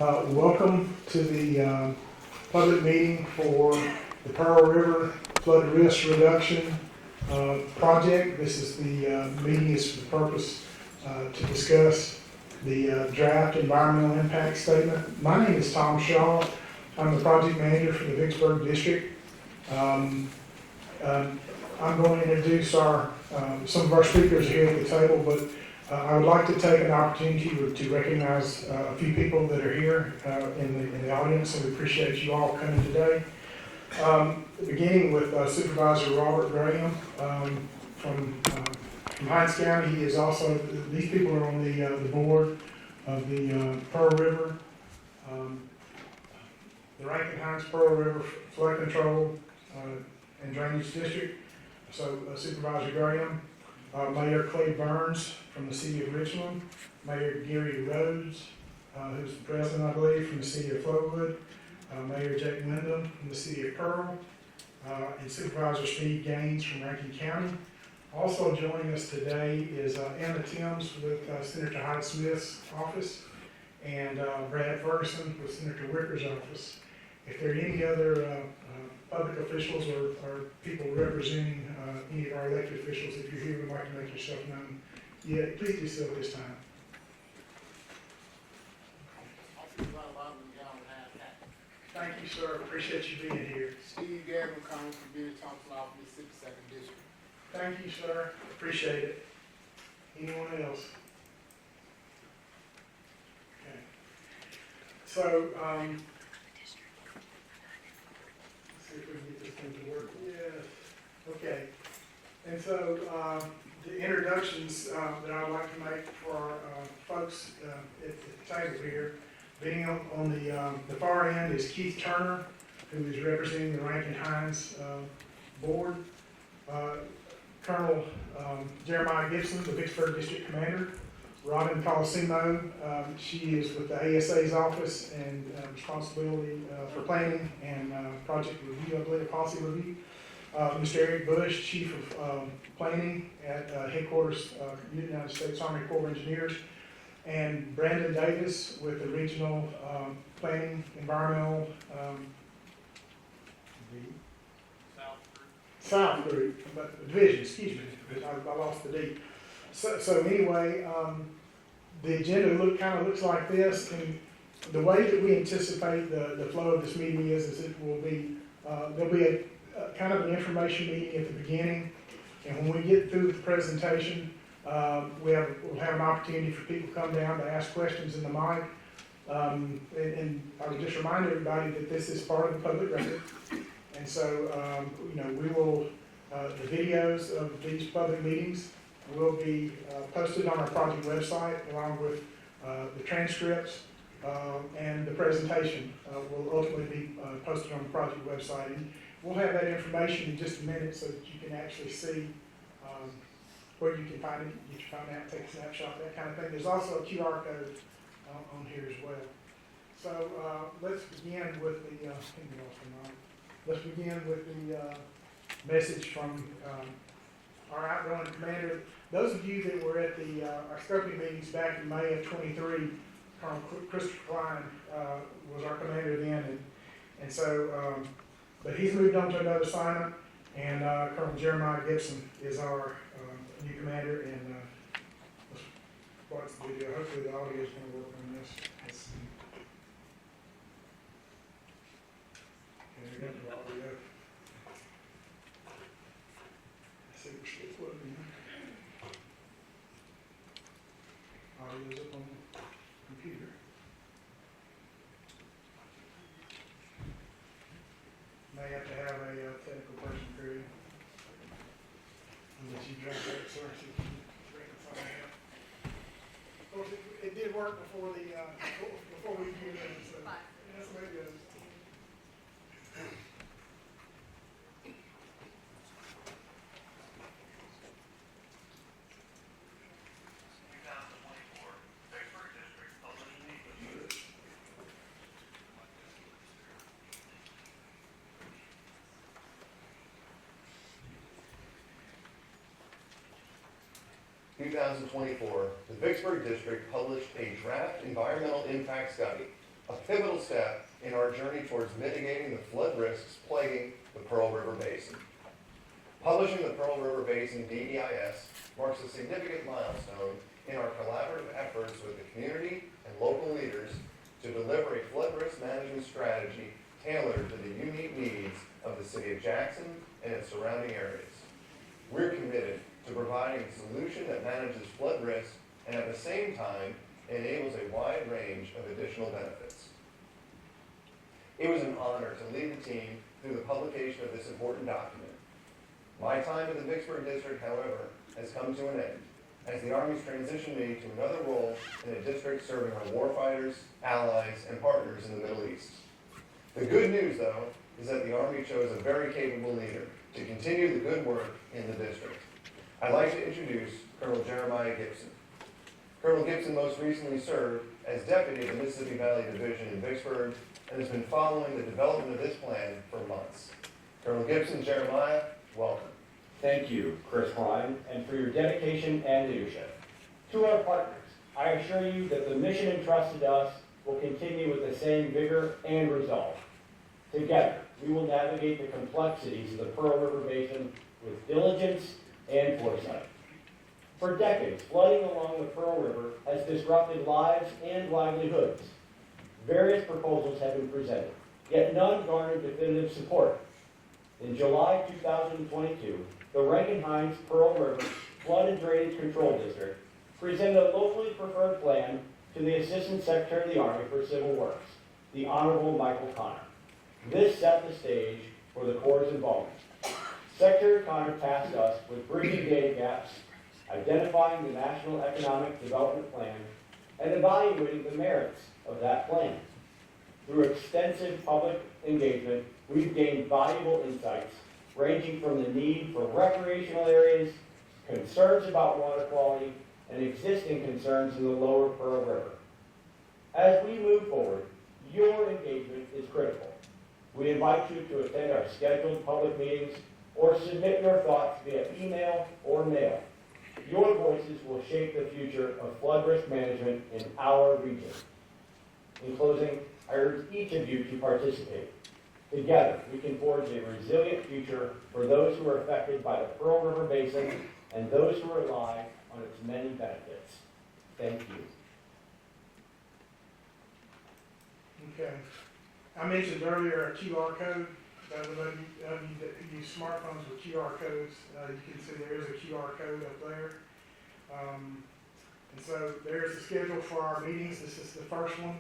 Welcome to the public meeting for the Pearl River Flood Risk Reduction Project. This is the meeting is for the purpose to discuss the draft environmental impact statement. My name is Tom Shaw. I'm the project manager for the Vicksburg District. I'm going to introduce some of our speakers here at the table, but I would like to take an opportunity to recognize a few people that are here in the audience, and we appreciate you all coming today. Beginning with Supervisor Robert Graham from Hinds County. He is also, these people are on the board of the Pearl River, the Rankin-Hinds Pearl River Flood Control and Drainage District. So Supervisor Graham. Mayor Clay Burns from the City of Richmond, Mayor Gary Rhodes, who's the president, I believe, from the City of Flowood, Mayor Jake Wyndham from the City of Pearl, and Supervisor Steve Gaines from Rankin County. Also joining us today is Anna Timms with Senator Hyde-Smith's office, and Brad Ferguson with Senator Wicker's office. If there are any other public officials or people representing any of our elected officials, if you're here, would like to make yourself known, yeah, please do so at this time. Thank you, sir. Appreciate you being here. Steve Gavin coming from Billy Thompson off Mississippi 2nd District. Thank you, sir. Appreciate it. Anyone else? Okay. So, see if we can get this thing to work. Yes. Okay. And so the introductions that I'd like to make for our folks at the table here, being on the far end is Keith Turner, who is representing the Rankin-Hinds board. Colonel Jeremiah Gibson, the Vicksburg District Commander. Robin Colosimo, she is with the ASA's office and responsibility for planning and project review, I believe, policy review. Mr. Eric Bush, Chief of Planning at Headquarters, United States Army Corps of Engineers. And Brandon Davis with the Regional Planning, Environmental South Group, but Division, excuse me, I lost the D. So anyway, the agenda kind of looks like this, and the way that we anticipate the flow of this meeting is it will be, there'll be a kind of an information meeting at the beginning, and when we get through the presentation, we'll have an opportunity for people to come down to ask questions in the mic. And I would just remind everybody that this is part of the public record. And so, we will, the videos of these public meetings will be posted on our project website, along with the transcripts and the presentation will ultimately be posted on the project website. And we'll have that information in just a minute so that you can actually see where you can find it, get your phone out, take a snapshot, that kind of thing. There's also a QR code on here as well. So let's begin with the let's begin with the message from our outgoing commander. Those of you that were at the our scoping meetings back in May of 23, Colonel Christopher Klein was our commander then, and so, but he's moved on to another assignment, and Colonel Jeremiah Gibson is our new commander, and let's watch the video. Hopefully the audio is going to work on this. Okay, we got the audio. Let's see if we're still plugged in. Audio's up on the computer. May have to have a technical person crew. Unless you drop that source, you can reconcile that. Of course, it did work before the before we did it, so that's the way it goes. In 2024, the Vicksburg District published a draft environmental impact study a pivotal step in our journey towards mitigating the flood risks plaguing the Pearl River Basin. Publishing the Pearl River Basin DEIS marks a significant milestone in our collaborative efforts with the community and local leaders to deliver a flood risk management strategy tailored to the unique needs of the city of Jackson and its surrounding areas. We're committed to providing a solution that manages flood risk and at the same time enables a wide range of additional benefits. It was an honor to lead the team through the publication of this important document. My time in the Vicksburg District, however, has come to an end, as the Army's transitioned me to another role in a district serving our warfighters, allies, and partners in the Middle East. The good news, though, is that the Army chose a very capable leader to continue the good work in the district. I'd like to introduce Colonel Jeremiah Gibson. Colonel Gibson most recently served as deputy of the Mississippi Valley Division in Vicksburg and has been following the development of this plan for months. Colonel Gibson, Jeremiah, welcome. Thank you, Chris Klein, and for your dedication and leadership. To our partners, I assure you that the mission entrusted to us will continue with the same vigor and resolve. Together, we will navigate the complexities of the Pearl River Basin with diligence and foresight. For decades, flooding along the Pearl River has disrupted lives and livelihoods. Various proposals have been presented, yet none garnered definitive support. In July 2022, the Rankin-Hines Pearl River Flood and Drainage Control District presented a locally preferred plan to the Assistant Secretary of the Army for Civil Works, the Honorable Michael Connor. This set the stage for the Corps' involvement. Secretary Connor tasked us with bridging data gaps, identifying the National Economic Development Plan, and evaluating the merits of that plan. Through extensive public engagement, we've gained valuable insights ranging from the need for recreational areas, concerns about water quality, and existing concerns in the lower Pearl River. As we move forward, your engagement is critical. We invite you to attend our scheduled public meetings or submit your thoughts via email or mail. Your voices will shape the future of flood risk management in our region. In closing, I urge each of you to participate. Together, we can forge a resilient future for those who are affected by the Pearl River Basin and those who rely on its many benefits. Thank you. Okay. I mentioned earlier a QR code. Those of you that use smartphones with QR codes, you can see there is a QR code up there. And so there's the schedule for our meetings. This is the first one.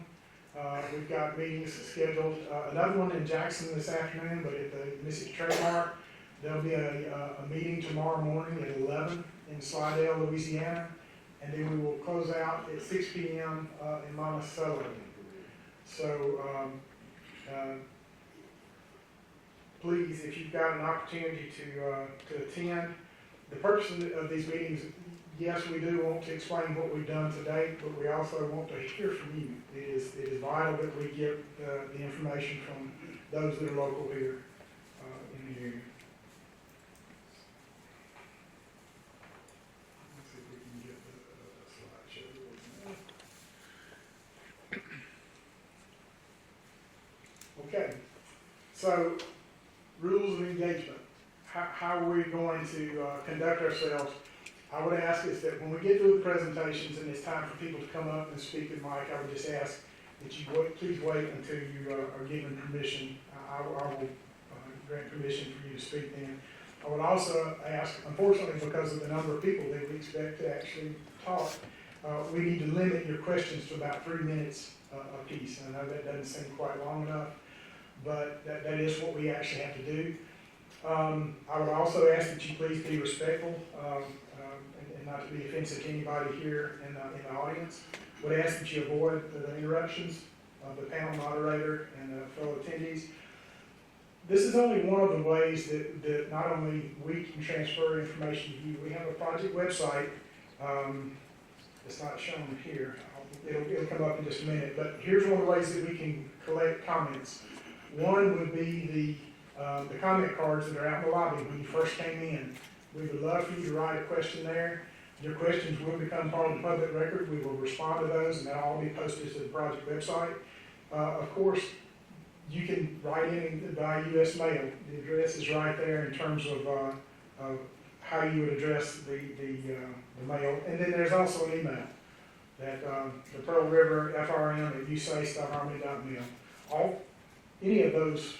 We've got meetings scheduled, another one in Jackson this afternoon, but at the Mississippi Trademark. There'll be a meeting tomorrow morning at 11 in Slidell, Louisiana, and then we will close out at 6 p.m. In Monticello. So please, if you've got an opportunity to attend, the purpose of these meetings, yes, we do want to explain what we've done to date, but we also want to hear from you. It is vital that we get the information from those that are local here in the area. Let's see if we can get the slideshow. Okay, so rules of engagement. How are we going to conduct ourselves? I would ask is that when we get through the presentations and it's time for people to come up and speak with Mike, I would just ask that you please wait until you are given permission. I will grant permission for you to speak then. I would also ask, unfortunately, because of the number of people that we expect to actually talk, we need to limit your questions to about 3 minutes a piece. I know that doesn't seem quite long enough, but that is what we actually have to do. I would also ask that you please be respectful and not to be offensive to anybody here in the audience. Would ask that you avoid the interruptions of the panel moderator and fellow attendees. This is only one of the ways that not only we can transfer information to you. We have a project website. It's not shown here. It'll come up in just a minute. But here's one of the ways that we can collect comments. One would be the comment cards that are out in the lobby when you first came in. We would love for you to write a question there. Your questions will become part of the public record. We will respond to those, and that'll all be posted to the project website. Of course, you can write in by US mail. The address is right there in terms of how you would address the mail. And then there's also an email that the Pearl River FRM at USACE.harmony.mil. Any of those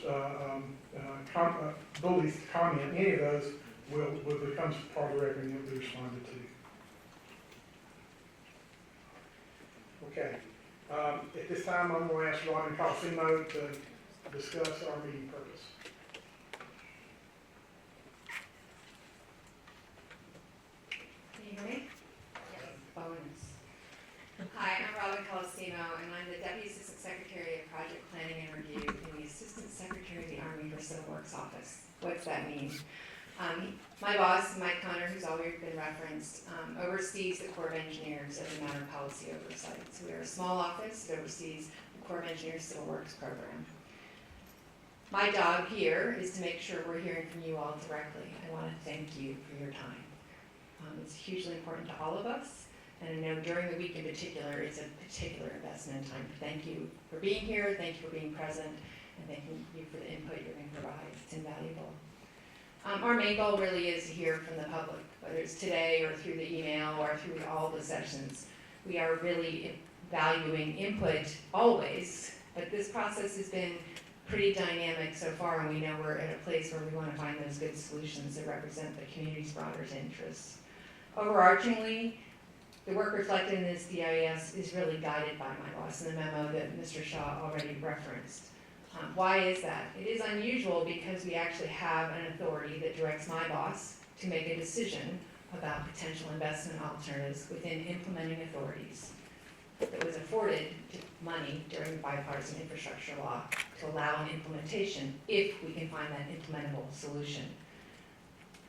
bullies comment, any of those will become part of the record and will be responded to. Okay. At this time, I'm going to ask Robin Calcimo to discuss our meeting purpose. Can you hear me? Yes. Bonus. Hi, I'm Robin Calcimo, and I'm the Deputy Assistant Secretary of Project Planning and Review in the Assistant Secretary of the Army for Civil Works Office. What's that mean? My boss, Mike Connor, who's already been referenced, oversees the Corps of Engineers as a matter of policy oversight. So we are a small office that oversees the Corps of Engineers Civil Works program. My job here is to make sure we're hearing from you all directly. I want to thank you for your time. It's hugely important to all of us, and I know during the week in particular, it's a particular investment in time. Thank you for being here, thank you for being present, and thank you for the input you're going to provide. It's invaluable. Our main goal really is to hear from the public, whether it's today or through the email or through all the sessions. We are really valuing input always, but this process has been pretty dynamic so far, and we know we're at a place where we want to find those good solutions that represent the community's broader interests. Overarchingly, the work reflected in this DIS is really guided by my boss in the memo that Mr. Shaw already referenced. Why is that? It is unusual because we actually have an authority that directs my boss to make a decision about potential investment alternatives within implementing authorities that was afforded money during the bipartisan infrastructure law to allow an implementation if we can find that implementable solution.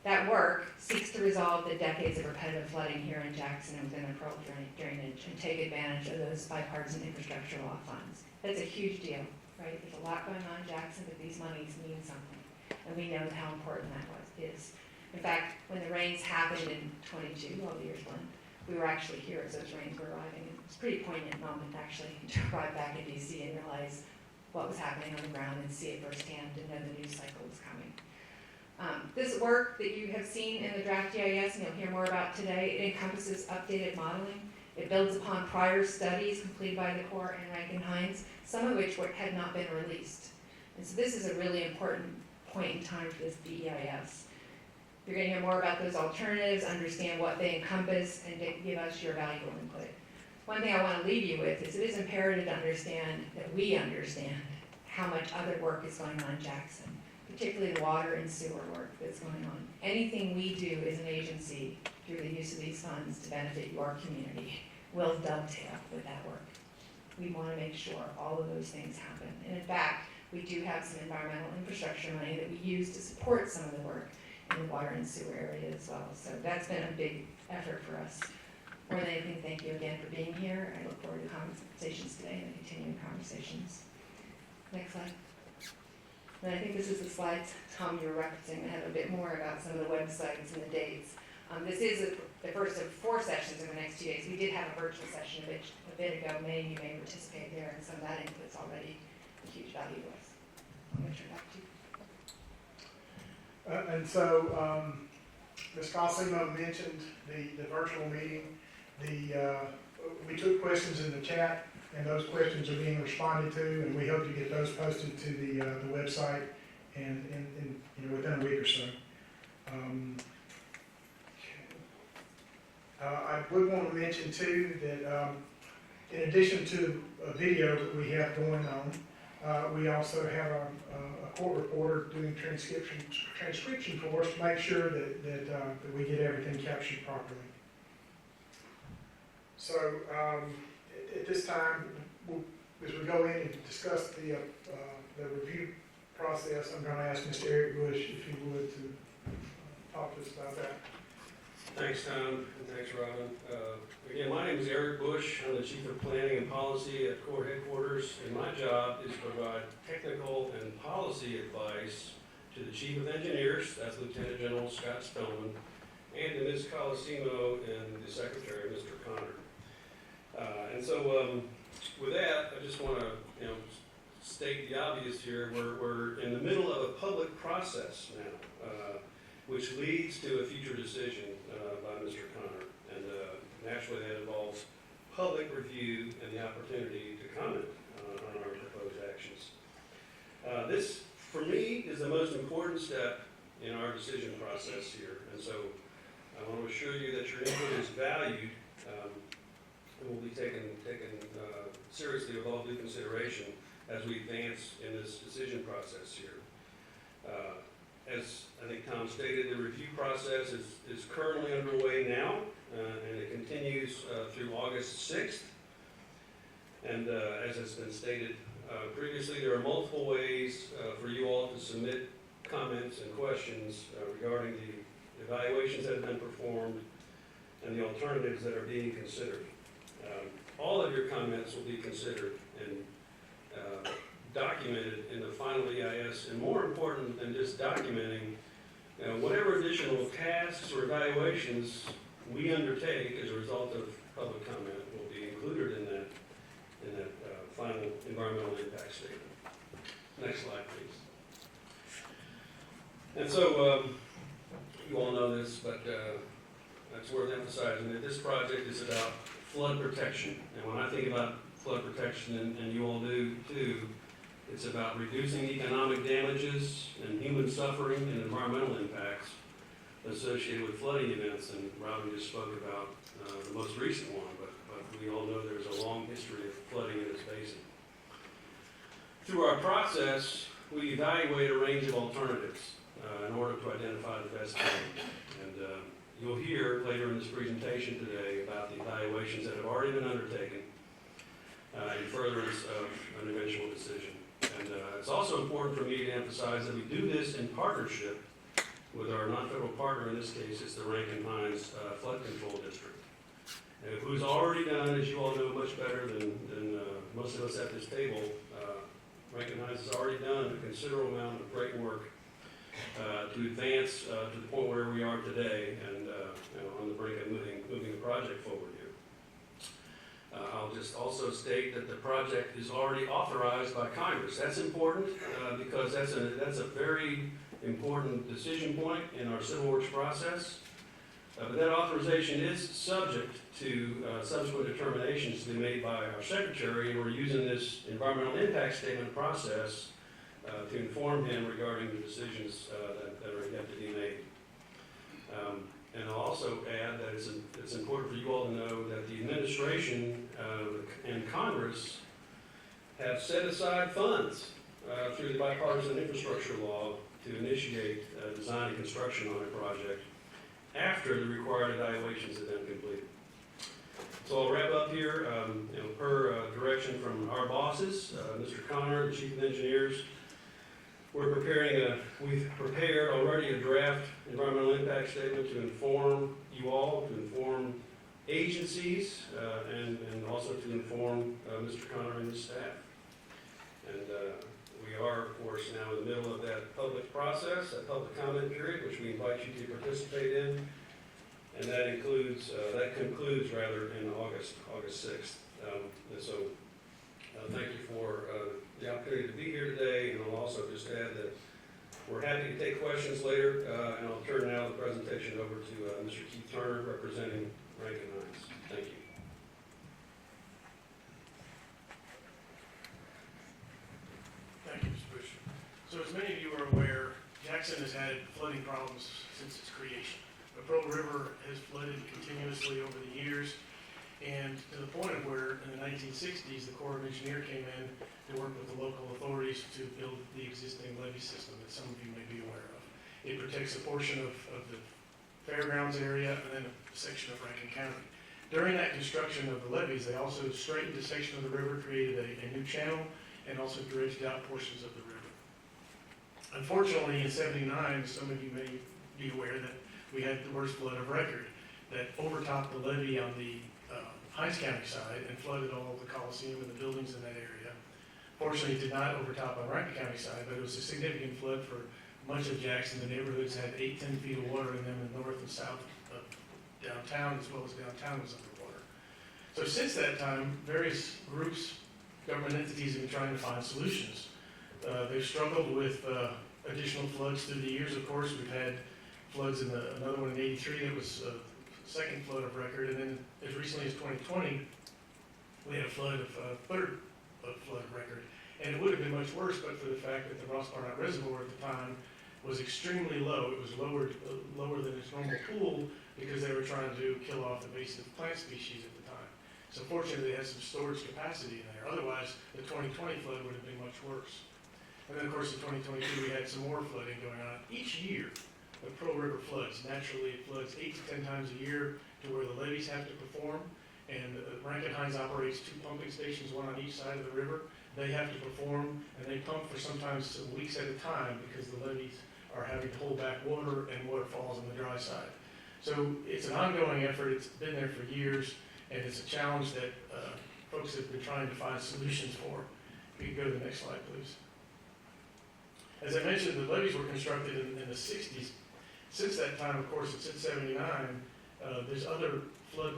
That work seeks to resolve the decades of repetitive flooding here in Jackson and within the Pearl drainage and take advantage of those bipartisan infrastructure law funds. That's a huge deal, right? There's a lot going on in Jackson, but these monies mean something, and we know how important that is. In fact, when the rains happened in 22, all the years blend, we were actually here as those rains were arriving. It was a pretty poignant moment, actually, to arrive back in DC and realize what was happening on the ground and see it firsthand and know the news cycle was coming. This work that you have seen in the draft GIS, and you'll hear more about today, it encompasses updated modeling. It builds upon prior studies completed by the Corps and Rankin-Hines, some of which had not been released. And so this is a really important point in time for this DEIS. You're going to hear more about those alternatives, understand what they encompass, and give us your valuable input. One thing I want to leave you with is it is imperative to understand that we understand how much other work is going on in Jackson, particularly the water and sewer work that's going on. Anything we do as an agency through the use of these funds to benefit your community will dovetail with that work. We want to make sure all of those things happen. And in fact, we do have some environmental infrastructure money that we use to support some of the work in the water and sewer area as well. So that's been a big effort for us. More than anything, thank you again for being here. I look forward to conversations today and continuing conversations. Next slide. And I think this is the slides, Tom, you were referencing that have a bit more about some of the websites and the dates. This is the first of 4 sessions in the next 2 days. We did have a virtual session a bit ago. Many of you may participate there, and some of that input's already a huge value to us. I'm going to turn it back to you. And so, Ms. Calcimo mentioned the virtual meeting. We took questions in the chat, and those questions are being responded to, and we hope to get those posted to the website and within a week or so. I would want to mention too that in addition to a video that we have going on, we also have a court reporter doing transcription for us to make sure that we get everything captured properly. So at this time, as we go in and discuss the review process, I'm going to ask Mr. Eric Bush if he would to talk to us about that. Thanks, Tom, and thanks, Robin. Again, my name is Eric Bush. I'm the Chief of Planning and Policy at Corps Headquarters, and my job is to provide technical and policy advice to the Chief of Engineers, that's Lieutenant General Scott Spellman, and to Ms. Calcimo and the Secretary, Mr. Connor. And so with that, I just want to state the obvious here, we're in the middle of a public process now, which leads to a future decision by Mr. Connor. And naturally that involves public review and the opportunity to comment on our proposed actions. This, for me, is the most important step in our decision process here. And so I want to assure you that your input is valued and will be taken seriously with all due consideration as we advance in this decision process here. As I think Tom stated, the review process is currently underway now, and it continues through August 6th. And as has been stated previously, there are multiple ways for you all to submit comments and questions regarding the evaluations that have been performed and the alternatives that are being considered. All of your comments will be considered and documented in the final EIS, and more important than just documenting, whatever additional tasks or evaluations we undertake as a result of public comment will be included in that final environmental impact statement. Next slide, please. And so, you all know this, but it's worth emphasizing that this project is about flood protection. And when I think about flood protection, and you all do too, it's about reducing economic damages and human suffering and environmental impacts associated with flooding events. And Robin just spoke about the most recent one, but we all know there's a long history of flooding in this basin. Through our process, we evaluate a range of alternatives in order to identify the best plan. And you'll hear later in this presentation today about the evaluations that have already been undertaken in furtherance of an eventual decision. And it's also important for me to emphasize that we do this in partnership with our non-federal partner. In this case, it's the Rankin Hines Flood Control District, who's already done, as you all know much better than most of us at this table, Rankin Hines has already done a considerable amount of great work to advance to the point where we are today, and on the brink of moving the project forward here. I'll just also state that the project is already authorized by Congress. That's important because that's a very important decision point in our civil works process. But that authorization is subject to subsequent determinations to be made by our secretary, and we're using this environmental impact statement process to inform him regarding the decisions that are yet to be made. And I'll also add that it's important for you all to know that the administration and Congress have set aside funds through the bipartisan infrastructure law to initiate design and construction on a project after the required evaluations have been completed. So I'll wrap up here. Per direction from our bosses, Mr. Connor, the Chief of Engineers, we've prepared already a draft environmental impact statement to inform you all, to inform agencies, and also to inform Mr. Connor and his staff. And we are, of course, now in the middle of that public process, that public comment period, which we invite you to participate in. And that concludes in August 6th. And so thank you for the opportunity to be here today. And I'll also just add that we're happy to take questions later. And I'll turn now the presentation over to Mr. Keith Turner, representing Rankin Hines. Thank you. Thank you, Mr. Bush. So as many of you are aware, Jackson has had flooding problems since its creation. The Pearl River has flooded continuously over the years, and to the point of where in the 1960s the Corps of Engineers came in to work with the local authorities to build the existing levee system that some of you may be aware of. It protects a portion of the fairgrounds area and then a section of Rankin County. During that construction of the levees, they also straightened a section of the river, created a new channel, and also dredged out portions of the river. Unfortunately, in '79, some of you may be aware that we had the worst flood of record that overtopped the levee on the Hines County side and flooded all the Coliseum and the buildings in that area. Fortunately, it did not overtop on Rankin County side, but it was a significant flood for much of Jackson. The neighborhoods had 8-10 feet of water in them in north and south of downtown, as well as downtown was underwater. So since that time, various groups, government entities have been trying to find solutions They've struggled with additional floods through the years, of course. We've had floods in another one in '83 that was second flood of record, and then as recently as 2020, we had a flood of third flood record. And it would have been much worse, but for the fact that the Ross Barnett Reservoir at the time was extremely low. It was lower than its normal pool because they were trying to kill off invasive plant species at the time. So fortunately, they had some storage capacity in there. Otherwise, the 2020 flood would have been much worse. And then, of course, in 2022, we had some more flooding going on. Each year, the Pearl River floods. Naturally, it floods 8 to 10 times a year to where the levees have to perform. And Rankin-Hines operates 2 pumping stations, one on each side of the river. They have to perform, and they pump for sometimes weeks at a time because the levees are having to hold back water and water falls on the dry side. So it's an ongoing effort. It's been there for years, and it's a challenge that folks have been trying to find solutions for. We can go to the next slide, please. As I mentioned, the levees were constructed in the 60s. Since that time, of course, since '79, there's other flood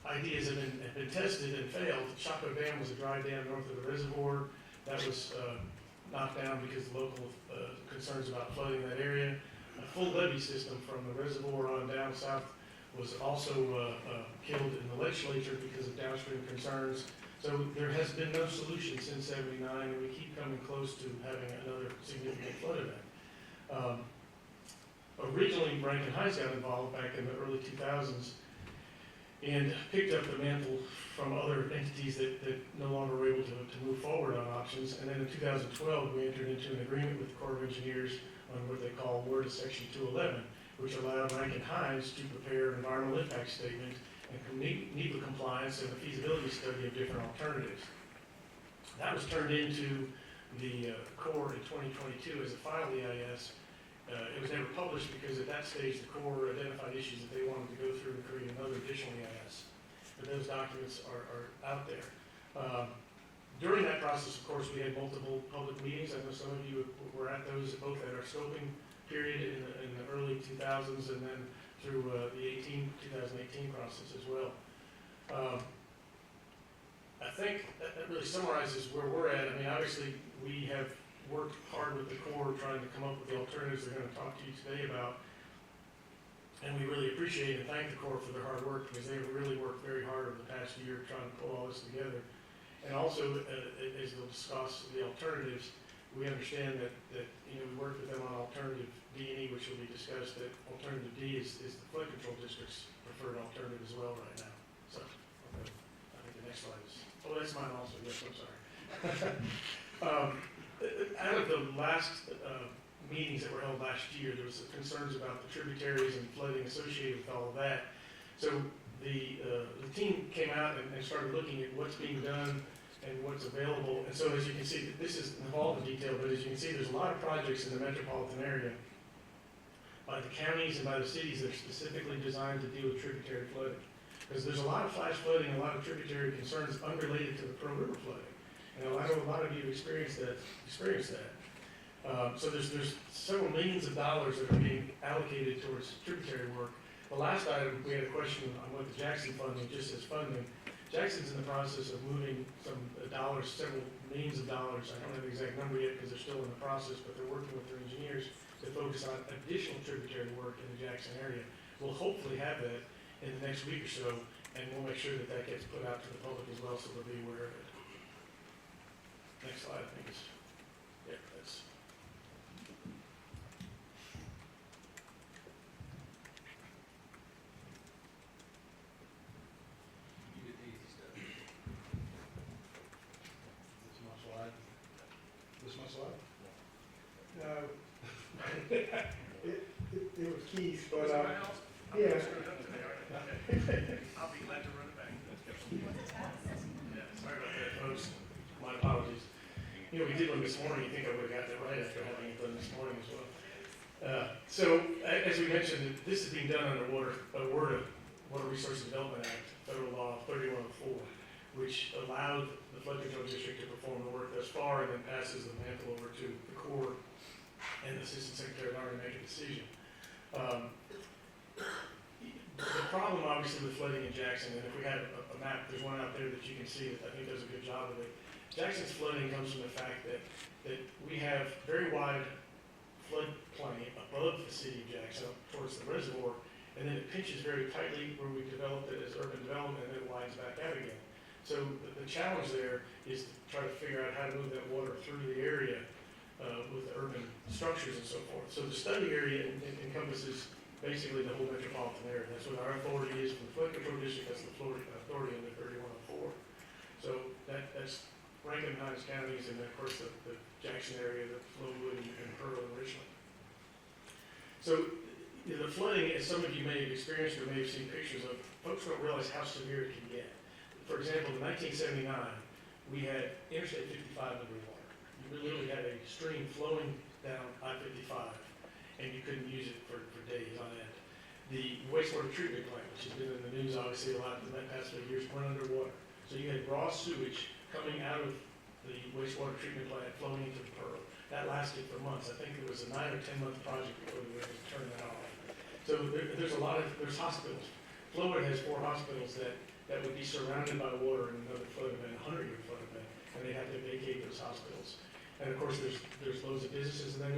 ideas have been tested and failed. Chaco Dam was a dry dam north of the reservoir. That was knocked down because of local concerns about flooding that area. A full levee system from the reservoir on down south was also killed in the legislature because of downstream concerns. So there has been no solution since '79, and we keep coming close to having another significant flood event. Originally, Rankin-Hines got involved back in the early 2000s and picked up the mantle from other entities that no longer were able to move forward on options. And then in 2012, we entered into an agreement with the Corps of Engineers on what they call WRDA Section 211, which allowed Rankin-Hines to prepare an environmental impact statement and NEPA compliance and a feasibility study of different alternatives. That was turned into the Corps in 2022 as a final EIS. It was never published because at that stage the Corps identified issues that they wanted to go through and create another additional EIS. But those documents are out there. During that process, of course, we had multiple public meetings. I know some of you were at those, both at our scoping period in the early 2000s and then through the 2018 process as well. I think that really summarizes where we're at. I mean, obviously, we have worked hard with the Corps trying to come up with the alternatives they're going to talk to you today about. And we really appreciate and thank the Corps for their hard work because they've really worked very hard over the past year trying to pull all this together. And also, as they'll discuss the alternatives, we understand that we worked with them on alternative D&E, which will be discussed, that alternative D is the flood control district's preferred alternative as well right now. So, okay. I think the next slide is, oh, that's mine also, yes, I'm sorry. Out of the last meetings that were held last year, there was concerns about the tributaries and flooding associated with all of that. So the team came out and started looking at what's being done and what's available. And so as you can see, this isn't all the detail, but as you can see, there's a lot of projects in the metropolitan area by the counties and by the cities that are specifically designed to deal with tributary flooding. Because there's a lot of flash flooding and a lot of tributary concerns unrelated to the Pearl River flooding. And I know a lot of you have experienced that. So there's several millions of dollars that are being allocated towards tributary work. The last item, we had a question on what the Jackson funding, just as funding. Jackson's in the process of moving some dollars, several millions of dollars. I don't have the exact number yet because they're still in the process, but they're working with their engineers to focus on additional tributary work in the Jackson area. We'll hopefully have that in the next week or so, and we'll make sure that that gets put out to the public as well so they'll be aware of it. Next slide, I think is, yeah, that's. You did the easy stuff. This my slide? This my slide? No. It was Keith, but, yeah. I'll be glad to run it back. Yeah, sorry about that, folks. My apologies. We did one this morning. You think I would have gotten it right after having it done this morning as well. So, as we mentioned, this is being done under WRDA, Water Resources Development Act, Federal Law 3104, which allowed the Flood Control District to perform the work thus far and then passes the mantle over to the Corps and the Assistant Secretary of Army to make a decision. The problem, obviously, with flooding in Jackson, and if we had a map, there's one out there that you can see that I think does a good job of it. Jackson's flooding comes from the fact that we have very wide floodplain above the city of Jackson towards the reservoir, and then it pinches very tightly where we developed it as urban development, and then it widens back out again. So the challenge there is to try to figure out how to move that water through the area with the urban structures and so forth. So the study area encompasses basically the whole metropolitan area. That's what our authority is from the flood control district. That's the Florida authority under 3104. So that's Rankin and Hines counties, and then of course the Jackson area, the Flowood and Pearl and Richland. So the flooding, as some of you may have experienced or may have seen pictures of, folks don't realize how severe it can get. For example, in 1979, we had Interstate 55 underwater. You literally had a stream flowing down I-55, and you couldn't use it for days on end. The wastewater treatment plant, which has been in the news obviously a lot in the past few years, went underwater. So you had raw sewage coming out of the wastewater treatment plant flowing into the Pearl. That lasted for months. I think it was a 9 or 10 month project before they were able to turn that off. So there's hospitals. Florida has 4 hospitals that would be surrounded by water in another flood event, 100-year flood event, and they have to vacate those hospitals. And of course, there's loads of businesses, and then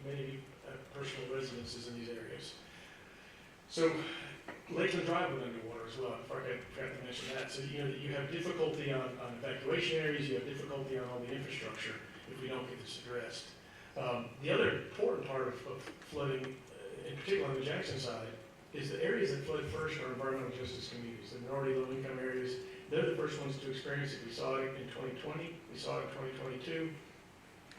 many of you have personal residences in these areas. So Lakeland Drive went underwater as well. I forgot to mention that. So you have difficulty on evacuation areas. You have difficulty on all the infrastructure if we don't get this addressed. The other important part of flooding, in particular on the Jackson side, is the areas that flood first are environmental justice communities, the minority low-income areas. They're the first ones to experience it. We saw it in 2020. We saw it in 2022.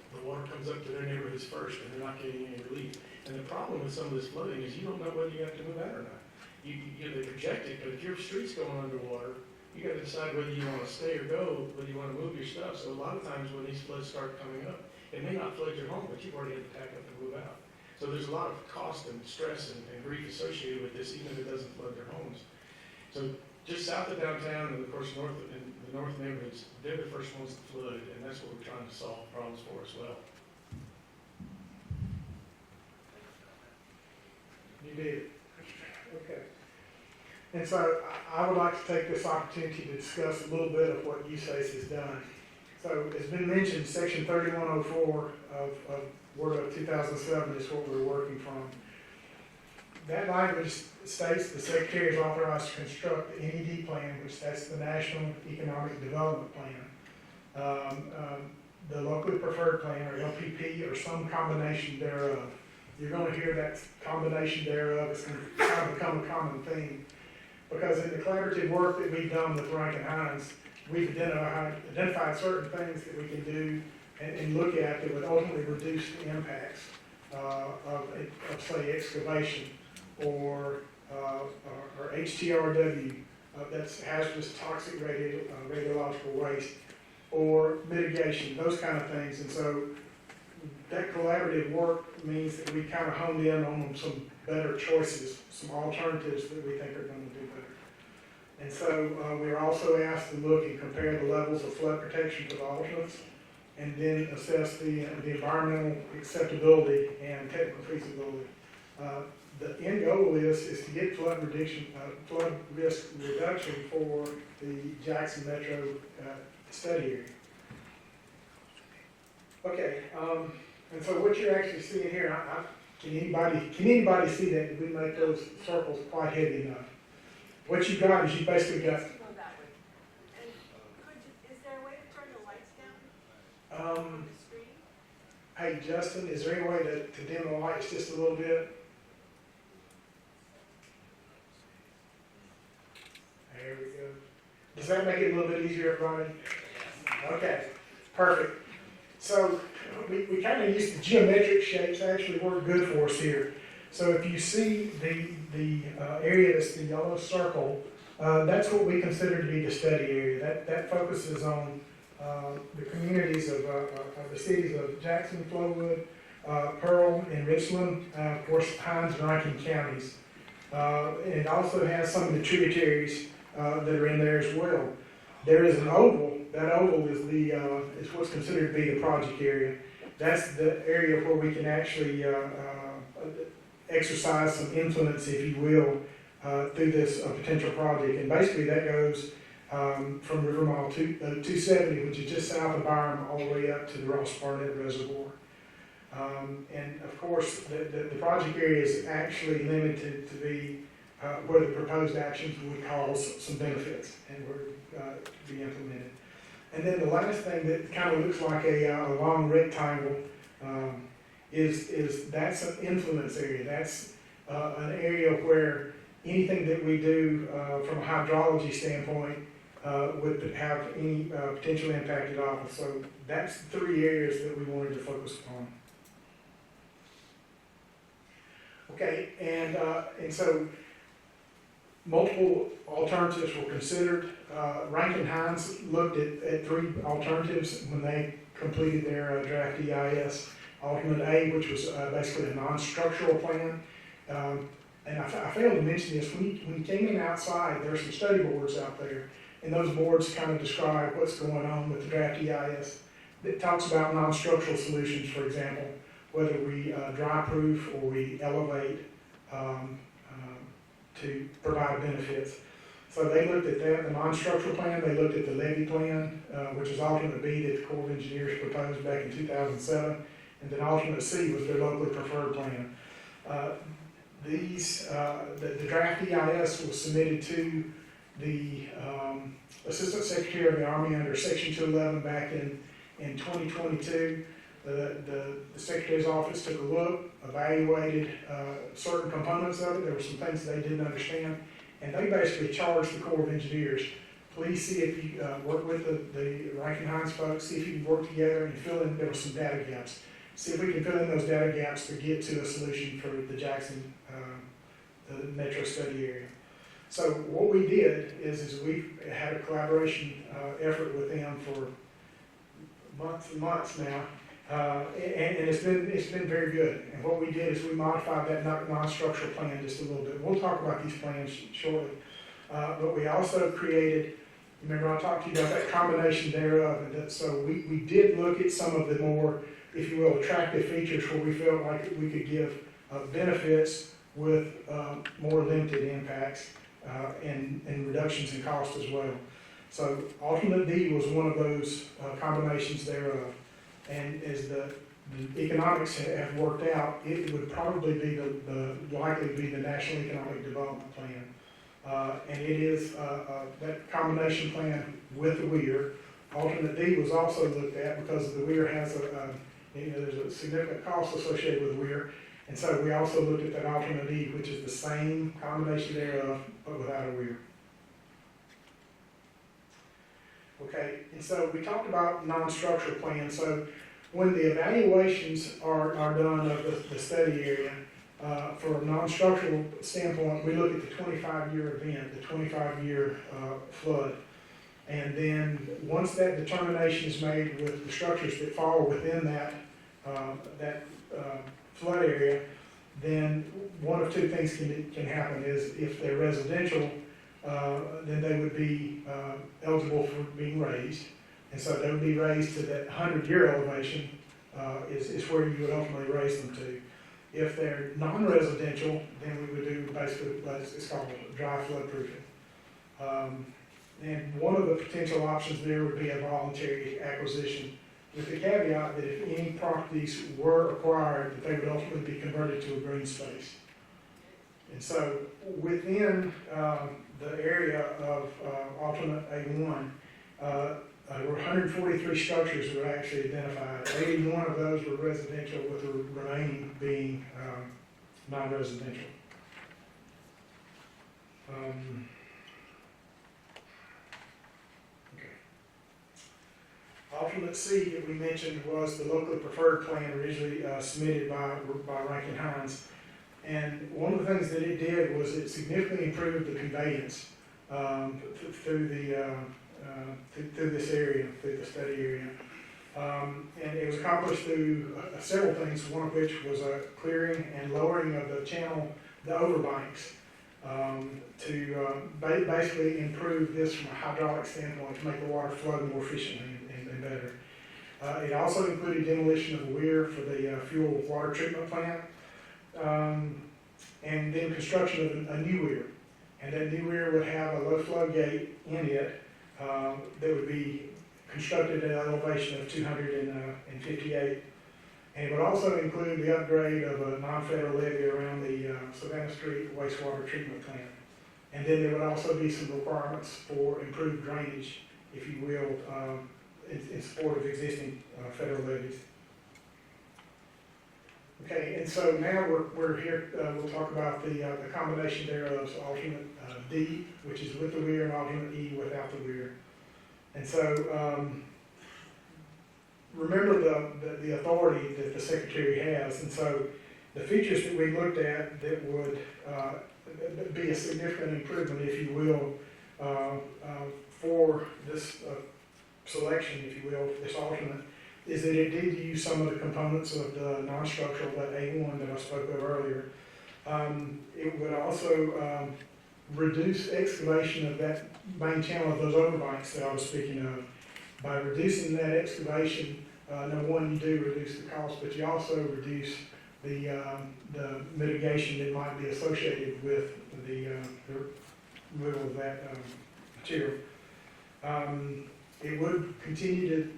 The water comes up to their neighborhoods first, and they're not getting any relief. And the problem with some of this flooding is you don't know whether you have to move out or not. They project it, but if your street's going underwater, you got to decide whether you want to stay or go, whether you want to move your stuff. So a lot of times when these floods start coming up, it may not flood your home, but you've already had to pack up and move out. So there's a lot of cost and stress and grief associated with this, even if it doesn't flood their homes. So just south of downtown, and of course in the north neighborhoods, they're the first ones to flood, and that's what we're trying to solve problems for as well. You did. Okay. And so I would like to take this opportunity to discuss a little bit of what USACE has done. So it's been mentioned, Section 3104 of Word of 2007 is what we're working from. That language states the Secretary is authorized to construct the NED plan, which that's the National Economic Development Plan, the Locally Preferred Plan, or LPP, or some combination thereof. You're going to hear that combination thereof. It's going to kind of become a common theme. Because in the collaborative work that we've done with Rankin Hines, we've identified certain things that we can do and look at that would ultimately reduce the impacts of say, excavation or HTRW, that's hazardous toxic radiological waste, or mitigation, those kind of things. And so that collaborative work means that we kind of honed in on some better choices, some alternatives that we think are going to do better. And so we're also asked to look and compare the levels of flood protection to the alternates, and then assess the environmental acceptability and technical feasibility. The end goal is to get flood risk reduction for the Jackson Metro study area. Okay, and so what you're actually seeing here, can anybody see that? Did we make those circles quite heavy enough? What you got is you basically got. Go that way. And is there a way to turn the lights down on the screen? Hey Justin, is there any way to dim the lights just a little bit? There we go. Does that make it a little bit easier, everybody? Okay, perfect. So we kind of use the geometric shapes actually work good for us here. So if you see the area that's the yellow circle, that's what we consider to be the study area. That focuses on the communities of the cities of Jackson, Flowood, Pearl, and Richland, of course Hines and Rankin counties. And it also has some of the tributaries that are in there as well. There is an oval. That oval is what's considered to be the project area. That's the area where we can actually exercise some influence, if you will, through this potential project. And basically that goes from River Mile 270, which is just south of Byram, all the way up to the Ross Barnett Reservoir. And of course, the project area is actually limited to be where the proposed actions would cause some benefits and were to be implemented. And then the last thing that kind of looks like a long rectangle is that's an influence area. That's an area where anything that we do from a hydrology standpoint would have any potential impact at all. So that's 3 areas that we wanted to focus upon. Okay, and so multiple alternatives were considered. Rankin Hines looked at 3 alternatives when they completed their draft EIS. Alternate A, which was basically a non-structural plan. And I failed to mention this, when you came in outside, there are some study boards out there, and those boards kind of describe what's going on with the draft EIS. It talks about non-structural solutions, for example, whether we dry-proof or we elevate to provide benefits. So they looked at that, the non-structural plan, they looked at the levee plan, which is alternate B that the Corps of Engineers proposed back in 2007, and then alternate C was their locally preferred plan. The draft EIS was submitted to the Assistant Secretary of the Army under Section 211 back in 2022. The Secretary's office took a look, evaluated certain components of it. There were some things they didn't understand, and they basically charged the Corps of Engineers, please see if you work with the Rankin Hines folks, see if you can work together and fill in, there were some data gaps. See if we can fill in those data gaps to get to a solution for the Jackson, the metro study area. So what we did is we've had a collaboration effort with them for months and months now, and it's been very good. And what we did is we modified that non-structural plan just a little bit. We'll talk about these plans shortly, but we also created. Remember, I talked to you about that combination thereof, and so we did look at some of the more, if you will, attractive features where we felt like we could give benefits with more limited impacts and reductions in cost as well. So alternate D was one of those combinations thereof. And as the economics have worked out, it would probably be likely be the National Economic Development Plan. And it is that combination plan with the WEIR. Alternate D was also looked at because the WEIR has there's a significant cost associated with WEIR. And so we also looked at that alternate E, which is the same combination thereof, but without a WEIR. Okay, and so we talked about non-structural plans. So when the evaluations are done of the study area, for a non-structural standpoint, we look at the 25-year event, the 25-year flood. And then once that determination is made with the structures that fall within that flood area, then one of 2 things can happen is if they're residential, then they would be eligible for being raised. And so they would be raised to that 100-year elevation is where you would ultimately raise them to. If they're non-residential, then we would do basically, it's called dry flood proofing. And one of the potential options there would be a voluntary acquisition, with the caveat that if any properties were acquired, that they would ultimately be converted to a green space. And so within the area of alternate A1, there were 143 structures that were actually identified. 81 of those were residential, with the remaining being non-residential. Alternate C that we mentioned was the locally preferred plan originally submitted by Rankin Hines. And one of the things that it did was it significantly improved the conveyance through this area, through the study area. And it was accomplished through several things, one of which was a clearing and lowering of the channel, the overbanks, to basically improve this from a hydraulic standpoint to make the water flow more efficiently and better. It also included demolition of a weir for the fuel water treatment plant, and then construction of a new weir. And that new weir would have a low flow gate in it that would be constructed at an elevation of 258. And it would also include the upgrade of a non-federal levee around the Savannah Street wastewater treatment plant. And then there would also be some requirements for improved drainage, if you will, in support of existing federal levees. Okay, and so now we're here, we'll talk about the combination thereof, so alternate D, which is with the weir, and alternate E without the weir. And so, remember the authority that the secretary has, and so the features that we looked at that would be a significant improvement, if you will, for this selection, if you will, this alternate, is that it did use some of the components of the non-structural, that A1 that I spoke of earlier. It would also reduce excavation of that main channel of those overbanks that I was speaking of. By reducing that excavation, number one, you do reduce the cost, but you also reduce the mitigation that might be associated with the removal of that material. It would continue to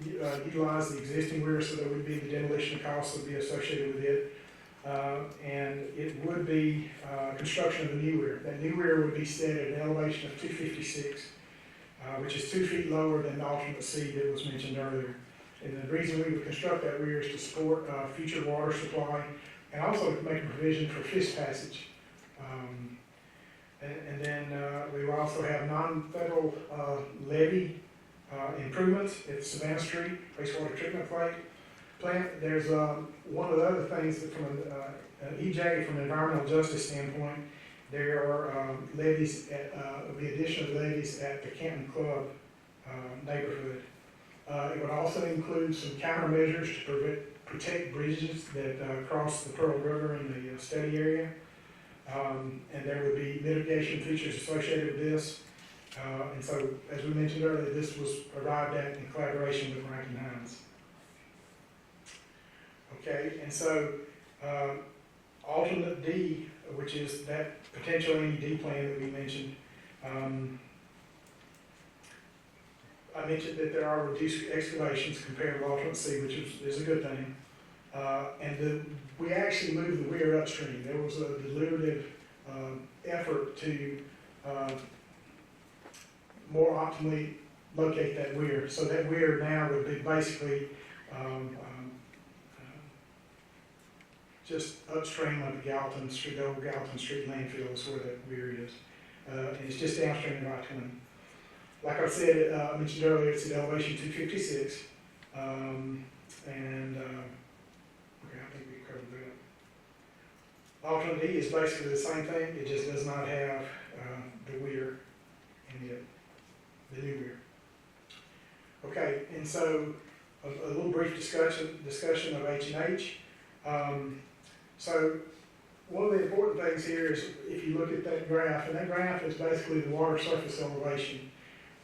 utilize the existing weir, so there would be the demolition costs that would be associated with it. And it would be construction of the new weir. That new weir would be set at an elevation of 256, which is 2 feet lower than the alternate C that was mentioned earlier. And the reason we would construct that weir is to support future water supply and also to make a provision for fish passage. And then we will also have non-federal levee improvements at Savannah Street wastewater treatment plant. There's one of the other things that from an EJ, from an environmental justice standpoint, there are levees, the addition of levees at the Canton Club neighborhood. It would also include some countermeasures to protect bridges that cross the Pearl River in the study area. And there would be mitigation features associated with this. And so, as we mentioned earlier, this was arrived at in collaboration with Rankin Hines. Okay, and so alternate D, which is that potential NED plan that we mentioned, I mentioned that there are reduced excavations compared to alternate C, which is a good thing. And we actually moved the weir upstream. There was a deliberative effort to more optimally locate that weir. So that weir now would be basically just upstream of the Gallatin Street, the old Gallatin Street landfill is where that weir is. And it's just downstream of I-20. Like I said, I mentioned earlier, it's at elevation 256. Okay, I think we covered that. Alternate D is basically the same thing, it just does not have the weir in it, the new weir. Okay, and so a little brief discussion of H&H. So one of the important things here is if you look at that graph, and that graph is basically the water surface elevation.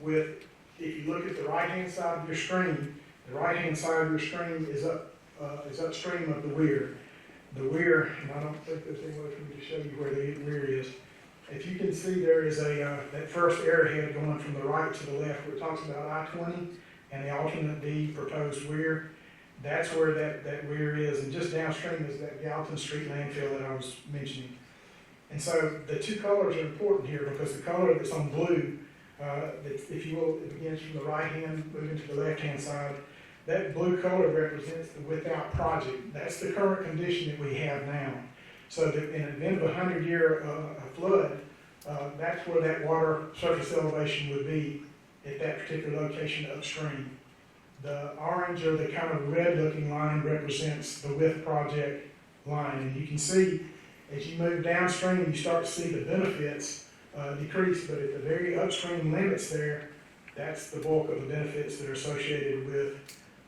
If you look at the right-hand side of your stream, the right-hand side of your stream is upstream of the weir. The weir, and I don't think there's any way for me to show you where the weir is. If you can see, there is that first arrowhead going from the right to the left where it talks about I-20 and the alternate D proposed weir. That's where that weir is, and just downstream is that Gallatin Street landfill that I was mentioning. And so the two colors are important here because the color that's on blue, if you will, it begins from the right hand, moving to the left hand side. That blue color represents the without project. That's the current condition that we have now. So that in the event of a 100-year flood, that's where that water surface elevation would be at that particular location upstream. The orange or the kind of red looking line represents the with project line. And you can see as you move downstream, you start to see the benefits decrease, but at the very upstream limits there, that's the bulk of the benefits that are associated with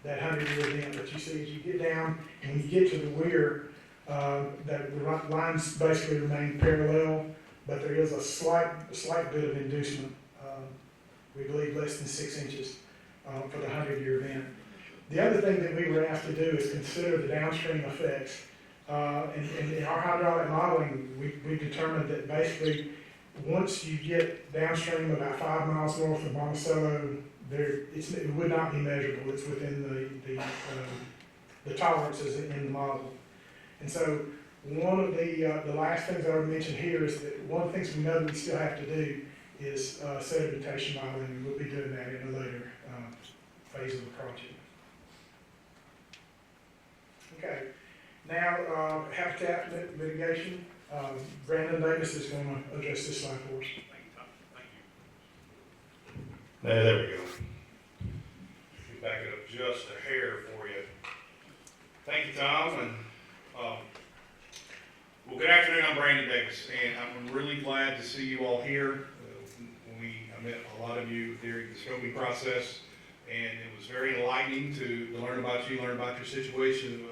that 100-year event. But you see as you get down and when you get to the weir, that the lines basically remain parallel, but there is a slight bit of inducement, we believe less than 6 inches for the 100-year event. The other thing that we were asked to do is consider the downstream effects. And in our hydraulic modeling, we determined that basically once you get downstream about 5 miles north of Monticello, it would not be measurable. It's within the tolerances in the model. And so one of the last things I would mention here is that one of the things we know we still have to do is sedimentation modeling, and we'll be doing that in a later phase of the project. Okay, now habitat mitigation. Brandon Davis is going to address this slide for us. Thank you, Tom. Thank you. There we go. Back it up just a hair for you. Thank you, Tom. And well, good afternoon. I'm Brandon Davis, and I'm really glad to see you all here. I met a lot of you during the scoping process, and it was very enlightening to learn about you, learn about your situation.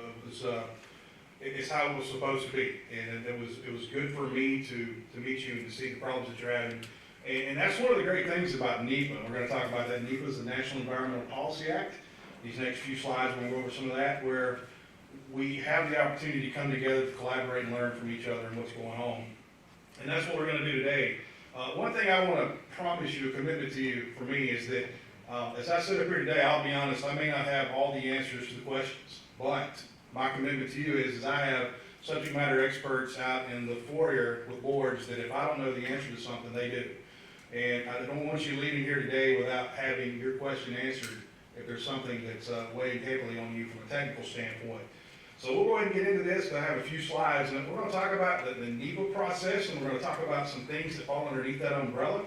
It's how it was supposed to be, and it was good for me to meet you and to see the problems that you're having. And that's one of the great things about NEPA. We're going to talk about that. NEPA is the National Environmental Policy Act. These next few slides, we're going to go over some of that, where we have the opportunity to come together to collaborate and learn from each other and what's going on. And that's what we're going to do today. One thing I want to promise you, a commitment to you, for me, is that as I sit up here today, I'll be honest, I may not have all the answers to the questions, but my commitment to you is I have subject matter experts out in the foyer with boards that if I don't know the answer to something, they do. And I don't want you leaving here today without having your question answered if there's something that's weighing heavily on you from a technical standpoint. So we'll go ahead and get into this. I have a few slides, and we're going to talk about the NEPA process, and we're going to talk about some things that fall underneath that umbrella.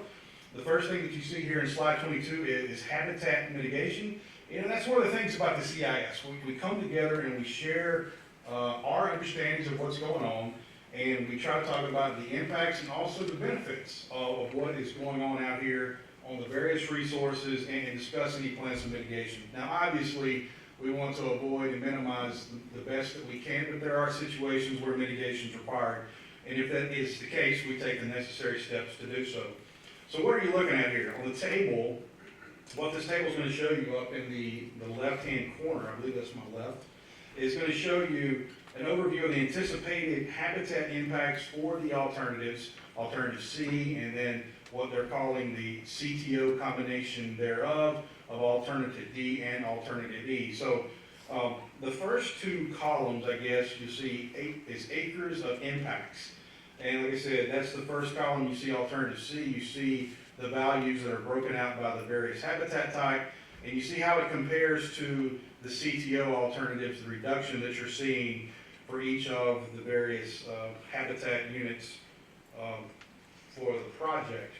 The first thing that you see here in slide 22 is habitat mitigation. And that's one of the things about the CIS. We come together and we share our understandings of what's going on, and we try to talk about the impacts and also the benefits of what is going on out here on the various resources and discuss any plans of mitigation. Now, obviously, we want to avoid and minimize the best that we can, but there are situations where mitigation is required. And if that is the case, we take the necessary steps to do so. So what are you looking at here? On the table, what this table is going to show you up in the left-hand corner, I believe that's my left, is going to show you an overview of the anticipated habitat impacts for the alternatives, alternative C, and then what they're calling the CTO combination thereof of alternative D and alternative E. So the first two columns, I guess, you see is acres of impacts. And like I said, that's the first column. You see alternative C, you see the values that are broken out by the various habitat type, and you see how it compares to the CTO alternatives, the reduction that you're seeing for each of the various habitat units for the project.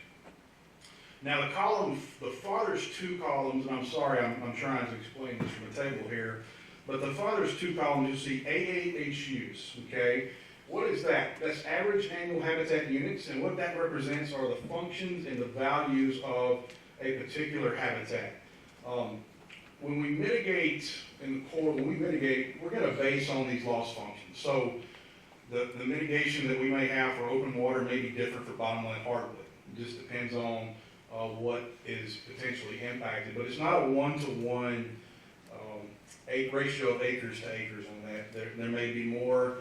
Now the farthest two columns, and I'm sorry, I'm trying to explain this from the table here, but the farthest two columns, you see AAHUs, okay? What is that? That's average annual habitat units, and what that represents are the functions and the values of a particular habitat. When we mitigate in the core, we're going to base on these loss functions. So the mitigation that we may have for open water may be different for bottomland hardwood. It just depends on what is potentially impacted, but it's not a one-to-one ratio of acres to acres on that. There may be more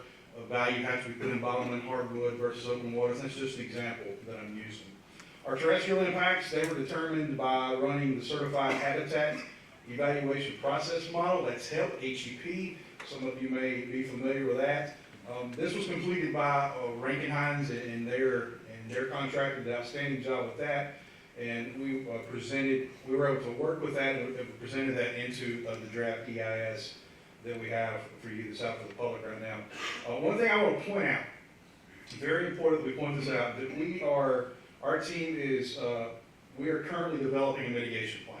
value has to be put in bottomland hardwood versus open water. That's just an example that I'm using. Our terrestrial impacts, they were determined by running the Certified Habitat Evaluation Process Model. That's HEP, HEP. Some of you may be familiar with that. This was completed by Rankin-Hines, and their contractor did an outstanding job with that. And we were able to work with that and presented that into the draft EIS that we have for you that's out for the public right now. One thing I want to point out, very important that we point this out, that we are currently developing a mitigation plan.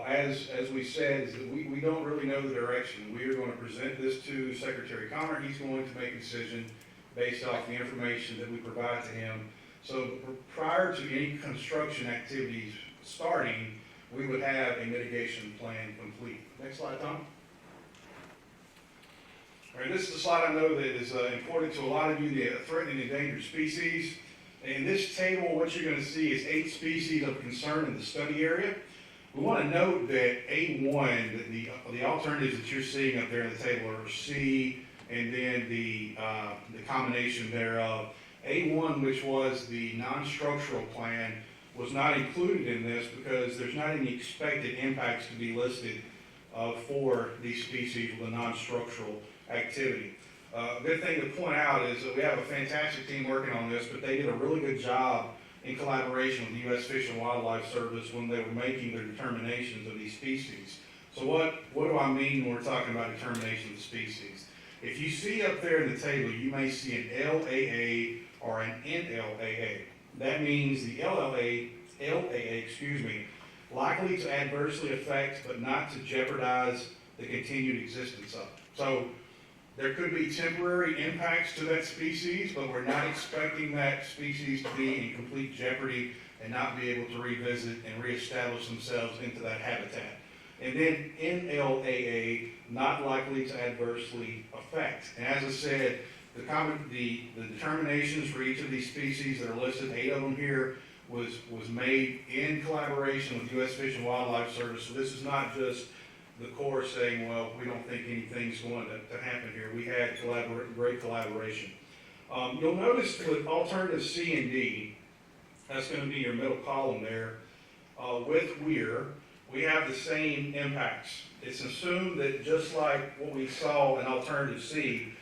As we said, is that we don't really know the direction. We are going to present this to Secretary Connor. He's going to make a decision based off the information that we provide to him. So prior to any construction activities starting, we would have a mitigation plan complete. Next slide, Tom. All right, this is a slide I know that is important to a lot of you, the threatened and endangered species. In this table, what you're going to see is 8 species of concern in the study area. We want to note that A1, the alternatives that you're seeing up there in the table are C, and then the combination thereof. A1, which was the non-structural plan, was not included in this because there's not any expected impacts to be listed for these species with a non-structural activity. A good thing to point out is that we have a fantastic team working on this, but they did a really good job in collaboration with the U.S. Fish and Wildlife Service when they were making their determinations of these species. So what do I mean when we're talking about determination of the species? If you see up there in the table, you may see an LAA or an NLAA. That means the LAA, likely to adversely affect but not to jeopardize the continued existence of. So there could be temporary impacts to that species, but we're not expecting that species to be in complete jeopardy and not be able to revisit and reestablish themselves into that habitat. And then NLAA, not likely to adversely affect. And as I said, the determinations for each of these species that are listed, 8 of them here, was made in collaboration with U.S. Fish and Wildlife Service. So this is not just the Corps saying, well, we don't think anything's going to happen here. We had great collaboration. You'll notice with alternative C and D, that's going to be your middle column there, with WEIR, we have the same impacts. It's assumed that just like what we saw in alternative C,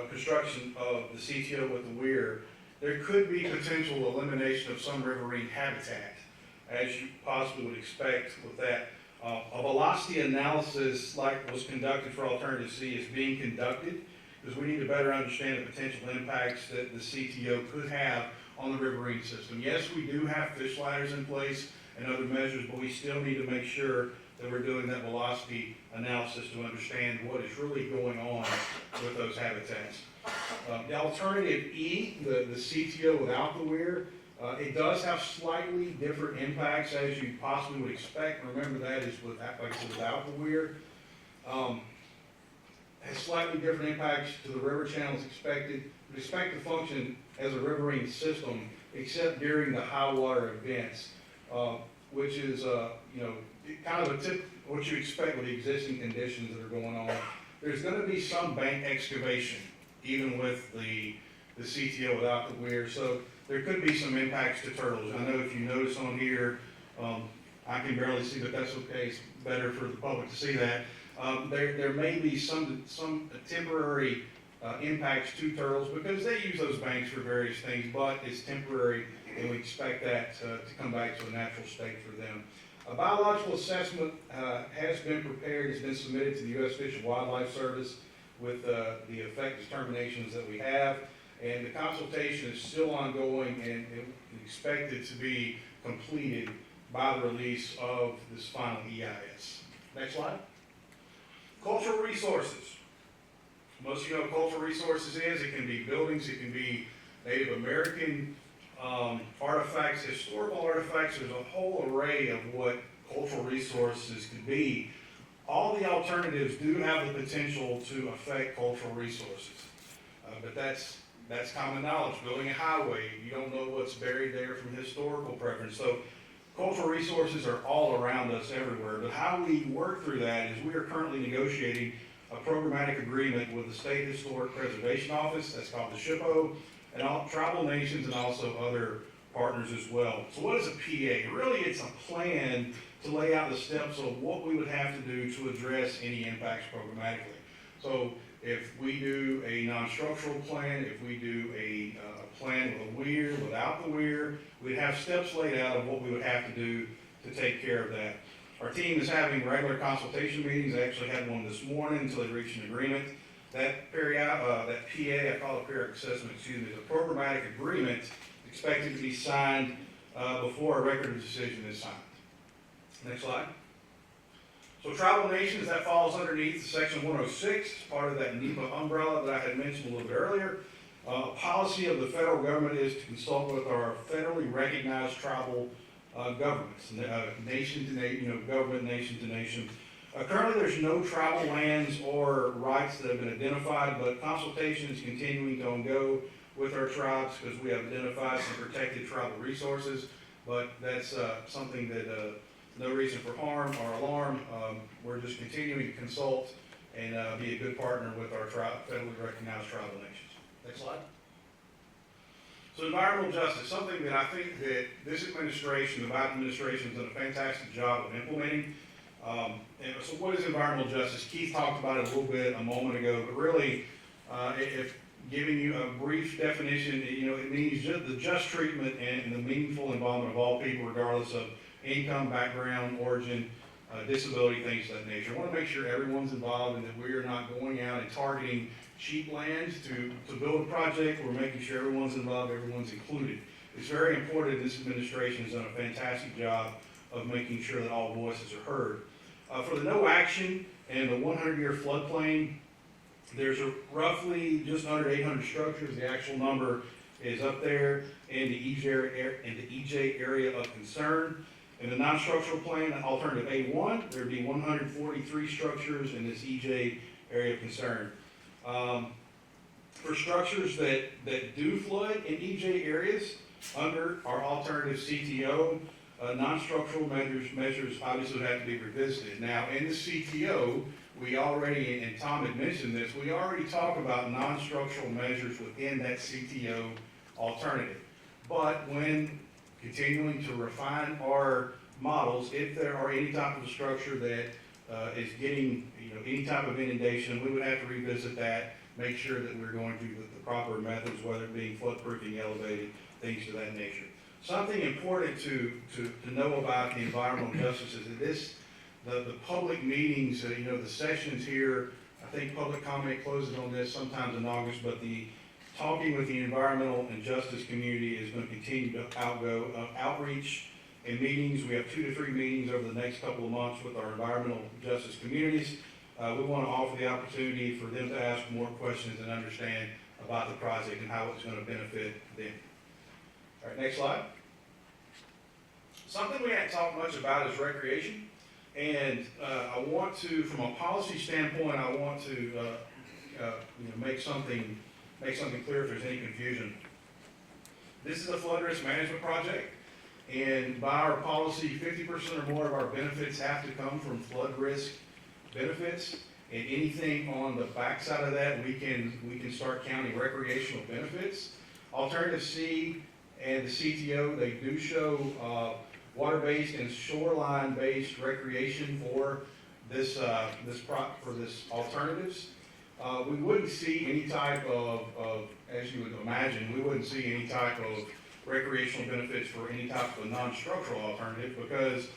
construction of the CTO with the WEIR, there could be potential elimination of some riverine habitat, as you possibly would expect with that. A velocity analysis like was conducted for alternative C is being conducted because we need to better understand the potential impacts that the CTO could have on the riverine system. Yes, we do have fish ladders in place and other measures, but we still need to make sure that we're doing that velocity analysis to understand what is really going on with those habitats. The alternative E, the CTO without the WEIR, it does have slightly different impacts as you possibly would expect. Remember that is without the WEIR. Has slightly different impacts to the river channels expected. We expect to function as a riverine system except during the high water events, which is kind of what you expect with the existing conditions that are going on. There's going to be some bank excavation even with the CTO without the WEIR. So there could be some impacts to turtles. I know if you notice on here, I can barely see, but that's okay. It's better for the public to see that. There may be some temporary impacts to turtles because they use those banks for various things, but it's temporary, and we expect that to come back to a natural state for them. A biological assessment has been prepared, has been submitted to the U.S. Fish and Wildlife Service with the effect determinations that we have. And the consultation is still ongoing and expected to be completed by the release of this final EIS. Next slide. Cultural resources. Most of you know what cultural resources is. It can be buildings, it can be Native American artifacts, historical artifacts. There's a whole array of what cultural resources could be. All the alternatives do have the potential to affect cultural resources, but that's common knowledge. Building a highway, you don't know what's buried there from historical preference. So cultural resources are all around us everywhere. But how we work through that is we are currently negotiating a programmatic agreement with the State Historic Preservation Office, that's called the SHPO, and all tribal nations and also other partners as well. So what is a PA? Really, it's a plan to lay out the steps of what we would have to do to address any impacts programmatically. So if we do a non-structural plan, if we do a plan with a WEIR, without the WEIR, we'd have steps laid out of what we would have to do to take care of that. Our team is having regular consultation meetings. I actually had one this morning until they reached an agreement. That PA, I call it periodic assessment, is a programmatic agreement expected to be signed before a record of decision is signed. Next slide. So tribal nations, that falls underneath Section 106, part of that NEPA umbrella that I had mentioned a little bit earlier. Policy of the federal government is to consult with our federally recognized tribal governments, nation to nation, government nation to nation. Currently, there's no tribal lands or rights that have been identified, but consultation is continuing to go with our tribes because we have identified some protected tribal resources. But that's something that no reason for harm or alarm. We're just continuing to consult and be a good partner with our federally recognized tribal nations. Next slide. So environmental justice, something that I think that this administration, the Biden administration, has done a fantastic job of implementing. And so what is environmental justice? Keith talked about it a little bit a moment ago, but really, if giving you a brief definition, it means the just treatment and the meaningful involvement of all people, regardless of income, background, origin, disability, things of that nature. I want to make sure everyone's involved and that we are not going out and targeting cheap land to build a project. We're making sure everyone's involved, everyone's included. It's very important. This administration has done a fantastic job of making sure that all voices are heard. For the no action and the 100-year floodplain, there's roughly just under 800 structures. The actual number is up there in the EJ area of concern. In the non-structural plan, alternative A1, there'd be 143 structures in this EJ area of concern. For structures that do flood in EJ areas, under our alternative CTO, non-structural measures obviously would have to be revisited. Now, in the CTO, we already, and Tom had mentioned this, we already talk about non-structural measures within that CTO alternative. But when continuing to refine our models, if there are any type of structure that is getting any type of inundation, we would have to revisit that, make sure that we're going through the proper methods, whether it be floodproofing, elevated, things of that nature. Something important to know about the environmental justice is that the public meetings, the sessions here, I think public comment closes on this sometimes in August, but the talking with the environmental and justice community is going to continue to outreach and meetings. We have 2 to 3 meetings over the next couple of months with our environmental justice communities. We want to offer the opportunity for them to ask more questions and understand about the project and how it's going to benefit them. All right, next slide. Something we haven't talked much about is recreation. And I want to, from a policy standpoint, I want to make something clear if there's any confusion. This is a flood risk management project, and by our policy, 50% or more of our benefits have to come from flood risk benefits, and anything on the backside of that, we can start counting recreational benefits. Alternative C and the CTO, they do show water-based and shoreline-based recreation for this alternatives. We wouldn't see any type of, as you would imagine, we wouldn't see any type of recreational benefits for any type of non-structural alternative because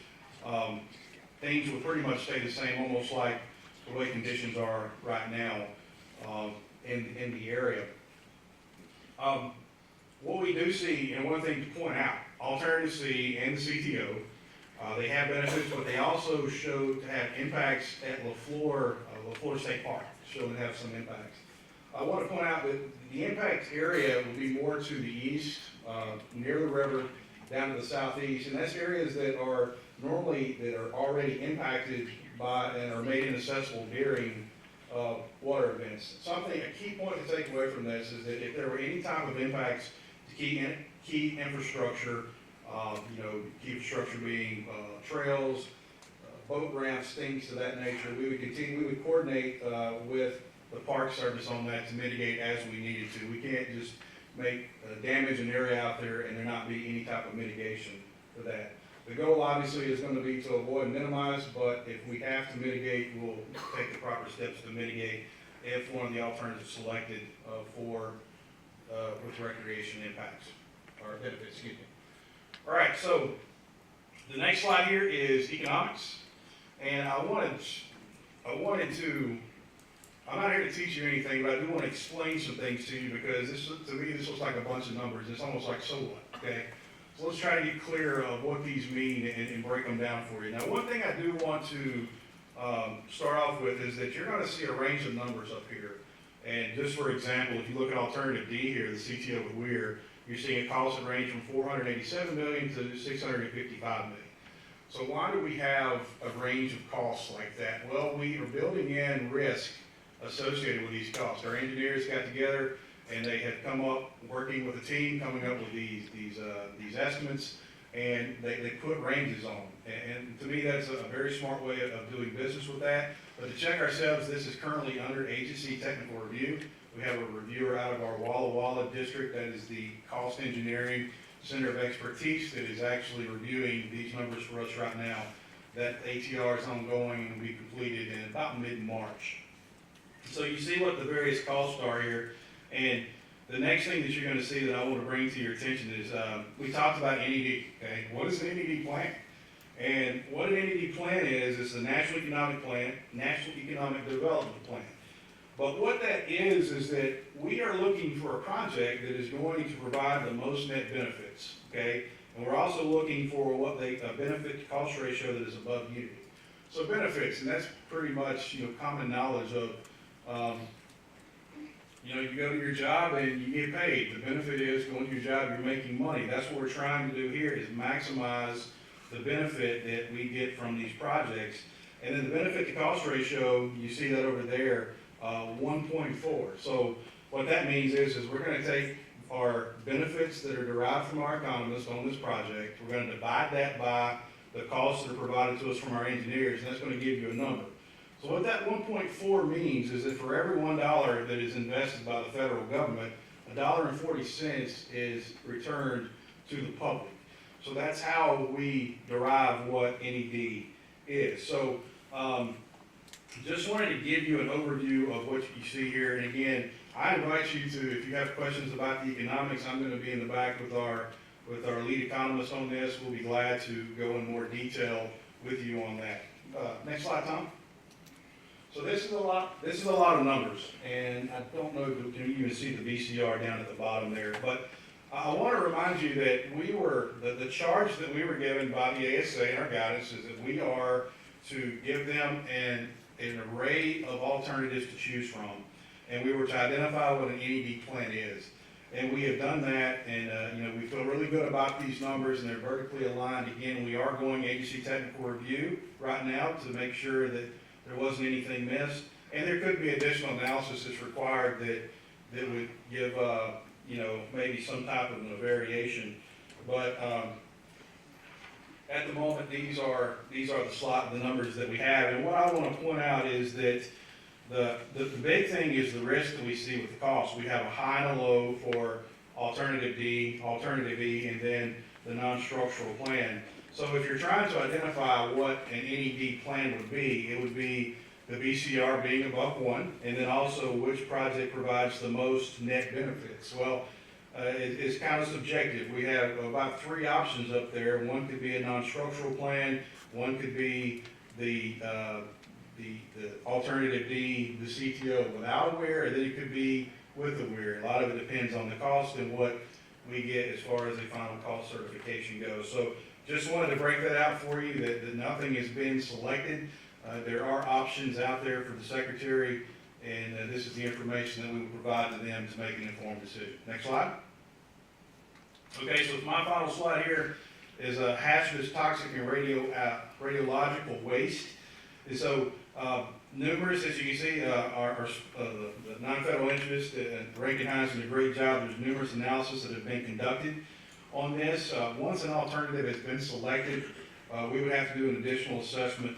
things will pretty much stay the same, almost like the way conditions are right now in the area. What we do see, and one thing to point out, Alternative C and the CTO, they have benefits, but they also show to have impacts at LaFleur State Park, showing to have some impacts. I want to point out that the impact area will be more to the east, near the river, down to the southeast, and that's areas that are already impacted by and are made inaccessible during water events. A key point to take away from this is that if there were any type of impacts to key infrastructure, key infrastructure being trails, boat ramps, things of that nature, we would coordinate with the Park Service on that to mitigate as we needed to. We can't just make damage an area out there and there not be any type of mitigation for that. The goal obviously is going to be to avoid and minimize, but if we have to mitigate, we'll take the proper steps to mitigate if one of the alternatives selected with recreation impacts or benefits, excuse me. All right, so the next slide here is economics, and I'm not here to teach you anything, but I do want to explain some things to you because to me this looks like a bunch of numbers. It's almost like so what, okay? So let's try to get clear of what these mean and break them down for you. Now, one thing I do want to start off with is that you're going to see a range of numbers up here. And just for example, if you look at alternative D here, the CTO with Weir, you're seeing a cost that range from $487 million to $655 million. So why do we have a range of costs like that? Well, we are building in risk associated with these costs. Our engineers got together and they have come up, working with a team, coming up with these estimates, and they put ranges on. And to me, that's a very smart way of doing business with that. But to check ourselves, this is currently under agency technical review. We have a reviewer out of our Walla Walla district, that is the cost engineering center of expertise, that is actually reviewing these numbers for us right now. That ATR is ongoing and will be completed in about mid-March. So you see what the various costs are here. And the next thing that you're going to see that I want to bring to your attention is, we talked about NED, okay? What is an NED plan? And what an NED plan is a National Economic Plan, National Economic Development Plan. But what that is that we are looking for a project that is going to provide the most net benefits, okay? And we're also looking for a benefit to cost ratio that is above unity. So benefits, and that's pretty much, common knowledge of, you go to your job and you get paid. The benefit is going to your job, you're making money. That's what we're trying to do here, is maximize the benefit that we get from these projects. And then the benefit to cost ratio, you see that over there, 1.4. So what that means is we're going to take our benefits that are derived from our economists on this project, we're going to divide that by the costs that are provided to us from our engineers, and that's going to give you a number. So what that 1.4 means is that for every $1 that is invested by the federal government, $1.40 is returned to the public. So that's how we derive what NED is. So just wanted to give you an overview of what you see here. And again, I invite you to, if you have questions about the economics, I'm going to be in the back with our lead economist on this. We'll be glad to go in more detail with you on that. Next slide, Tom. So this is a lot of numbers, and I don't know if you can even see the VCR down at the bottom there, but I want to remind you that the charge that we were given by the ASA in our guidance is that we are to give them an array of alternatives to choose from, and we were to identify what an NED plan is. And we have done that, and we feel really good about these numbers, and they're vertically aligned. Again, we are going agency technical review right now to make sure that there wasn't anything missed, and there could be additional analysis that's required that would give maybe some type of a variation. But at the moment, these are the numbers that we have. And what I want to point out is that the big thing is the risk that we see with the cost. We have a high and a low for alternative D, alternative E, and then the non-structural plan. So if you're trying to identify what an NED plan would be, it would be the BCR being above 1, and then also which project provides the most net benefits. Well, it's kind of subjective. We have about 3 options up there. One could be a non-structural plan, one could be the alternative D, the CTO without a weir, and then it could be with a weir. A lot of it depends on the cost and what we get as far as the final cost certification goes. So just wanted to break that out for you, that nothing has been selected. There are options out there for the secretary, and this is the information that we will provide to them to make an informed decision. Next slide. Okay, so my final slide here is hazardous, toxic, and radiological waste. And so numerous, as you can see, are the non-federal interests, and Rankin Hines did a great job. There's numerous analysis that have been conducted on this. Once an alternative has been selected, we would have to do an additional assessment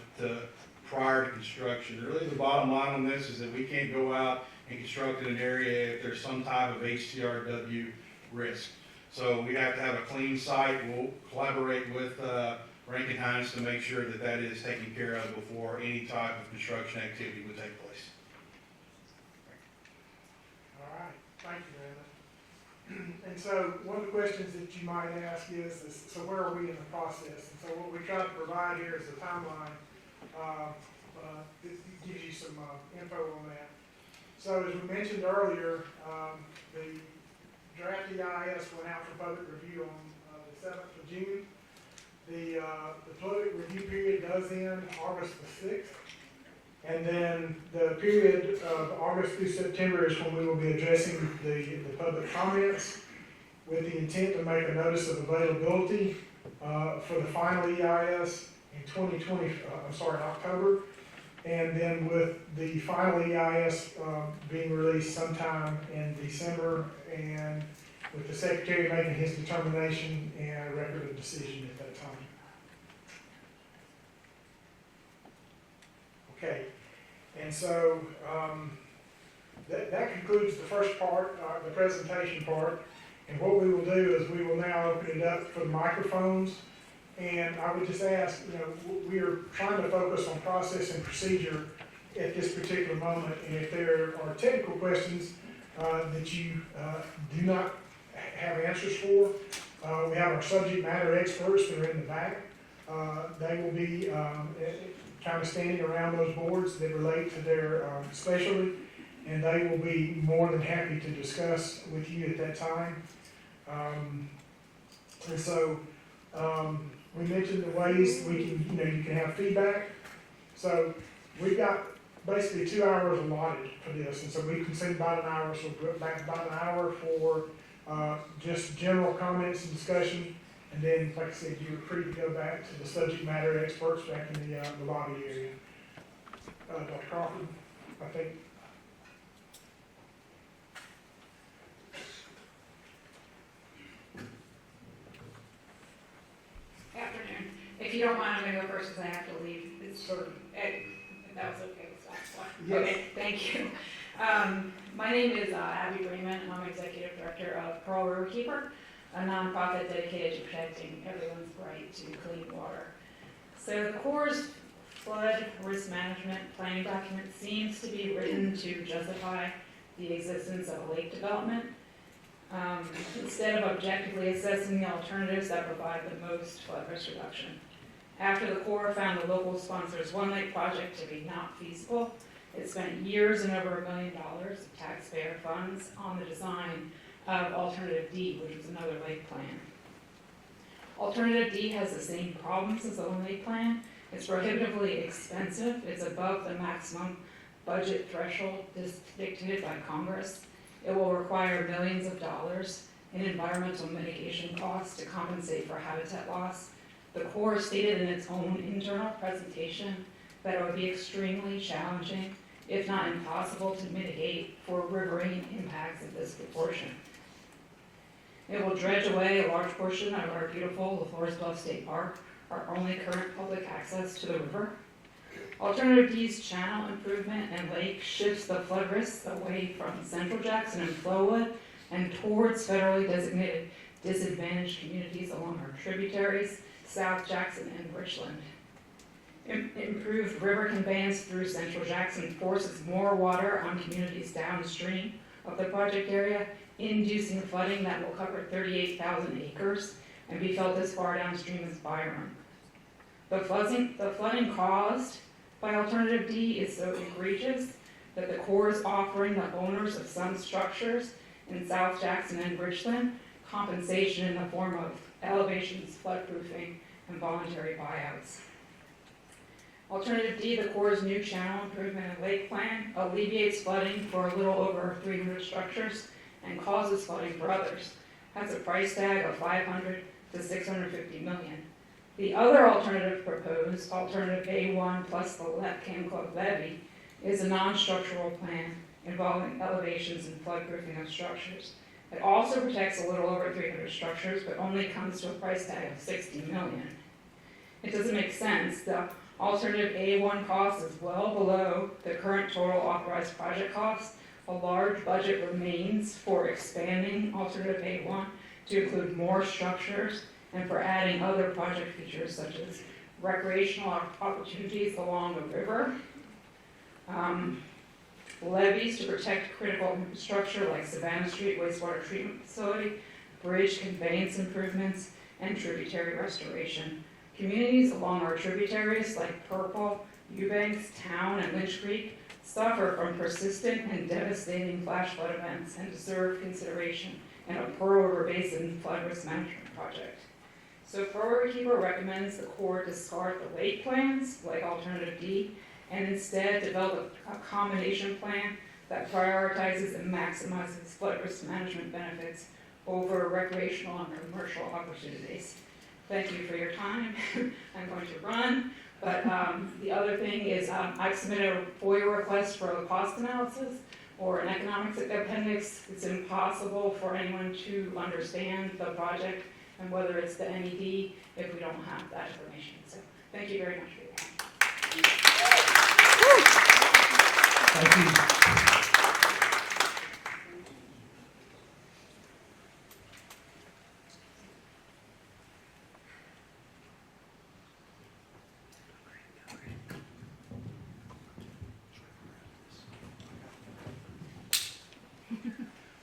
prior to construction. Really, the bottom line on this is that we can't go out and construct in an area if there's some type of HTRW risk. So we have to have a clean site. We'll collaborate with Rankin Hines to make sure that that is taken care of before any type of construction activity would take place. All right, thank you, Brandon. And so one of the questions that you might ask is so where are we in the process? And so what we try to provide here is a timeline. This gives you some info on that. So as we mentioned earlier, the draft EIS went out for public review on the 7th of June. The public review period does end August the 6th. And then the period of August through September is when we will be addressing the public comments with the intent to make a notice of availability for the final EIS in October. And then with the final EIS being released sometime in December, and with the Secretary making his determination and a record of decision at that time. Okay, And so, that concludes the first part, the presentation part. And what we will do is we will now open it up for the microphones. And I would just ask, we are trying to focus on process and procedure at this particular moment. And if there are technical questions that you do not have answers for, we have our subject matter experts that are in the back. They will be kind of standing around those boards that relate to their specialty, and they will be more than happy to discuss with you at that time. And so, we mentioned the ways we can, you can have feedback. So we've got basically 2 hours allotted for this, and so we consume about an hour, so we'll go back about an hour for just general comments and discussion. And then, like I said, you're free to go back to the subject matter experts back in the lobby area. Dr. Crawford, I think. Afternoon. If you don't mind, I'm gonna go first because I have to leave. It's Sure. if that was okay with that. Yes. Okay, thank you. My name is Abby Freeman, and I'm Executive Director of Pearl Riverkeeper, a nonprofit dedicated to protecting everyone's right to clean water. So the Corps' flood risk management planning document seems to be written to justify the existence of a lake development, instead of objectively assessing the alternatives that provide the most flood risk reduction. After the Corps found the local sponsor's One Lake project to be not feasible, it spent years and over $1 million of taxpayer funds on the design of Alternative D, which was another lake plan. Alternative D has the same problems as the One Lake plan. It's prohibitively expensive. It's above the maximum budget threshold dictated by Congress. It will require millions of dollars in environmental mitigation costs to compensate for habitat loss. The Corps stated in its own internal presentation that it would be extremely challenging, if not impossible, to mitigate for riverine impacts of this proportion. It will dredge away a large portion of our beautiful LaFlores Bluff State Park, our only current public access to the river. Alternative D's channel improvement and lake shifts the flood risks away from Central Jackson and Flowwood and towards federally designated disadvantaged communities along our tributaries, South Jackson and Richland. Improved river conveyance through Central Jackson forces more water on communities downstream of the project area, inducing flooding that will cover 38,000 acres and be felt as far downstream as Byram. The flooding caused by Alternative D is so egregious that the Corps is offering the owners of some structures in South Jackson and Richland compensation in the form of elevations, floodproofing, and voluntary buyouts. Alternative D, the Corps' new channel improvement and lake plan, alleviates flooding for a little over 300 structures and causes flooding for others. Has a price tag of $500 to $650 million. The other alternative proposed, Alternative A1 plus the Cam Club levee, is a non-structural plan involving elevations and floodproofing of structures. It also protects a little over 300 structures, but only comes to a price tag of $60 million. It doesn't make sense. The Alternative A1 cost is well below the current total authorized project cost. A large budget remains for expanding Alternative A1 to include more structures and for adding other project features such as recreational opportunities along the river, levees to protect critical infrastructure like Savannah Street wastewater treatment facility, bridge conveyance improvements, and tributary restoration. Communities along our tributaries like Purple, Eubanks, Town, and Lynch Creek suffer from persistent and devastating flash flood events and deserve consideration in a Pearl River Basin flood risk management project. So Pearl Riverkeeper recommends the Corps discard the lake plans, like Alternative D, and instead develop a combination plan that prioritizes and maximizes flood risk management benefits over recreational and commercial opportunities. Thank you for your time. I'm going to run, but the other thing is I've submitted a FOIA request for a cost analysis or an economics appendix. It's impossible for anyone to understand the project and whether it's the NED if we don't have that information. So thank you very much for your time. Thank you.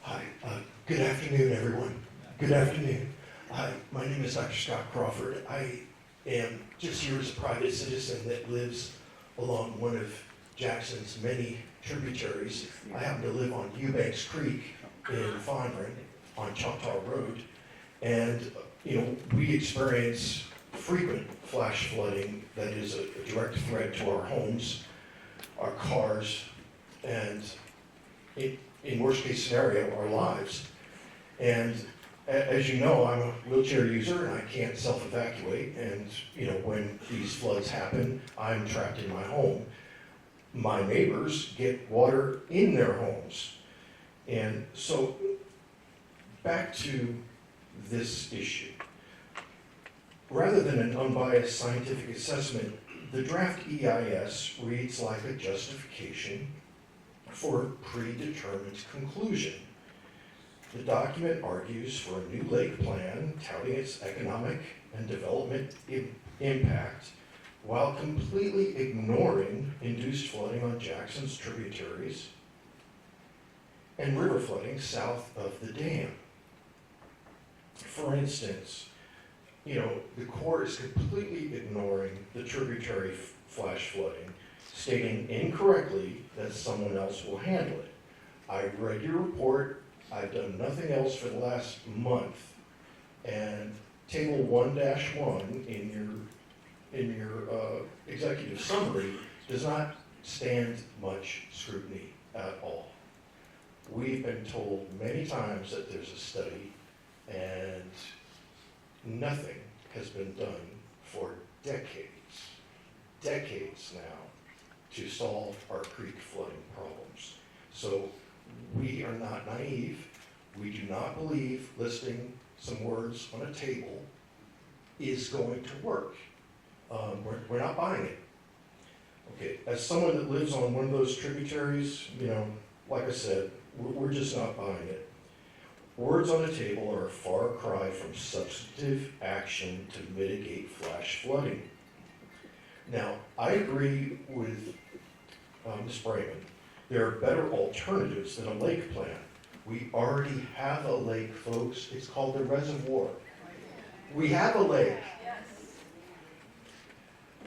Hi, good afternoon, everyone. Good afternoon. Hi, my name is Dr. Scott Crawford. I am just here as a private citizen that lives along one of Jackson's many tributaries. I happen to live on Eubanks Creek in Fondren on Choctaw Road. And, we experience frequent flash flooding that is a direct threat to our homes, our cars, and in worst case scenario, our lives. And as you know, I'm a wheelchair user and I can't self-evacuate. And, when these floods happen, I'm trapped in my home. My neighbors get water in their homes. And so back to this issue. Rather than an unbiased scientific assessment, the draft EIS reads like a justification for a predetermined conclusion. The document argues for a new lake plan, touting its economic and development impact, while completely ignoring induced flooding on Jackson's tributaries and river flooding south of the dam. For instance, the Corps is completely ignoring the tributary flash flooding, stating incorrectly that someone else will handle it. I read your report. I've done nothing else for the last month. And table 1-1 in your executive summary does not stand much scrutiny at all. We've been told many times that there's a study, and nothing has been done for decades now, to solve our creek flooding problems. So we are not naive. We do not believe listing some words on a table is going to work. We're not buying it. Okay, as someone that lives on one of those tributaries, like I said, we're just not buying it. Words on a table are a far cry from substantive action to mitigate flash flooding. Now, I agree with Ms. Brayman. There are better alternatives than a lake plan. We already have a lake, folks. It's called the reservoir. We have a lake.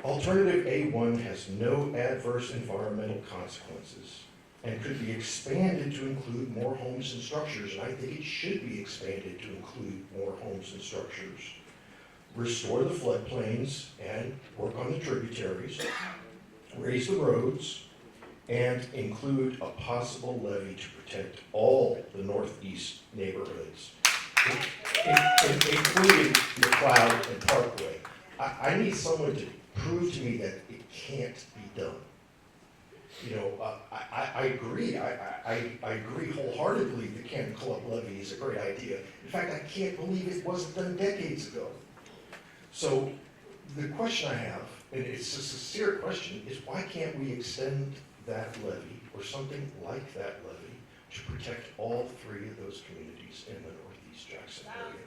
Alternative A1 has no adverse environmental consequences and could be expanded to include more homes and structures, and I think it should be expanded to include more homes and structures. Restore the floodplains and work on the tributaries, raise the roads, and include a possible levee to protect all the northeast neighborhoods, including McLeod and Parkway. I need someone to prove to me that it can't be done. I agree. I agree wholeheartedly the Cannon Club levee is a great idea. In fact, I can't believe it wasn't done decades ago. So the question I have, and it's a sincere question, is why can't we extend that levee or something like that levee to protect all three of those communities in the Northeast Jackson area?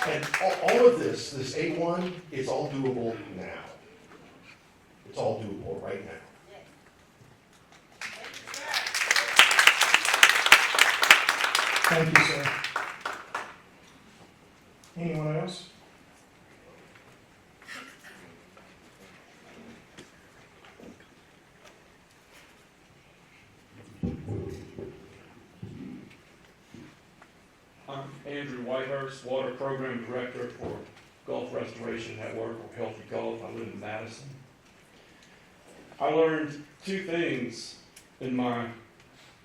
And all of this A1, is all doable now. It's all doable right now. Thank you, sir. Anyone else? I'm Andrew Whitehurst, Water Program Director for Gulf Restoration Network, or Healthy Gulf. I live in Madison. I learned two things in my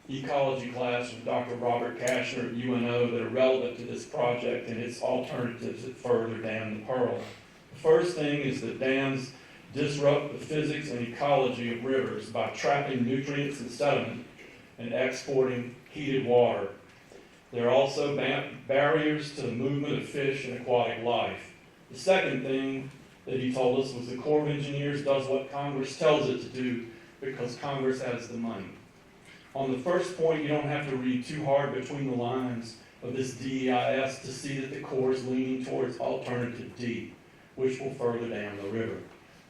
ecology class with Dr. Robert Kashner at UNO that are relevant to this project and its alternatives that further dam the Pearl. The first thing is that dams disrupt the physics and ecology of rivers by trapping nutrients and sediment and exporting heated water. There are also barriers to the movement of fish and aquatic life. The second thing that he told us was the Corps of Engineers does what Congress tells it to do because Congress has the money. On the first point, you don't have to read too hard between the lines of this DEIS to see that the Corps is leaning towards alternative D, which will further dam the river.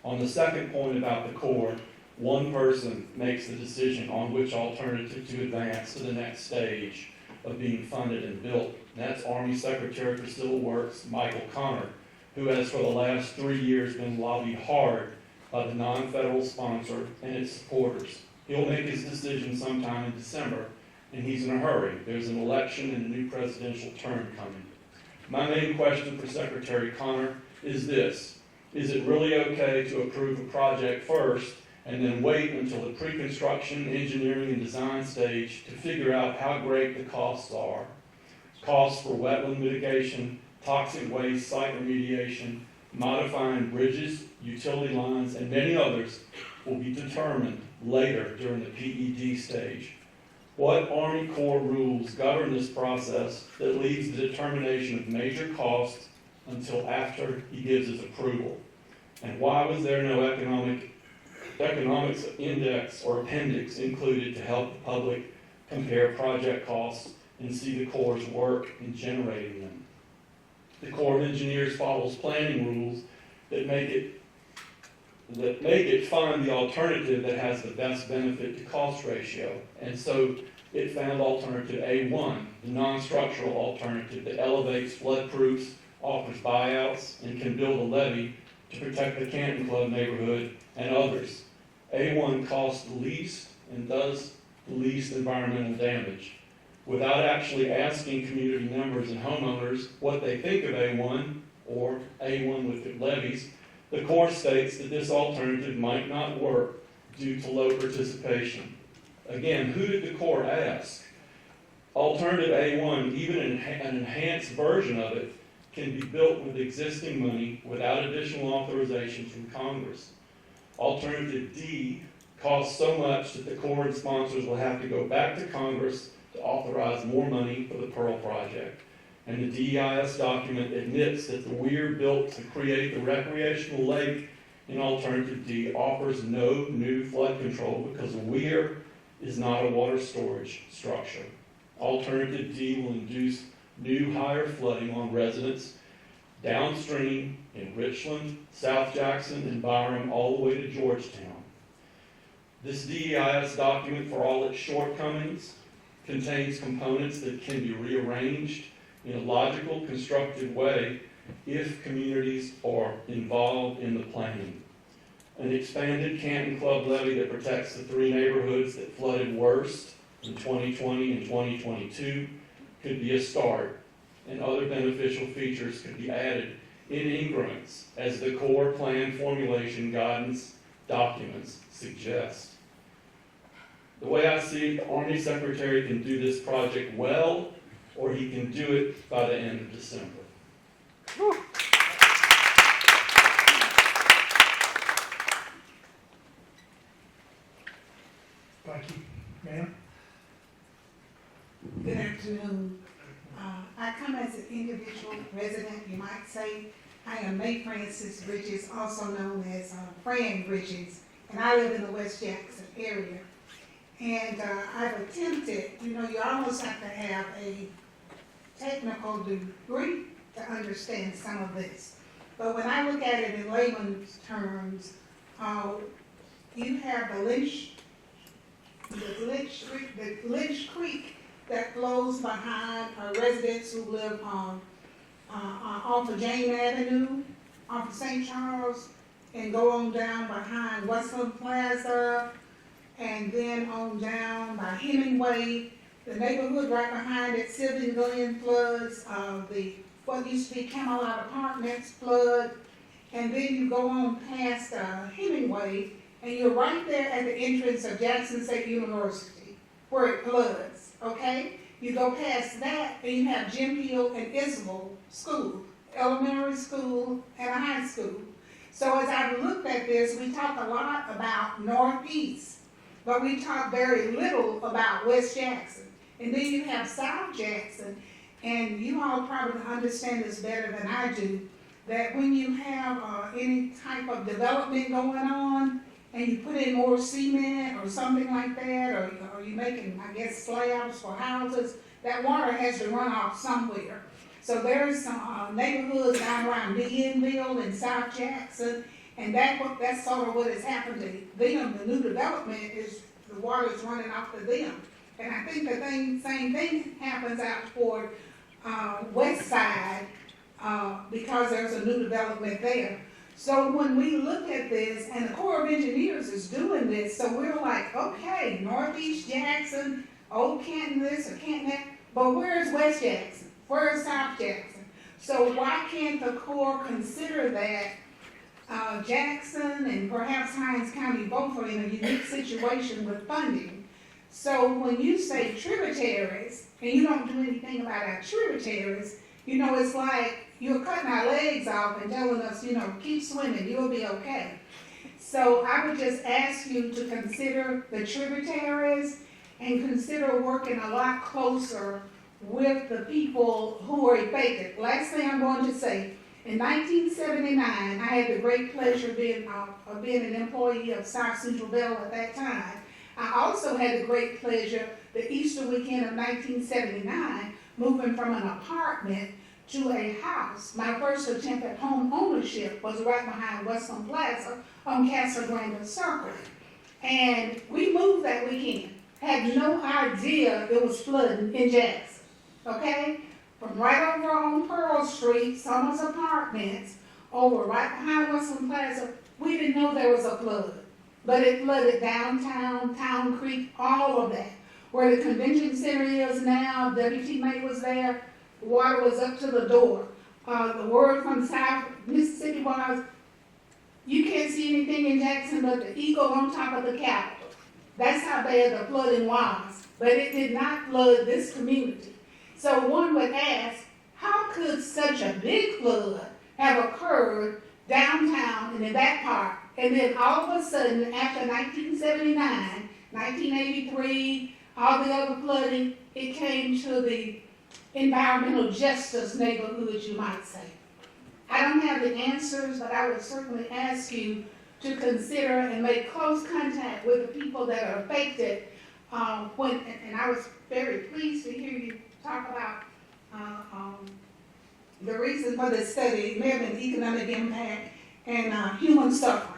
On the second point about the Corps, one person makes the decision on which alternative to advance to the next stage of being funded and built. And that's Army Secretary for Civil Works, Michael Connor, who has for the last 3 years been lobbied hard by the non-federal sponsor and its supporters. He'll make his decision sometime in December, and he's in a hurry. There's an election and a new presidential term coming. My main question for Secretary Connor is this: is it really okay to approve a project first and then wait until the pre-construction, engineering, and design stage to figure out how great the costs are? Costs for wetland mitigation, toxic waste site remediation, modifying bridges, utility lines, and many others will be determined later during the PED stage. What Army Corps rules govern this process that leaves the determination of major costs until after he gives his approval? And why was there no economics index or appendix included to help the public compare project costs and see the Corps' work in generating them? The Corps of Engineers follows planning rules that make it find the alternative that has the best benefit to cost ratio. And so it found alternative A1, the non-structural alternative that elevates flood proofs, offers buyouts, and can build a levee to protect the Canton Club neighborhood and others. A1 costs the least and does the least environmental damage. Without actually asking community members and homeowners what they think of A1 or A1 with the levees, the Corps states that this alternative might not work due to low participation. Again, who did the Corps ask? Alternative A1, even an enhanced version of it, can be built with existing money without additional authorization from Congress. Alternative D costs so much that the Corps and sponsors will have to go back to Congress to authorize more money for the Pearl Project. And the DEIS document admits that the weir built to create the recreational lake in Alternative D offers no new flood control because a weir is not a water storage structure. Alternative D will induce new higher flooding on residents downstream in Richland, South Jackson, and Byram, all the way to Georgetown. This DEIS document, for all its shortcomings, contains components that can be rearranged in a logical, constructive way if communities are involved in the planning. An expanded Canton Club levee that protects the 3 neighborhoods that flooded worst in 2020 and 2022 could be a start, and other beneficial features could be added in increments as the Corps plan formulation guidance documents suggest. The way I see it, the Army Secretary can do this project well, or he can do it by the end of December. Thank you. Ma'am? Good afternoon. I come as an individual resident, you might say. I am May Francis Bridges, also known as Fran Bridges, and I live in the West Jackson area. And I've attempted, you almost have to have a technical degree to understand some of this. But when I look at it in layman's terms, you have the Lynch Creek that flows behind residents who live off of Jane Avenue, off of St. Charles, and go on down behind Westland Plaza, and then on down by Hemingway, the neighborhood right behind it, Sylvan Glen floods, what used to be Camelot Apartments flood, and then you go on past Hemingway, and you're right there at the entrance of Jackson State University, where it floods, okay? You go past that, and you have Jim Hill and Isabel School, elementary school and a high school. So as I've looked at this, we talk a lot about Northeast, but we talk very little about West Jackson. And then you have South Jackson, and you all probably understand this better than I do, that when you have any type of development going on, and you put in more cement or something like that, or you making, I guess, slabs for houses, that water has to run off somewhere. So there's some neighborhoods down around Bienville and South Jackson, and that's sort of what has happened to them. The new development is the water is running off to them. And I think the same thing happens out toward west side because there's a new development there. So when we look at this, and the Corps of Engineers is doing this, so we're like, okay, Northeast Jackson, Old Canton this or Canton that, but where's West Jackson? Where's South Jackson? So why can't the Corps consider that Jackson and perhaps Hinds County both are in a unique situation with funding? So when you say tributaries, and you don't do anything about our tributaries, it's like you're cutting our legs off and telling us, keep swimming, you'll be okay. So I would just ask you to consider the tributaries and consider working a lot closer with the people who are affected. Last thing I'm going to say, in 1979, I had the great pleasure of being an employee of South Central Bell at that time. I also had the great pleasure, the Easter weekend of 1979, moving from an apartment to a house. My first attempt at home ownership was right behind Westland Plaza on Casa Grande Circle. And we moved that weekend. Had no idea it was flooding in Jackson, okay? From right over on Pearl Street, Summers Apartments, over right behind Westland Plaza, we didn't know there was a flood. But it flooded downtown, Town Creek, all of that. Where the convention center is now, WT May was there, water was up to the door. The word from South Mississippi was, you can't see anything in Jackson but the eagle on top of the Capitol. That's how bad the flooding was. But it did not flood this community. So one would ask, how could such a big flood have occurred downtown and in that part? And then all of a sudden, after 1979, 1983, all the other flooding, it came to the environmental justice neighborhoods, you might say. I don't have the answers, but I would certainly ask you to consider and make close contact with the people that are affected. And I was very pleased to hear you talk about the reason for this study. It may have been economic impact and human suffering.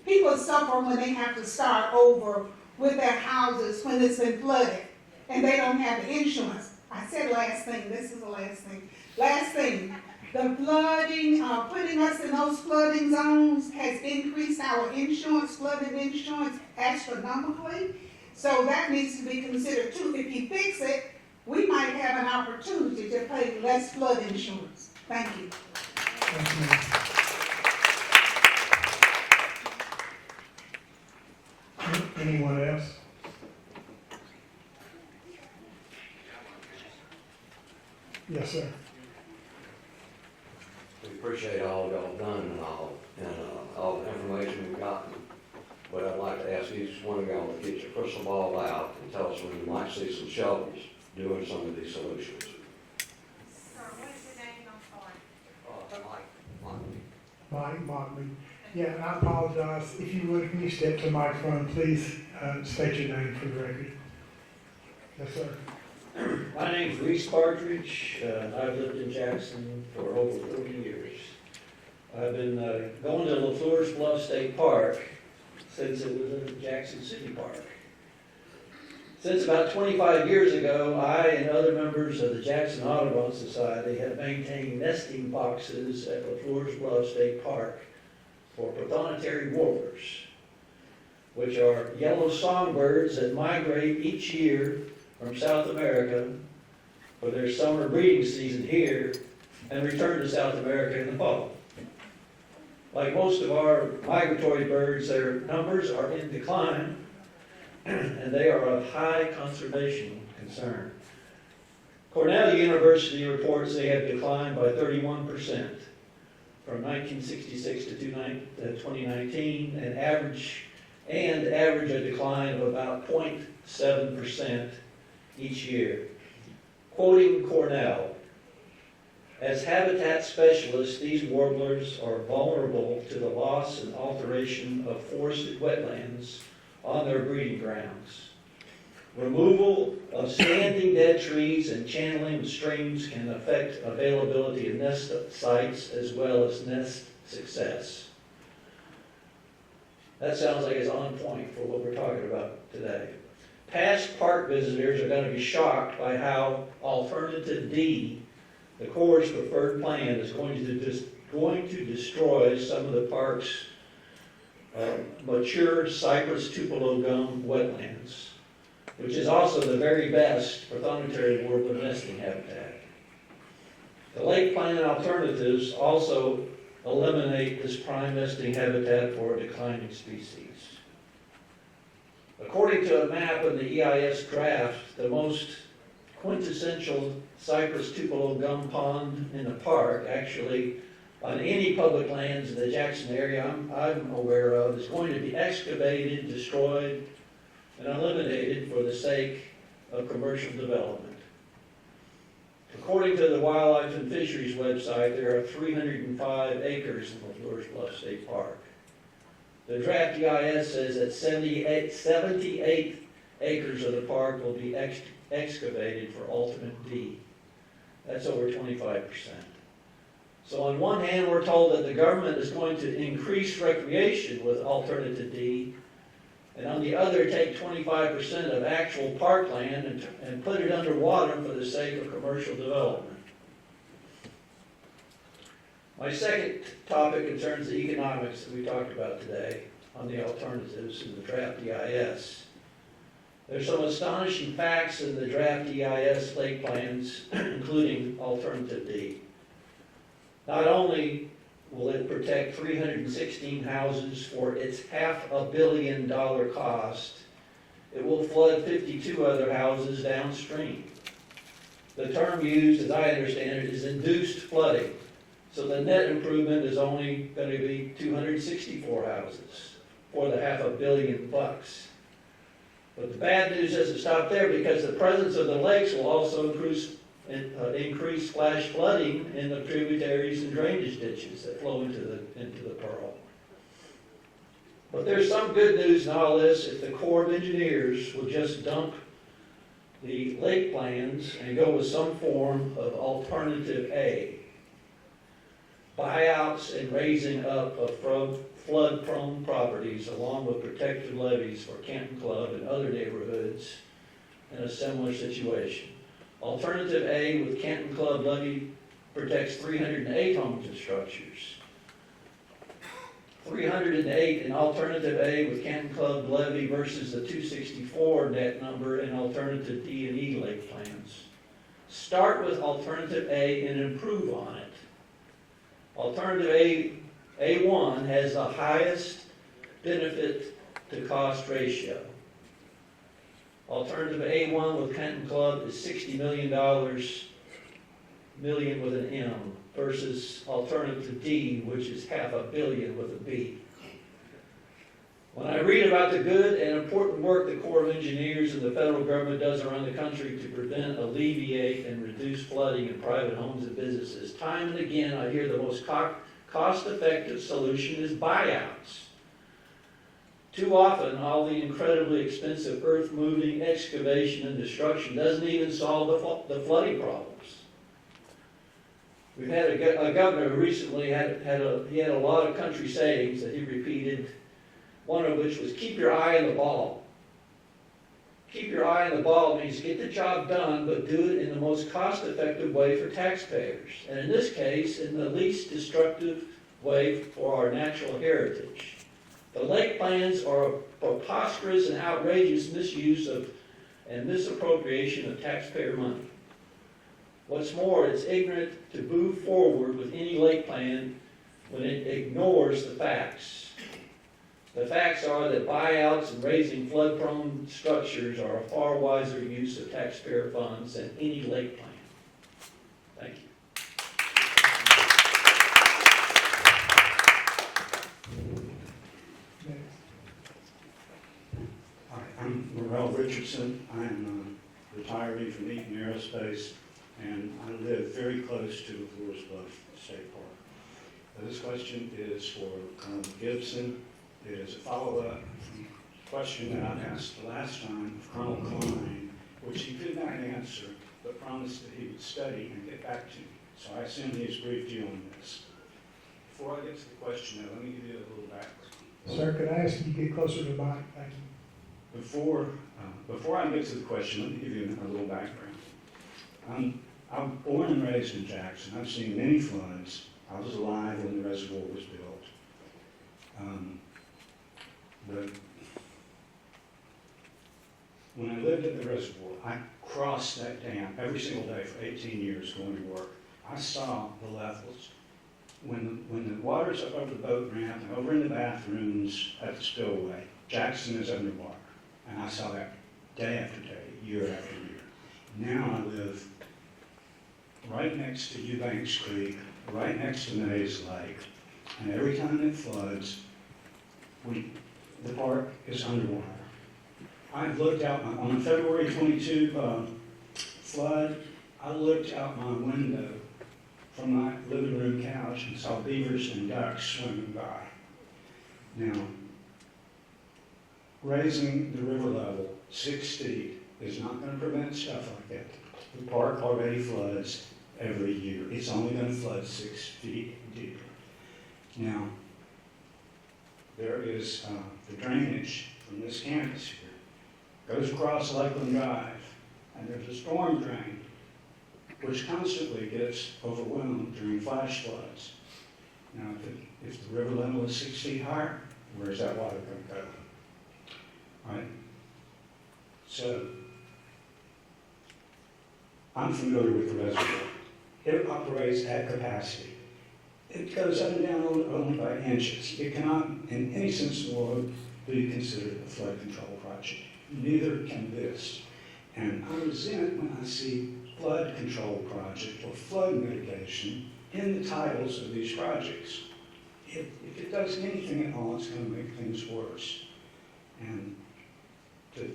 People suffer when they have to start over with their houses when it's been flooded and they don't have the insurance. I said last thing, this is the last thing. Last thing, the flooding, putting us in those flooding zones has increased our insurance, flooding insurance astronomically. So that needs to be considered too. If you fix it, we might have an opportunity to pay less flood insurance. Thank you. Thank you. Anyone else? Yes, sir. We appreciate all y'all done and all the information we've gotten. But I'd like to ask each one of y'all to get your crystal ball out and tell us when you might see some shovels doing some of these solutions. Sir, what is your name? I'm sorry. Mike Motley. Yeah, and I apologize. If you would, can you step to the microphone, please state your name for the record. Yes, sir. My name's Reese Partridge. I've lived in Jackson for over 40 years. I've been going to LaFleur's Bluff State Park since it was a Jackson City Park. Since about 25 years ago, I and other members of the Jackson Audubon Society have maintained nesting boxes at LaFleur's Bluff State Park for prothonotary warblers, which are yellow songbirds that migrate each year from South America for their summer breeding season here and return to South America in the fall. Like most of our migratory birds, their numbers are in decline and they are of high conservation concern. Cornell University reports they have declined by 31% from 1966 to 2019 and average a decline of about 0.7% each year. Quoting Cornell, As habitat specialists, these warblers are vulnerable to the loss and alteration of forested wetlands on their breeding grounds. Removal of standing dead trees and channeling of streams can affect availability of nest sites as well as nest success. That sounds like it's on point for what we're talking about today. Past park visitors are going to be shocked by how Alternative D, the Corps' preferred plan, is going to destroy some of the park's mature cypress tupelo gum wetlands, which is also the very best for thornetary warbler nesting habitat. The lake plan alternatives also eliminate this prime nesting habitat for a declining species. According to a map in the EIS draft, the most quintessential cypress tupelo gum pond in the park, actually on any public lands in the Jackson area I'm aware of, is going to be excavated, destroyed, and eliminated for the sake of commercial development. According to the Wildlife and Fisheries website, there are 305 acres in LaFleur's Bluff State Park. The draft EIS says that 78 acres of the park will be excavated for alternate D. That's over 25%. So on one hand, we're told that the government is going to increase recreation with alternative D, and on the other, take 25% of actual parkland and put it underwater for the sake of commercial development. My second topic concerns the economics that we talked about today on the alternatives in the draft EIS. There's some astonishing facts in the draft EIS lake plans, including alternative D. Not only will it protect 316 houses for its $500 million cost, it will flood 52 other houses downstream. The term used, as I understand it, is induced flooding. So the net improvement is only going to be 264 houses for the $500 million. But the bad news doesn't stop there, because the presence of the lakes will also increase flash flooding in the tributaries and drainage ditches that flow into the Pearl. But there's some good news in all this if the Corps of Engineers will just dump the lake plans and go with some form of alternative A. Buyouts and raising up of flood-prone properties along with protected levees for Canton Club and other neighborhoods in a similar situation. Alternative A with Canton Club levee protects 308 homes and structures. 308 in Alternative A with Canton Club levee versus the 264 net number in Alternative D and E lake plans. Start with Alternative A and improve on it. Alternative A1 has the highest benefit to cost ratio. Alternative A1 with Canton Club is $60 million, million with an M, versus Alternative D, which is $500 million with a B. When I read about the good and important work the Corps of Engineers and the federal government does around the country to prevent, alleviate, and reduce flooding in private homes and businesses, time and again I hear the most cost-effective solution is buyouts. Too often, all the incredibly expensive earth-moving excavation and destruction doesn't even solve the flooding problems. We've had a governor who recently had a lot of country sayings that he repeated, one of which was, keep your eye on the ball. Keep your eye on the ball means get the job done, but do it in the most cost-effective way for taxpayers. And in this case, in the least destructive way for our natural heritage. The lake plans are a preposterous and outrageous misuse of and misappropriation of taxpayer money. What's more, it's ignorant to move forward with any lake plan when it ignores the facts. The facts are that buyouts and raising flood-prone structures are a far wiser use of taxpayer funds than any lake plan. Thank you. Hi, I'm Morrell Richardson. I'm a retiree from Eaton Aerospace. and I live very close to LaFleur's Bluff State Park. This question is for Colonel Gibson. It is a follow-up question that I asked the last time of Colonel Klein, which he could not answer, but promised that he would study and get back to me. So I assume he has briefed you on this. Before I get to the question, though, let me give you a little background. Sir, could I ask you to get closer to the mic? Thank you. Before I get to the question, let me give you a little background. I'm born and raised in Jackson. I've seen many floods. I was alive when the reservoir was built. But when I lived at the reservoir, I crossed that dam every single day for 18 years going to work. I saw the levels. When the water's up over the boat ramp and over in the bathrooms at the spillway, Jackson is underwater. And I saw that day after day, year after year. Now I live right next to Eubanks Creek, right next to Mays Lake, and every time it floods, the park is underwater. I've looked out on the February 22 flood. I looked out my window from my living room couch and saw beavers and ducks swimming by. Now, raising the river level 6 feet is not going to prevent stuff like that. The park already floods every year. It's only going to flood 6 feet deeper. Now, there is the drainage from this campus here, goes across Lakeland Drive, and there's a storm drain, which constantly gets overwhelmed during flash floods. Now, if the river level is 6 feet higher, where's that water going to go? Right? So, I'm familiar with the reservoir. It operates at capacity. It goes up and down only by inches. It cannot, in any sense of the word, be considered a flood control project. Neither can this. And I resent when I see flood control project or flood mitigation in the titles of these projects. If it does anything at all, it's going to make things worse. And to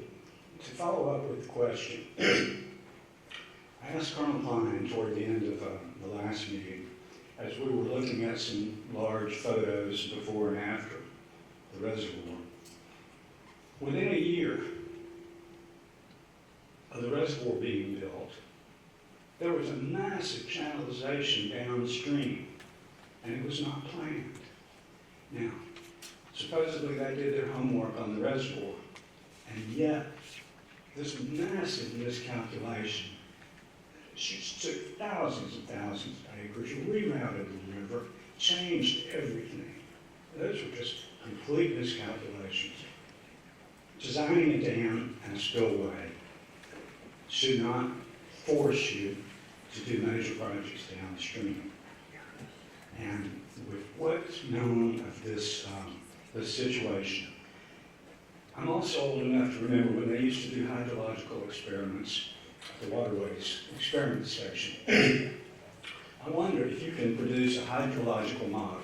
follow up with the question, I asked Colonel Klein toward the end of the last meeting, as we were looking at some large photos before and after the reservoir. Within a year of the reservoir being built, there was a massive channelization downstream, and it was not planned. Now, supposedly they did their homework on the reservoir, and yet this massive miscalculation, she took thousands and thousands of acres, rerouted the river, changed everything. Those were just complete miscalculations. Designing a dam and a spillway should not force you to do major projects downstream. And with what's known of this situation, I'm also old enough to remember when they used to do hydrological experiments at the Waterways Experiment Station. I wonder if you can produce a hydrological model,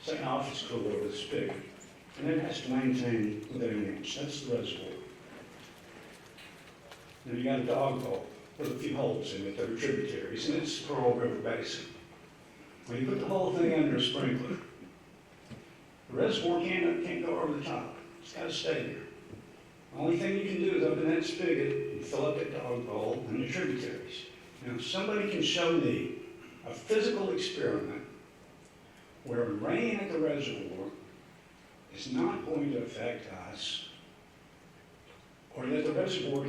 say an office cooler with a spigot, and it has to maintain within an inch. That's the reservoir. Then you got a dog bowl with a few holes in it that are tributaries, and it's the Pearl River Basin. When you put the whole thing under a sprinkler, the reservoir can't go over the top. It's got to stay there. The only thing you can do is open that spigot and fill up that dog bowl and the tributaries. Now, if somebody can show me a physical experiment where rain at the reservoir is not going to affect us, or that the reservoir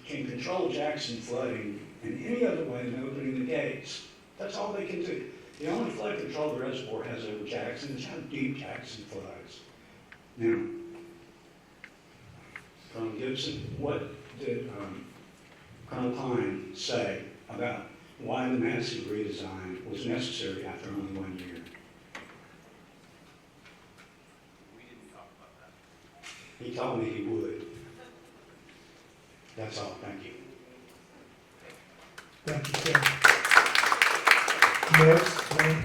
can control Jackson flooding in any other way than opening the gates, that's all they can do. The only flood control the reservoir has over Jackson is how deep Jackson flows. Now, Colonel Gibson, what did Colonel Klein say about why the massive redesign was necessary after only 1 year? We didn't talk about that. He told me he would. That's all. Thank you. Thank you, sir. Next, ma'am.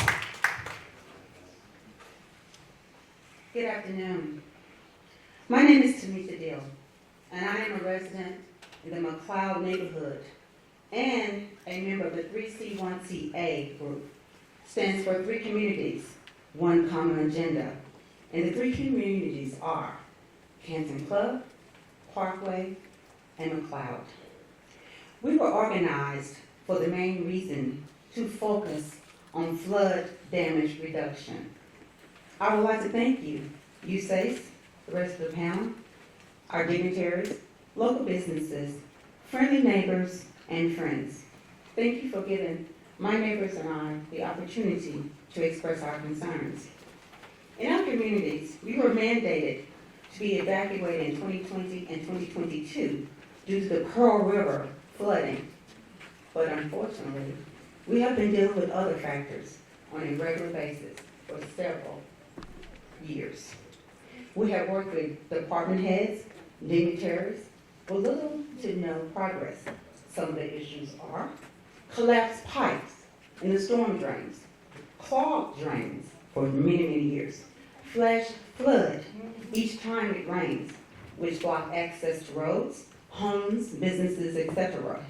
Good afternoon. My name is Tamika Dill, and I am a resident in the McLeod neighborhood and a member of the 3C1CA group. Stands for 3 communities, 1 common agenda. And the 3 communities are Canton Club, Parkway, and McLeod. We were organized for the main reason to focus on flood damage reduction. I would like to thank you, USACE, the rest of the panel, our dignitaries, local businesses, friendly neighbors, and friends. Thank you for giving my neighbors and I the opportunity to express our concerns. In our communities, we were mandated to be evacuated in 2020 and 2022 due to the Pearl River flooding. But unfortunately, we have been dealing with other factors on a regular basis for several years. We have worked with department heads, dignitaries, with little to no progress. Some of the issues are collapsed pipes in the storm drains, clogged drains for many, many years, flash flood each time it rains, which block access to roads, homes, businesses, etc.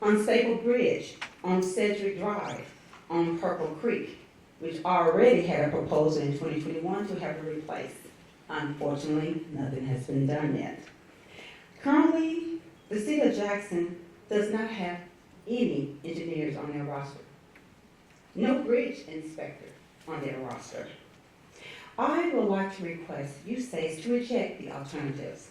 Unstable bridge on Cedric Drive on Purple Creek, which already had a proposal in 2021 to have it replaced. Unfortunately, nothing has been done yet. Currently, the city of Jackson does not have any engineers on their roster. No bridge inspector on their roster. I would like to request USACE to reject the alternatives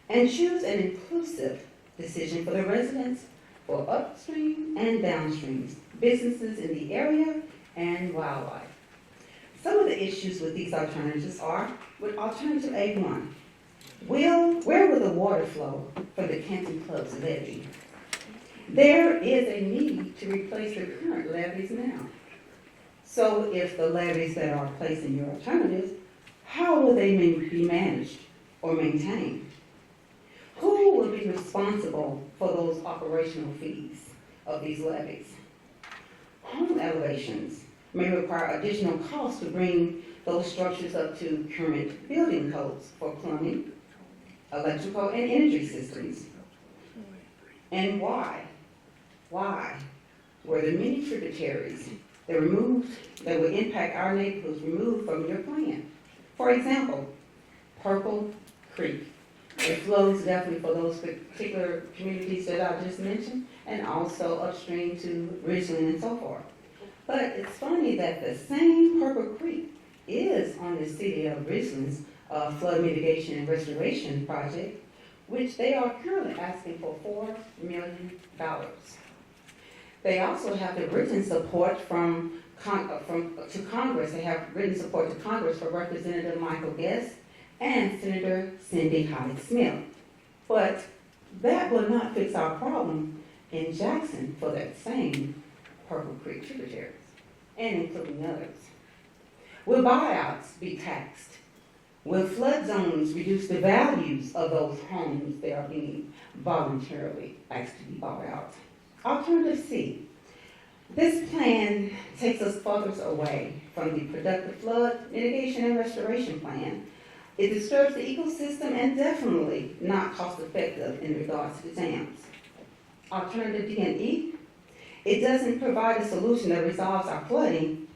and choose an inclusive decision for the residents, for upstream and downstreams, businesses in the area, and wildlife. Some of the issues with these alternatives are, with alternative A1, where will the water flow for the Canton Club's levee? There is a need to replace the current levees now. So if the levees that are placed in your alternatives, how will they be managed or maintained? Who will be responsible for those operational fees of these levees? Home elevations may require additional costs to bring those structures up to current building codes for plumbing, electrical, and energy systems. And why? Why were the many tributaries that would impact our neighborhoods removed from your plan? For example, Purple Creek. It flows definitely for those particular communities that I just mentioned, and also upstream to Ridgeland and so forth. But it's funny that the same Purple Creek is on the city of Ridgeland's flood mitigation and restoration project, which they are currently asking for $4 million. They also have the written support to Congress. They have written support to Congress for Representative Michael Guest and Senator Cindy Hyde-Smith. But that will not fix our problem in Jackson for that same Purple Creek tributaries, and including others. Will buyouts be taxed? Will flood zones reduce the values of those homes that are being voluntarily asked to be bought out? Alternative C. This plan takes us further away from the productive flood mitigation and restoration plan. It disturbs the ecosystem and definitely not cost effective in regards to the dams. Alternative D and E. It doesn't provide a solution that resolves our flooding,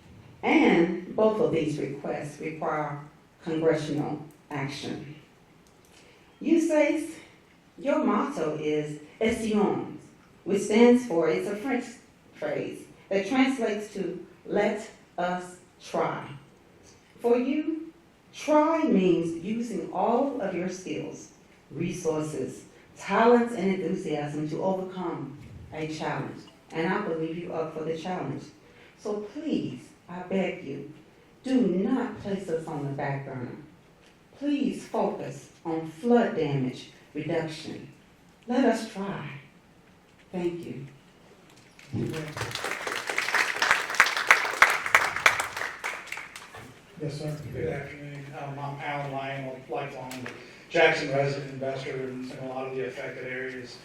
and both of these requests require congressional action. USACE, your motto is "Essayons," which stands for, it's a French phrase that translates to "let us try." For you, try means using all of your skills, resources, talents, and enthusiasm to overcome a challenge. And I believe you up for the challenge. So please, I beg you, do not place us on the back burner. Please focus on flood damage reduction. Let us try. Thank you. Yes, sir. Good afternoon. I'm Alan Lyon, a lifelong Jackson resident investor in a lot of the affected areas.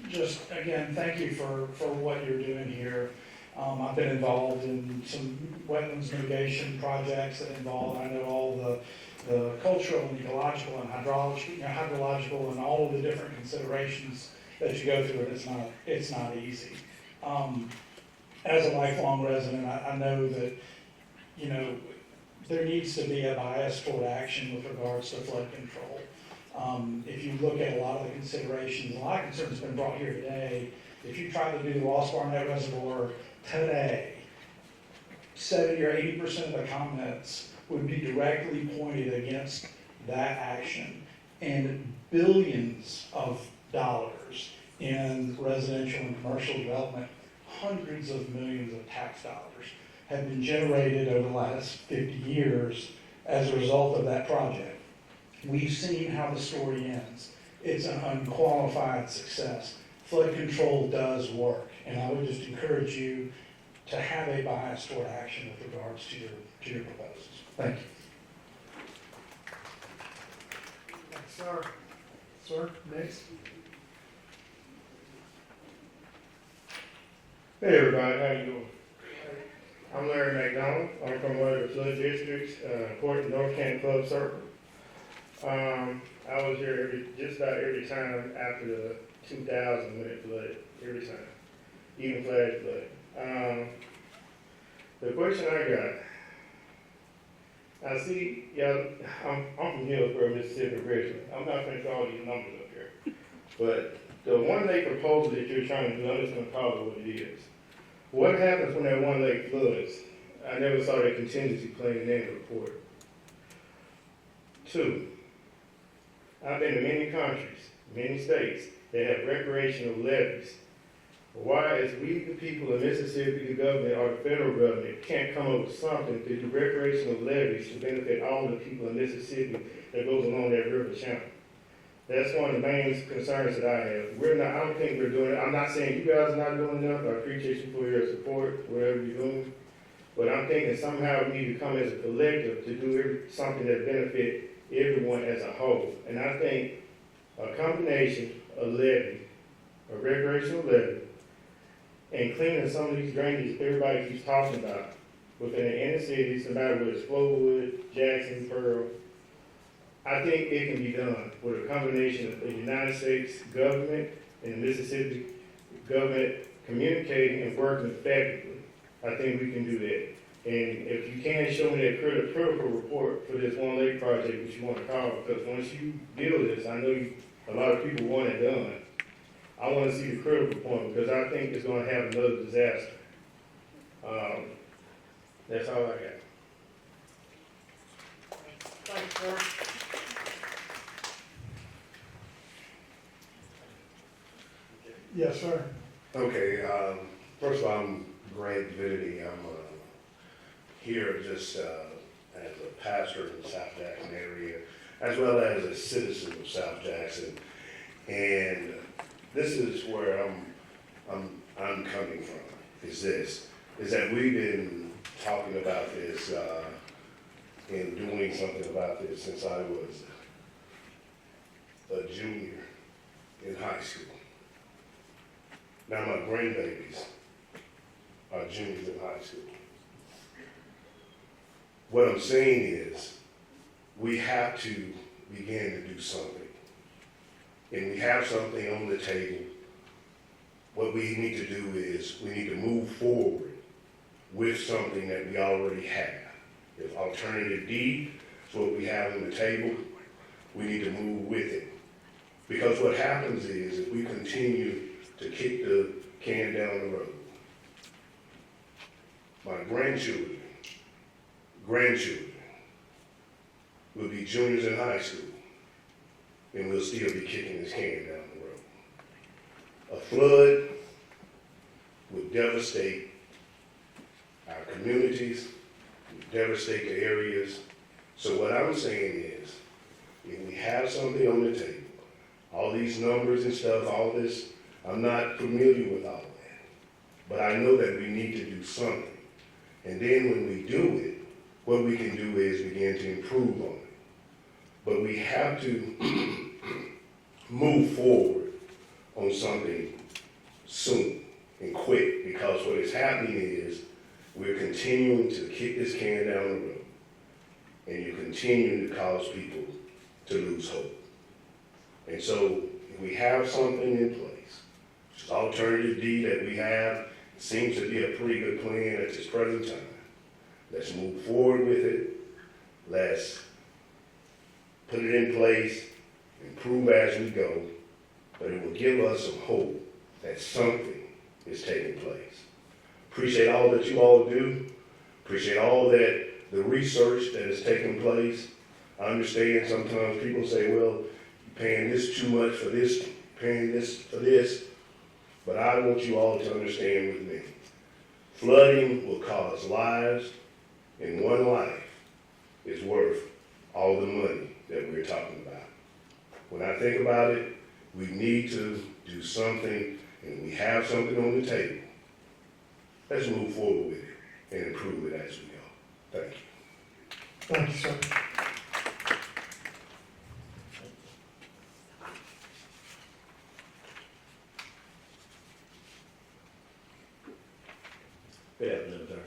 Just again, thank you for what you're doing here. I've been involved in some wetlands mitigation projects that involve, I know all the cultural and ecological and hydrological and all of the different considerations that you go through, and it's not easy. As a lifelong resident, I know that, you know, there needs to be a bias toward action with regards to flood control. If you look at a lot of the considerations, a lot of concerns have been brought here today. If you try to do the Lost Barnett Reservoir today, 70 or 80% of the comments would be directly pointed against that action. And billions of dollars in residential and commercial development, hundreds of millions of tax dollars have been generated over the last 50 years as a result of that project. We've seen how the story ends. It's an unqualified success. Flood control does work, and I would just encourage you to have a bias toward action with regards to your proposals. Thank you. Thanks, sir. Sir, next. Hey everybody, how you doing? I'm Larry McDonald. I'm from one of the flood districts, Port North Canton Club Circle. I was here just about every time after the 2000 when it flooded, every time, even flash flood. The question I got, I see, I'm from Hillsborough, Mississippi originally. I'm not going to throw all these numbers up here, but the one lake proposal that you're trying to do, I'm just going to call it what it is. What happens when that one lake floods? I never saw that contingency plan in the report. 2, I've been to many countries, many states that have recreational levees. Why is we, the people of Mississippi, the government, or the federal government, can't come up with something to do recreational levees to benefit all the people in Mississippi that goes along that river channel? That's one of the main concerns that I have. I don't think we're doing it. I'm not saying you guys are not doing enough. I appreciate you for your support, whatever you're doing. But I'm thinking somehow we need to come as a collective to do something that benefits everyone as a whole. And I think a combination of levee, a recreational levee, and cleaning some of these drainages everybody keeps talking about within the inner cities, no matter whether it's Flowood, Jackson, Pearl, I think it can be done with a combination of the United States government and the Mississippi government communicating and working effectively. I think we can do that. And if you can show me that critical report for this one lake project, which you want to call, because once you build this, I know a lot of people want it done. I want to see the critical point because I think it's going to have another disaster. That's all I got. Thanks, sir. Yes, sir. Okay, first of all, I'm Grant Divinity. I'm here just as a pastor in the South Jackson area, as well as a citizen of South Jackson. And this is where I'm coming from, is that we've been talking about this and doing something about this since I was a junior in high school. Now my grandbabies are juniors in high school. What I'm saying is we have to begin to do something. And we have something on the table. What we need to do is we need to move forward with something that we already have. If alternative D is what we have on the table, we need to move with it. Because what happens is if we continue to kick the can down the road, my grandchildren will be juniors in high school, and we'll still be kicking this can down the road. A flood would devastate our communities, would devastate the areas. So what I'm saying is, if we have something on the table, all these numbers and stuff, all this, I'm not familiar with all that. But I know that we need to do something. And then when we do it, what we can do is begin to improve on it. But we have to move forward on something soon and quick, because what is happening is we're continuing to kick this can down the road, and you're continuing to cause people to lose hope. And so if we have something in place, This alternative D that we have seems to be a pretty good plan at this present time. Let's move forward with it. Let's put it in place, improve as we go, but it will give us some hope that something is taking place. Appreciate all that you all do. Appreciate all that the research that is taking place. I understand sometimes people say, well, you're paying this too much for this, paying this for this, but I want you all to understand with me. Flooding will cost lives, and one life is worth all the money that we're talking about. When I think about it, we need to do something, and we have something on the table. Let's move forward with it and improve it as we go. Thank you. Thank you, sir. Good afternoon, sir.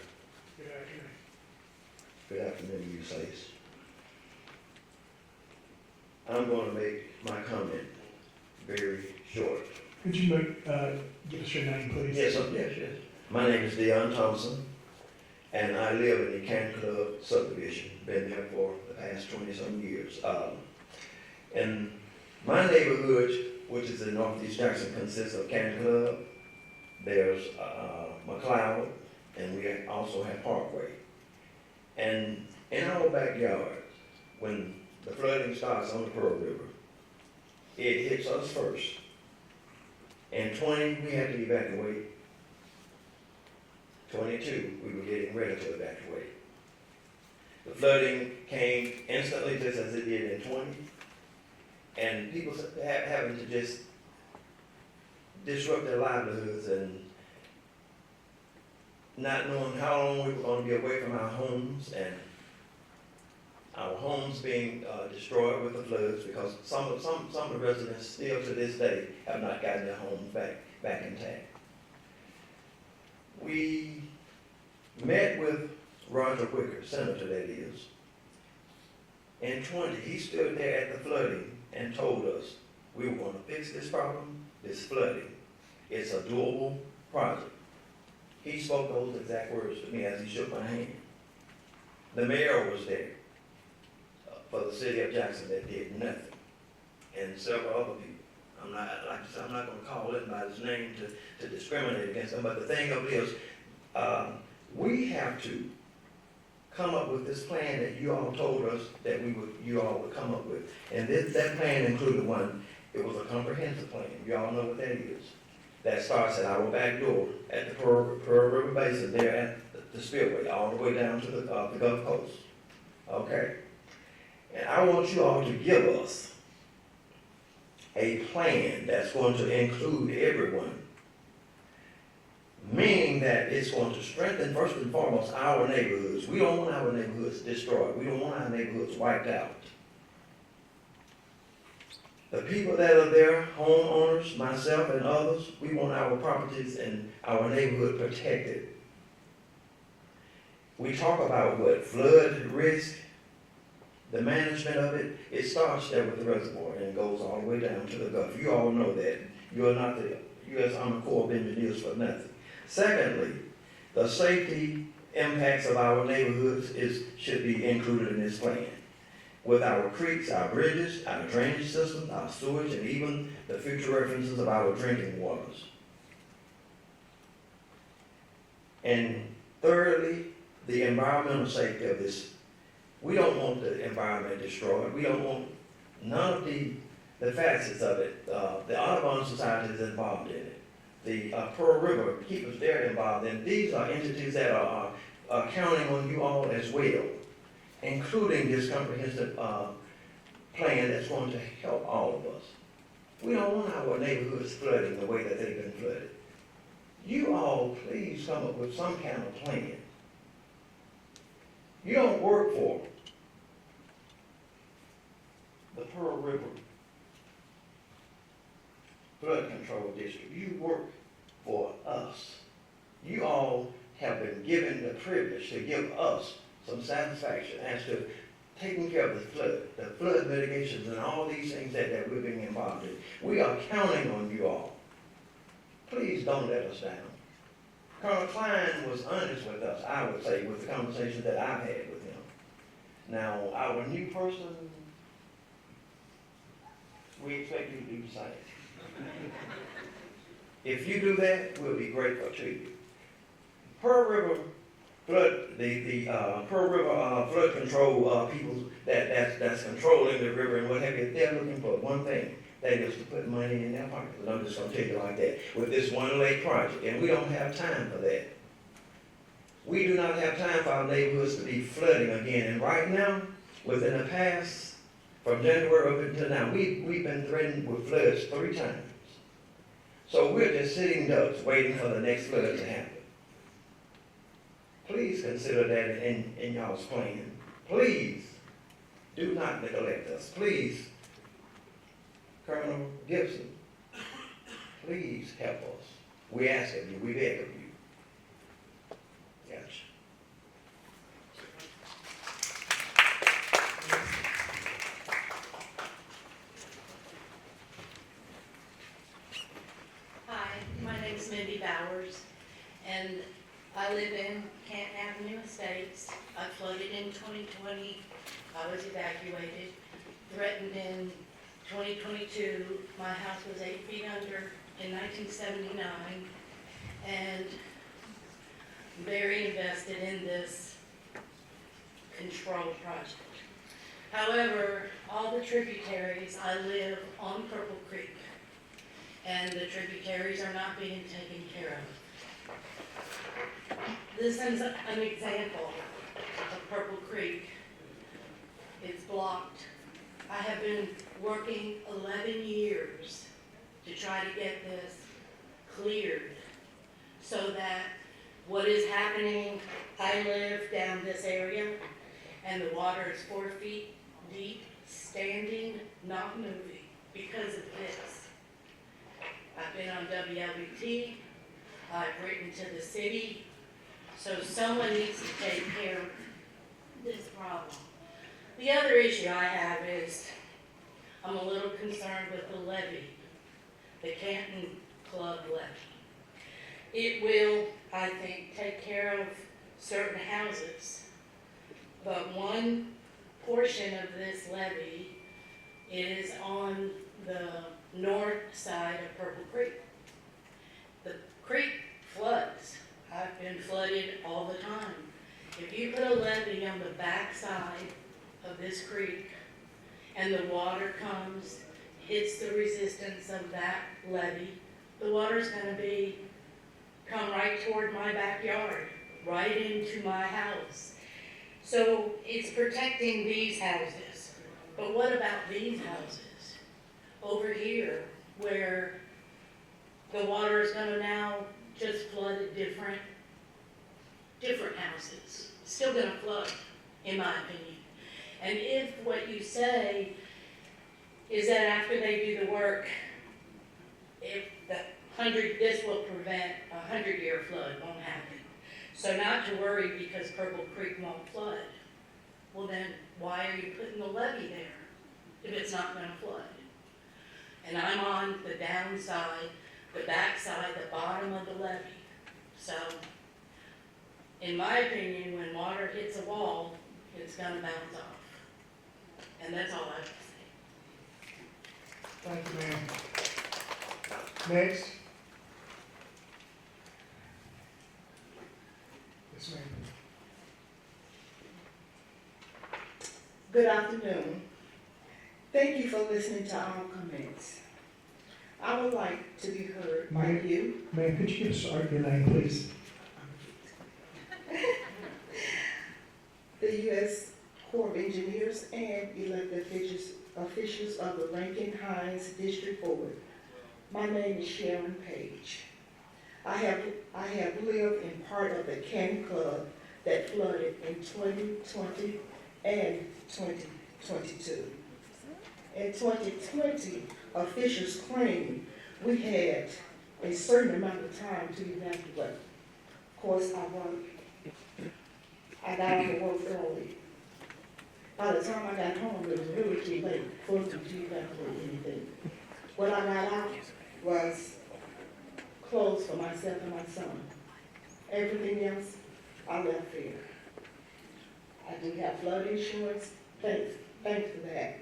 Good afternoon. Good afternoon, USACE. I'm going to make my comment very short. Could you give us your name, please? Yes, yes. My name is Deion Thompson, and I live in the Canton Club subdivision. Been there for the past 20-some years. And my neighborhood, which is in Northeast Jackson, consists of Canton Club. There's McLeod, and we also have Parkway. And in our backyard, when the flooding starts on the Pearl River, it hits us first. In 20, we had to evacuate. 22, we were getting ready to evacuate. The flooding came instantly, just as it did in 20, and people having to just disrupt their livelihoods and not knowing how long we were going to be away from our homes, and our homes being destroyed with the floods, because some of the residents still to this day have not gotten their homes back intact. We met with Roger Wicker, Senator that is. In 20, he stood there at the flooding and told us we were going to fix this problem, this flooding. It's a doable project. He spoke those exact words to me as he shook my hand. The mayor was there for the city of Jackson that did nothing, and several other people. I'm not going to call anybody's name to discriminate against them, but the thing of it is, we have to come up with this plan that you all told us that you all would come up with. And that plan included one, it was a comprehensive plan. You all know what that is. That starts at our back door at the Pearl River Basin there at the spillway, all the way down to the Gulf Coast. Okay? And I want you all to give us a plan that's going to include everyone, meaning that it's going to strengthen, first and foremost, our neighborhoods. We don't want our neighborhoods destroyed. We don't want our neighborhoods wiped out. The people that are there, homeowners, myself and others, we want our properties and our neighborhood protected. We talk about what? Flood risk, the management of it. It starts there with the reservoir and goes all the way down to the Gulf. You all know that. You are not the U.S. Army Corps of Engineers for nothing. Secondly, the safety impacts of our neighborhoods should be included in this plan. With our creeks, our bridges, our drainage systems, our sewage, and even the future references of our drinking waters. And thirdly, the environmental safety of this. We don't want the environment destroyed. We don't want none of the facets of it. The Audubon Society is involved in it. The Pearl River Keepers, they're involved in it. These are entities that are counting on you all as well, including this comprehensive plan that's going to help all of us. We don't want our neighborhoods flooding the way that they've been flooded. You all please come up with some kind of plan. You don't work for the Pearl River Flood Control District. You work for us. You all have been given the privilege to give us some satisfaction as to taking care of the flood mitigations and all these things that we're being involved in. We are counting on you all. please don't let us down. Colonel Klein was honest with us, I would say, with the conversations that I've had with him. Now, our new person, we expect you to do the same. If you do that, we'll be grateful to you. Pearl River flood, the Pearl River flood control people that's controlling the river and what have you, they're looking for one thing. That is to put money in their pockets. And I'm just gonna tell you like that. With this one lake project, and we don't have time for that. We do not have time for our neighborhoods to be flooding again. And right now, within the past, from January up until now, we've been threatened with floods 3 times. So we're just sitting ducks waiting for the next flood to happen. Please consider that in y'all's plan. Please do not neglect us. Please, Colonel Gibson, please help us. We ask of you, we beg of you. Gotcha. Hi, my name is Mindy Bowers, and I live in Canton Avenue Estates. I flooded in 2020. I was evacuated, threatened in 2022. My house was 8 feet under in 1979, and very invested in this control project. However, all the tributaries, I live on Purple Creek, and the tributaries are not being taken care of. This is an example of Purple Creek. It's blocked. I have been working 11 years to try to get this cleared so that what is happening, I live down this area and the water is 4 feet deep, standing, not moving because of this. I've been on WLBT, I've written to the city, so someone needs to take care of this problem. The other issue I have is I'm a little concerned with the levee, the Canton Club levee. It will, I think, take care of certain houses, but one portion of this levee is on the north side of Purple Creek. The creek floods. I've been flooded all the time. If you put a levee on the back side of this creek and the water comes, hits the resistance of that levee, the water's gonna come right toward my backyard, right into my house. So it's protecting these houses. But what about these houses over here where the water is gonna now just flood different houses? Still gonna flood, in my opinion. And if what you say is that after they do the work, if this will prevent a 100-year flood, won't happen. So not to worry because Purple Creek won't flood. Well then, why are you putting the levee there if it's not gonna flood? And I'm on the downside, the backside, the bottom of the levee. So, in my opinion, when water hits a wall, it's gonna bounce off. And that's all I have to say. Thank you, ma'am. Next. Yes, ma'am. Good afternoon. Thank you for listening to our comments. I would like to be heard by you. Ma'am, could you give us your name, please? The U.S. Corps of Engineers and elected officials of the Rankin-Hines District Board. My name is Sharon Page. I have lived in part of the Canton Club that flooded in 2020 and 2022. In 2020, officials claimed we had a certain amount of time to evacuate. Of course, I got off of work early. By the time I got home, it was really too late for them to evacuate anything. What I got out was clothes for myself and my son. Everything else, I left there. I do have flood insurance, thanks for that.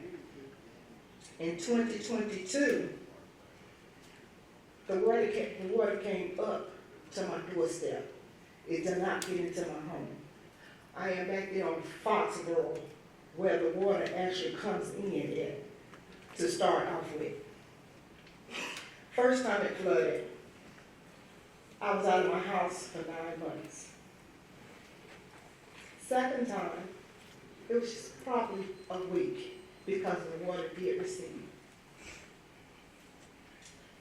In 2022, the water came up to my doorstep. It did not get into my home. I am back there on Foxborough, where the water actually comes in at, to start off with. First time it flooded, I was out of my house for 9 months. Second time, it was just probably a week because the water did recede.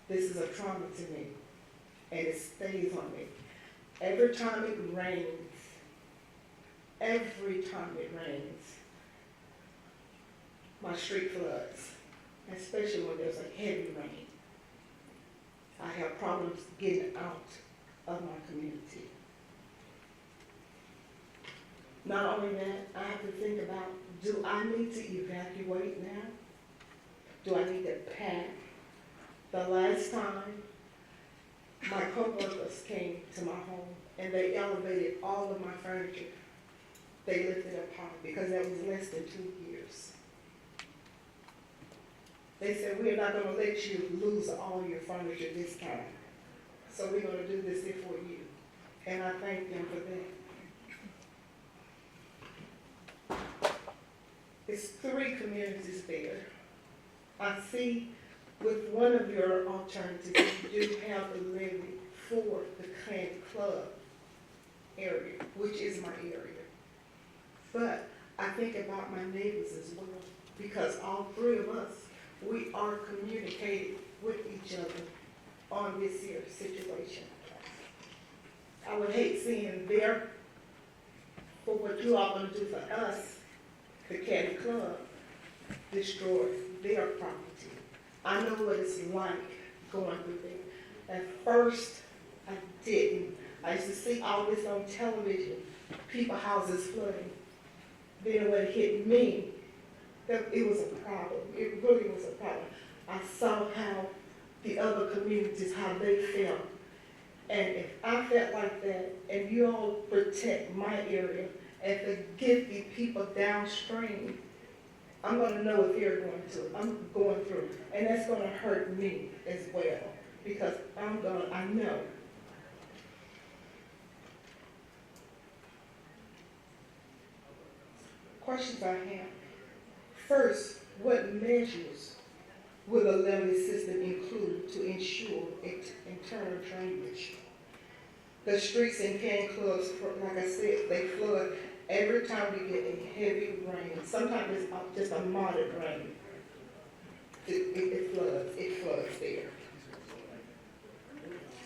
This is a trauma to me, and it stays on me. Every time it rains, my street floods, especially when there's a heavy rain. I have problems getting out of my community. Not only that, I have to think about, do I need to evacuate now? Do I need to pack? The last time, my coworkers came to my home and they elevated all of my furniture. They lifted up high because that was less than 2 years. They said, we're not going to let you lose all your furniture this time. So we're going to do this for you. And I thank them for that. It's 3 communities there. I see with one of your alternatives, you do have the levee for the Clan Club area, which is my area. But I think about my neighbors as well, because all 3 of us, we are communicating with each other on this here situation. I would hate seeing for what you all going to do for us, the Caddy Club, destroy their property. I know what it's like going through there. At first, I didn't. I used to see all this on television, people houses flooding. Then when it hit me, it was a problem. It really was a problem. I saw how the other communities, how they felt. And if I felt like that, and you all protect my area, and forgive the people downstream, I'm going to know if they're I'm going through. And that's going to hurt me as well, because I know. Questions I have. First, what measures will the levee system include to ensure internal drainage? The streets in Can Clubs, like I said, they flood every time we get a heavy rain. Sometimes it's just a moderate rain. It floods there.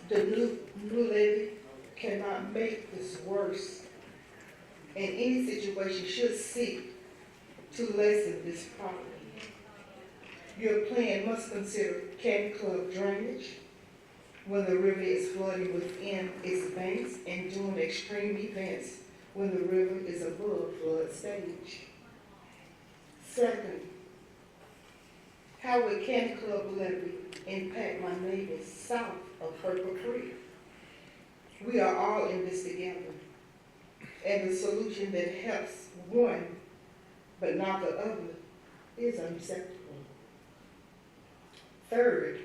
The new levee cannot make this worse. And any situation should seek to lessen this problem. Your plan must consider Can Club drainage when the river is flooding within its banks and during extreme events when the river is above flood stage. Second, how will Can Club levee impact my neighbors south of Purple Creek? We are all in this together. And the solution that helps one but not the other is unacceptable. Third,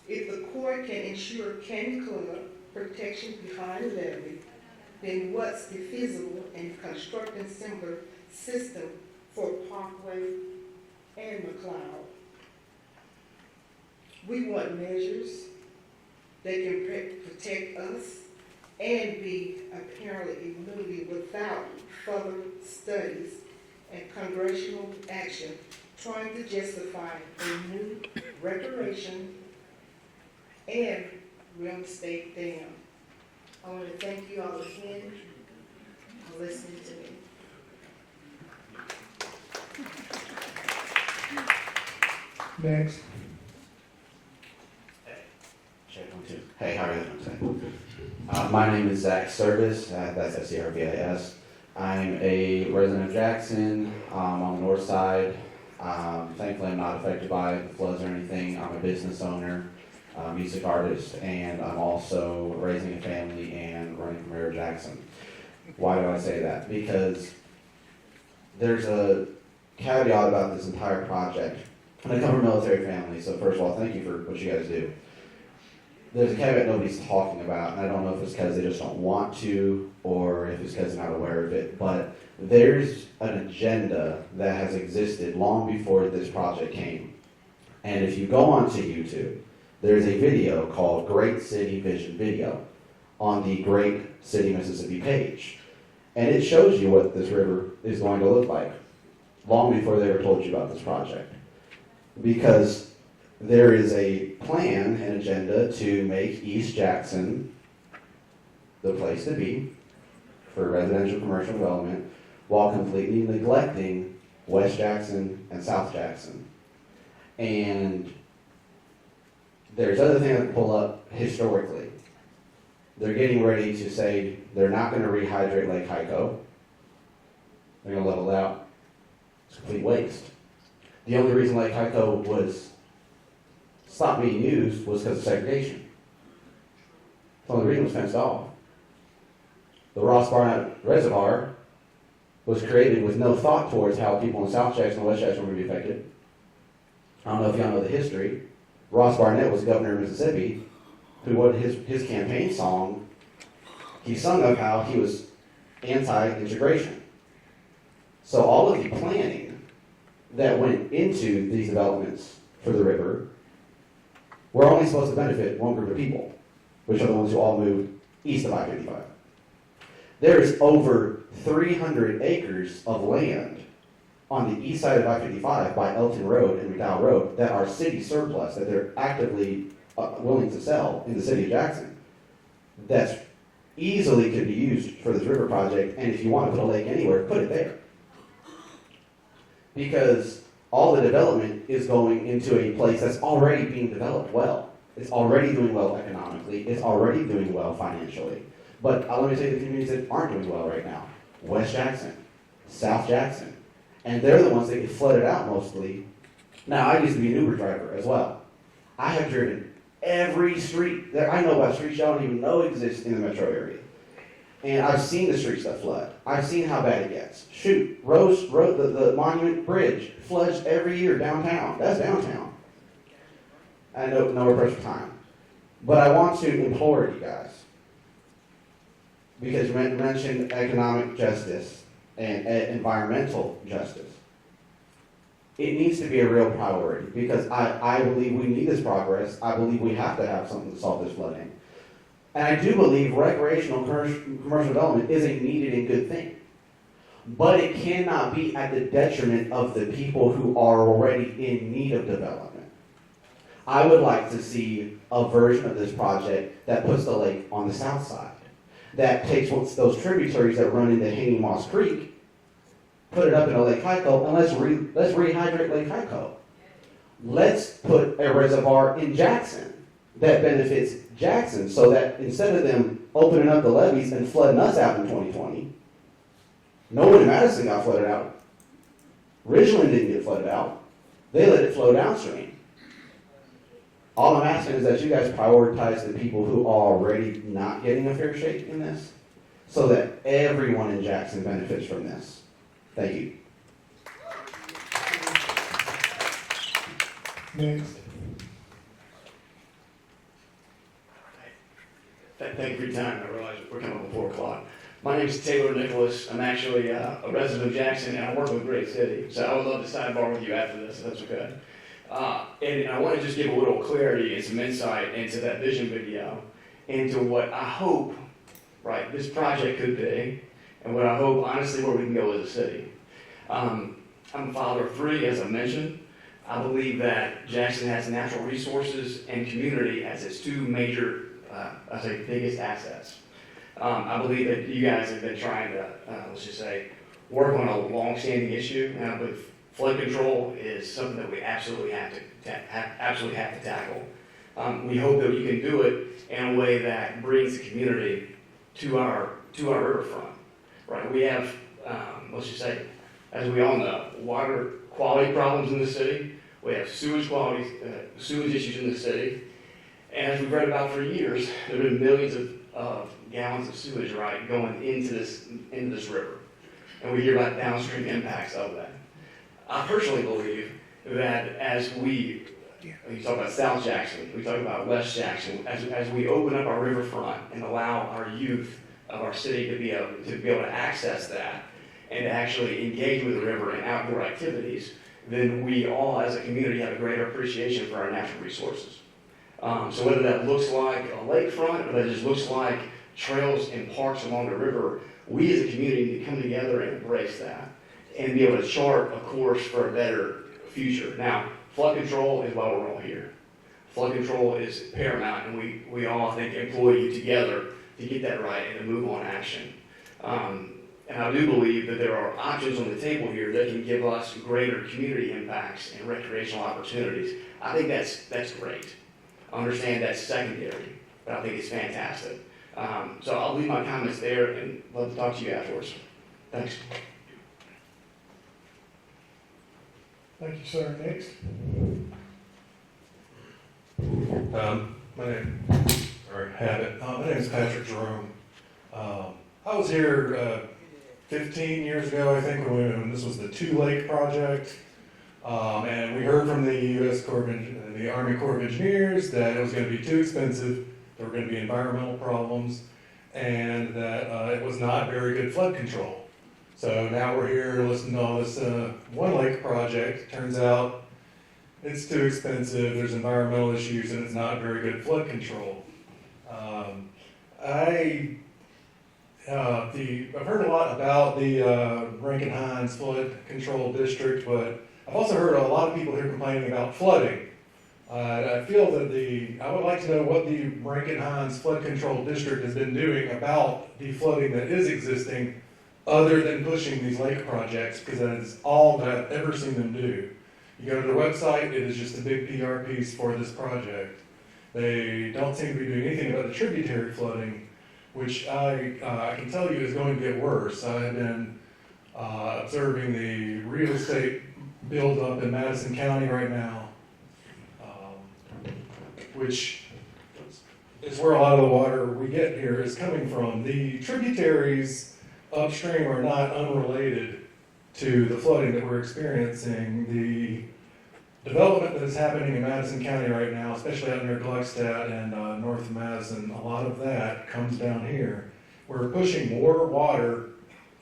if the court can ensure Can Club protection behind levee, then what's feasible in constructing similar system for Parkway and McLeod? We want measures that can protect us and be apparently immune without further studies and congressional action trying to justify a new recreation and real estate dam. I want to thank you all again for listening to me. Next. Check 1, 2. Hey, how are you doing today? My name is Zach Service, that's S-C-R-V-I-S. I'm a resident of Jackson, on the north side. Thankfully, I'm not affected by the floods or anything. I'm a business owner. music artist, and I'm also raising a family and running for Mayor of Jackson. Why do I say that? Because there's a caveat about this entire project. And I come from a military family, so first of all, thank you for what you guys do. There's a caveat nobody's talking about, and I don't know if it's because they just don't want to, or if it's because they're not aware of it, but there's an agenda that has existed long before this project came. And if you go onto YouTube, there's a video called Great City Vision Video on the Great City Mississippi page. And it shows you what this river is going to look like, long before they ever told you about this project. Because there is a plan and agenda to make East Jackson the place to be for residential commercial development, while completely neglecting West Jackson and South Jackson. And there's other things I can pull up historically. They're getting ready to say they're not going to rehydrate Lake Hyco. They're going to level it out. It's complete waste. The only reason Lake Hyco was stopped being used was because of segregation. The only reason it was fenced off. The Ross Barnett Reservoir was created with no thought towards how people in South Jackson and West Jackson were going to be affected. I don't know if y'all know the history. Ross Barnett was governor of Mississippi, who what his campaign song, he sung of how he was anti-integration. So all of the planning that went into these developments for the river were only supposed to benefit one group of people, which are the ones who all moved east of I-55. There is over 300 acres of land on the east side of I-55 by Elton Road and McDowell Road that are city surplus, that they're actively willing to sell in the city of Jackson. That's easily could be used for this river project, and if you want to put a lake anywhere, put it there. Because all the development is going into a place that's already being developed well. It's already doing well economically. It's already doing well financially. But let me tell you the communities that aren't doing well right now. West Jackson, South Jackson. And they're the ones that get flooded out mostly. Now, I used to be an Uber driver as well. I have driven every street. I know about streets y'all don't even know exist in the metro area. And I've seen the streets that flood. I've seen how bad it gets. Shoot, the Monument Bridge floods every year downtown. That's downtown. I know we're pressed for time. But I want to implore you guys, because you mentioned economic justice and environmental justice. It needs to be a real priority, because I believe we need this progress. I believe we have to have something to solve this flooding. And I do believe recreational commercial development is a needed and good thing. But it cannot be at the detriment of the people who are already in need of development. I would like to see a version of this project that puts the lake on the south side, that takes those tributaries that run into Hanging Moss Creek, put it up in a Lake Hyco, and let's rehydrate Lake Hyco. Let's put a reservoir in Jackson that benefits Jackson, so that instead of them opening up the levees and flooding us out in 2020, no one in Madison got flooded out. Ridgeland didn't get flooded out. They let it flow downstream. All I'm asking is that you guys prioritize the people who are already not getting a fair shake in this, so that everyone in Jackson benefits from this. Thank you. Next. Thank you for your time. I realize we're coming up at 4 o'clock. My name is Taylor Nicholas. I'm actually a resident of Jackson, and I work with Great City. So I would love to sidebar with you after this, if that's okay. And I want to just give a little clarity and some insight into that vision video, into what I hope, this project could be, and what I hope, honestly, where we can go as a city. I'm a father of 3, as I mentioned. I believe that Jackson has natural resources and community as its 2 major biggest assets. I believe that you guys have been trying to, let's just say, work on a long-standing issue, and I believe flood control is something that we absolutely have to tackle. We hope that you can do it in a way that brings the community to our riverfront. Right? We have, let's just say, as we all know, water quality problems in the city. We have sewage issues in the city. And as we've read about for years, there have been millions of gallons of sewage, right, going into this river. And we hear about downstream impacts of that. I personally believe that as you talk about South Jackson, we talk about West Jackson, as we open up our riverfront and allow our youth of our city to be able to access that and to actually engage with the river in outdoor activities, then we all as a community have a greater appreciation for our natural resources. So whether that looks like a lakefront or that just looks like trails and parks along the river, we as a community need to come together and embrace that and be able to chart a course for a better future. Now, flood control is why we're all here. Flood control is paramount, and we all, I think, employ you together to get that right and to move on action. And I do believe that there are options on the table here that can give us greater community impacts and recreational opportunities. I think that's great. I understand that's secondary, but I think it's fantastic. So I'll leave my comments there and love to talk to you afterwards. Thanks. Thank you, sir. Next. My name is Patrick Jerome. I was here 15 years ago, I think, when this was the Two Lake project. And we heard from the Army Corps of Engineers that it was going to be too expensive, there were going to be environmental problems, and that it was not very good flood control. So now we're here listening to all this One Lake project. Turns out it's too expensive, there's environmental issues, and it's not very good flood control. I've heard a lot about the Rankin-Hines Flood Control District, but I've also heard a lot of people here complaining about flooding. I feel that I would like to know what the Rankin-Hines Flood Control District has been doing about the flooding that is existing, other than pushing these lake projects, because that is all that I've ever seen them do. You go to their website, it is just a big PR piece for this project. They don't seem to be doing anything about the tributary flooding, which I can tell you is going to get worse. I have been observing the real estate buildup in Madison County right now, which is where a lot of the water we get here is coming from. The tributaries upstream are not unrelated to the flooding that we're experiencing. The development that is happening in Madison County right now, especially out near Gluckstadt and north of Madison, a lot of that comes down here. We're pushing more water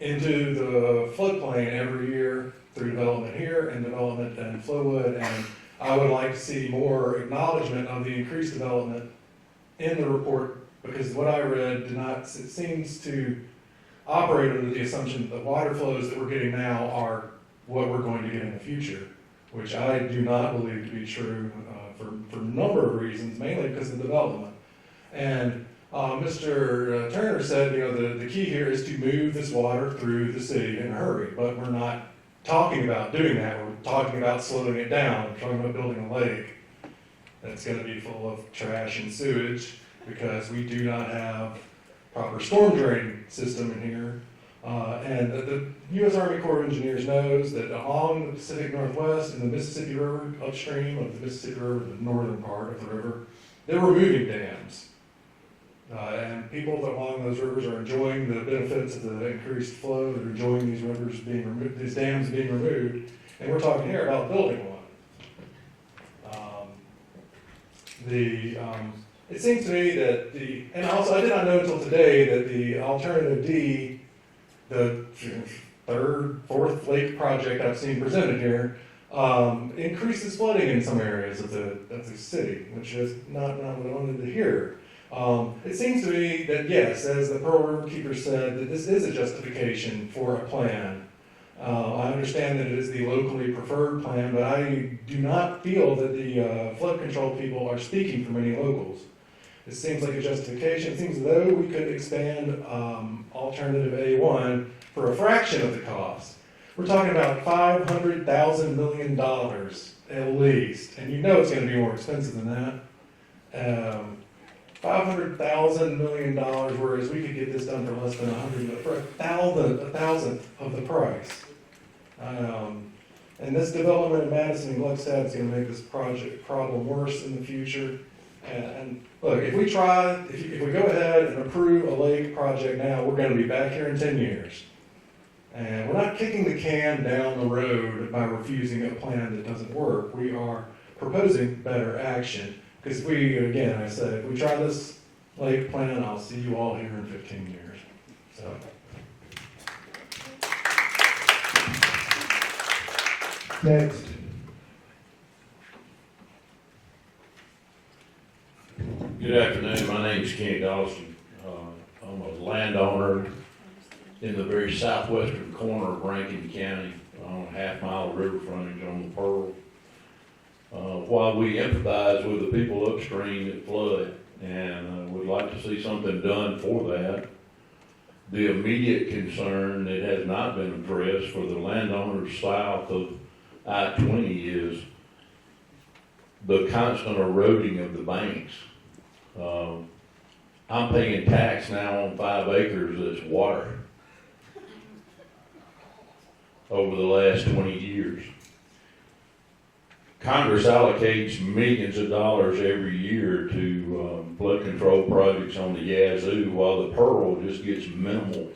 into the floodplain every year through development here and development in Flowood, and I would like to see more acknowledgement of the increased development in the report, because what I read it seems to operate under the assumption that the water flows that we're getting now are what we're going to get in the future, which I do not believe to be true for a number of reasons, mainly because of development. And Mr. Turner said, the key here is to move this water through the city in a hurry, but we're not talking about doing that. We're talking about slowing it down. We're talking about building a lake that's going to be full of trash and sewage, because we do not have proper storm drain system in here. And the U.S. Army Corps of Engineers knows that along the Pacific Northwest and the Mississippi River, upstream of the Mississippi River, the northern part of the river, they're removing dams. And people that along those rivers are enjoying the benefits of the increased flow. They're enjoying these rivers being removed, these dams being removed. And we're talking here about building one. It seems to me that and also I did not know until today that the alternative D, the fourth lake project I've seen presented here, increases flooding in some areas of the city, which is not what I wanted to hear. It seems to me that yes, as the Pearl River Keeper said, that this is a justification for a plan. I understand that it is the locally preferred plan, but I do not feel that the flood control people are speaking for many locals. It seems like a justification. It seems as though we could expand alternative A1 for a fraction of the cost. We're talking about $500,000 million at least, and it's going to be more expensive than that. $500,000 million, whereas we could get this done for less than a thousandth of the price. And this development in Madison and Gluckstadt is going to make this problem worse in the future. And look, if we try, if we go ahead and approve a lake project now, we're gonna be back here in 10 years. And we're not kicking the can down the road by refusing a plan that doesn't work. We are proposing better action. Because if we, again, I said, if we try this lake plan, I'll see you all here in 15 years. So. Next. Good afternoon. My name is Kenny Dawson. I'm a landowner in the very southwestern corner of Rankin County on a half-mile of river frontage on the Pearl. While we empathize with the people upstream that flood and would like to see something done for that, the immediate concern that has not been addressed for the landowners south of I-20 is the constant eroding of the banks. I'm paying tax now on 5 acres that's water over the last 20 years. Congress allocates millions of dollars every year to flood control projects on the Yazoo, while the Pearl just gets minimal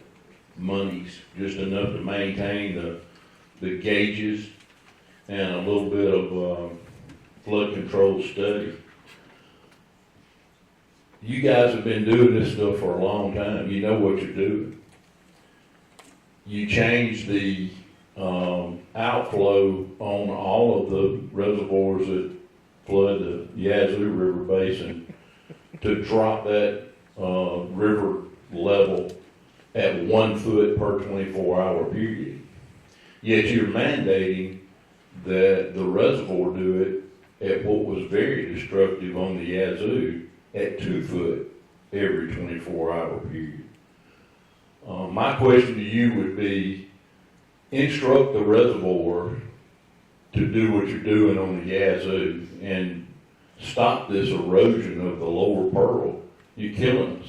monies, just enough to maintain the gauges and a little bit of flood control study. You guys have been doing this stuff for a long time. You know what you're doing. You change the outflow on all of the reservoirs that flood the Yazoo River Basin to drop that river level at 1 foot per 24-hour period. Yet you're mandating that the reservoir do it at what was very destructive on the Yazoo at 2 foot every 24-hour period. My question to you would be, instruct the reservoir to do what you're doing on the Yazoo and stop this erosion of the lower Pearl. You're killing us.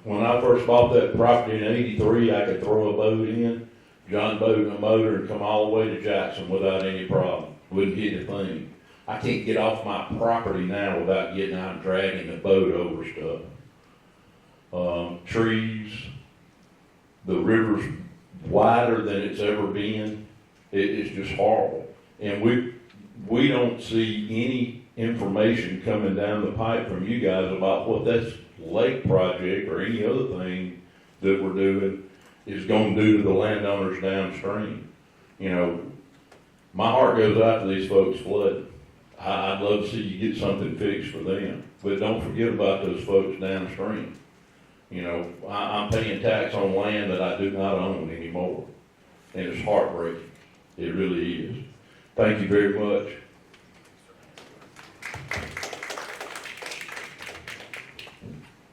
When I first bought that property in '83, I could throw a boat in, John boat and a motor, and come all the way to Jackson without any problem. Wouldn't hit a thing. I can't get off my property now without getting out and dragging the boat over stuff. Trees, the river's wider than it's ever been. It's just horrible. And we don't see any information coming down the pipe from you guys about what this lake project or any other thing that we're doing is going to do to the landowners downstream. You know, my heart goes out to these folks flooding. I'd love to see you get something fixed for them, but don't forget about those folks downstream. You know, I'm paying tax on land that I do not own anymore, and it's heartbreaking. It really is. Thank you very much.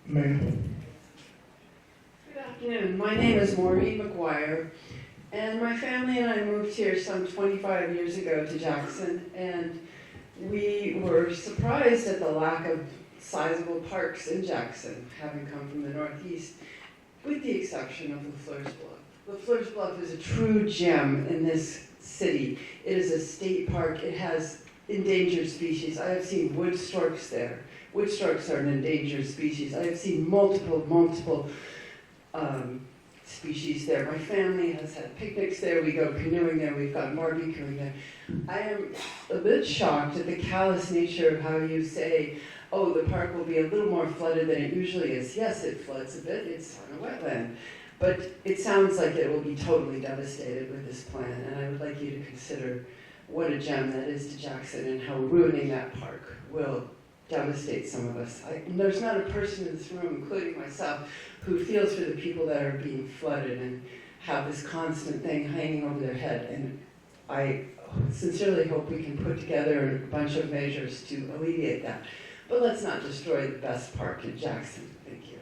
Ma'am. Good afternoon. My name is Maureen McGuire, and my family and I moved here some 25 years ago to Jackson, and we were surprised at the lack of sizable parks in Jackson, having come from the Northeast, with the exception of LaFleur's Bluff. LaFleur's Bluff is a true gem in this city. It is a state park. It has endangered species. I have seen wood storks there. Wood storks are an endangered species. I have seen multiple species there. My family has had picnics there. We go canoeing there. We've gone barbecuing there. I am a bit shocked at the callous nature of how you say, oh, the park will be a little more flooded than it usually is. Yes, it floods a bit. It's on a wetland. But it sounds like it will be totally devastated with this plan, and I would like you to consider what a gem that is to Jackson and how ruining that park will devastate some of us. There's not a person in this room, including myself, who feels for the people that are being flooded and have this constant thing hanging over their head. And I sincerely hope we can put together a bunch of measures to alleviate that. But let's not destroy the best park in Jackson. Thank you.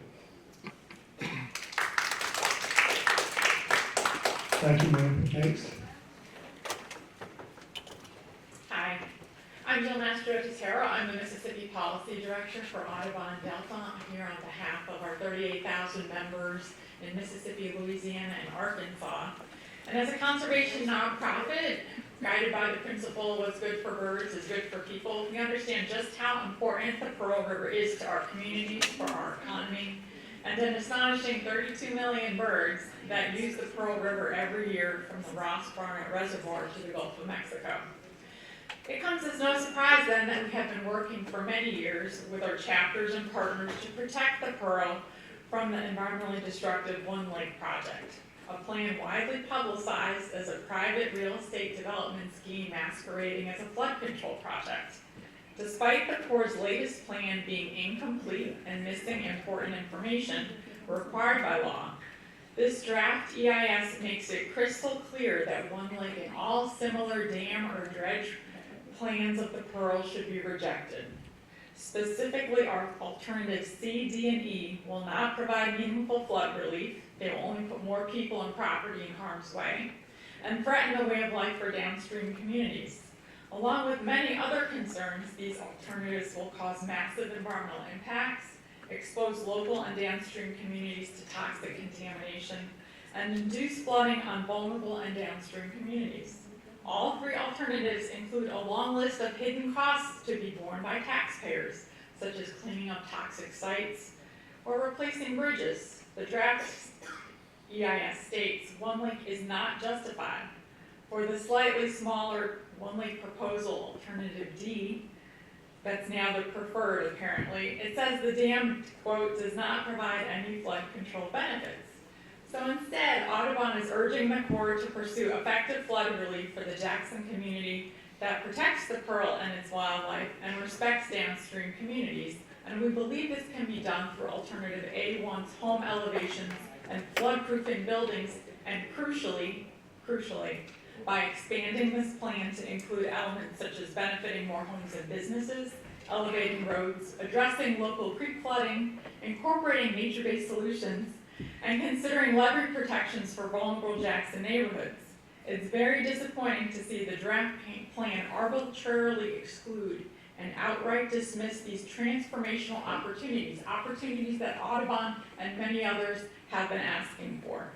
Thank you, ma'am. Next. Hi, I'm Jill Mastro-Tessera. I'm the Mississippi Policy Director for Audubon Delta. I'm here on behalf of our 38,000 members in Mississippi, Louisiana, and Arkansas. And as a conservation nonprofit, guided by the principle, what's good for birds is good for people, we understand just how important the Pearl River is to our communities, for our economy, and an astonishing 32 million birds that use the Pearl River every year from the Ross Barnett Reservoir to the Gulf of Mexico. It comes as no surprise then that we have been working for many years with our chapters and partners to protect the Pearl from the environmentally destructive One Lake project, a plan widely publicized as a private real estate development scheme masquerading as a flood control project. Despite the Corps' latest plan being incomplete and missing important information required by law, this draft EIS makes it crystal clear that One Lake and all similar dam or dredge plans of the Pearl should be rejected. Specifically, our alternatives C, D, and E will not provide meaningful flood relief. They will only put more people and property in harm's way and threaten the way of life for downstream communities. Along with many other concerns, these alternatives will cause massive environmental impacts, expose local and downstream communities to toxic contamination, and induce flooding on vulnerable and downstream communities. All three alternatives include a long list of hidden costs to be borne by taxpayers, such as cleaning up toxic sites or replacing bridges. The draft EIS states One Lake is not justified. For the slightly smaller One Lake proposal, alternative D, that's now the preferred apparently, it says the dam, quote, does not provide any flood control benefits. So instead, Audubon is urging the Corps to pursue effective flood relief for the Jackson community that protects the Pearl and its wildlife and respects downstream communities. And we believe this can be done through alternative A1's home elevations and flood-proofing buildings, and crucially, by expanding this plan to include elements such as benefiting more homes and businesses, elevating roads, addressing local creek flooding, incorporating nature-based solutions, and considering levee protections for vulnerable Jackson neighborhoods. It's very disappointing to see the draft plan arbitrarily exclude and outright dismiss these transformational opportunities that Audubon and many others have been asking for.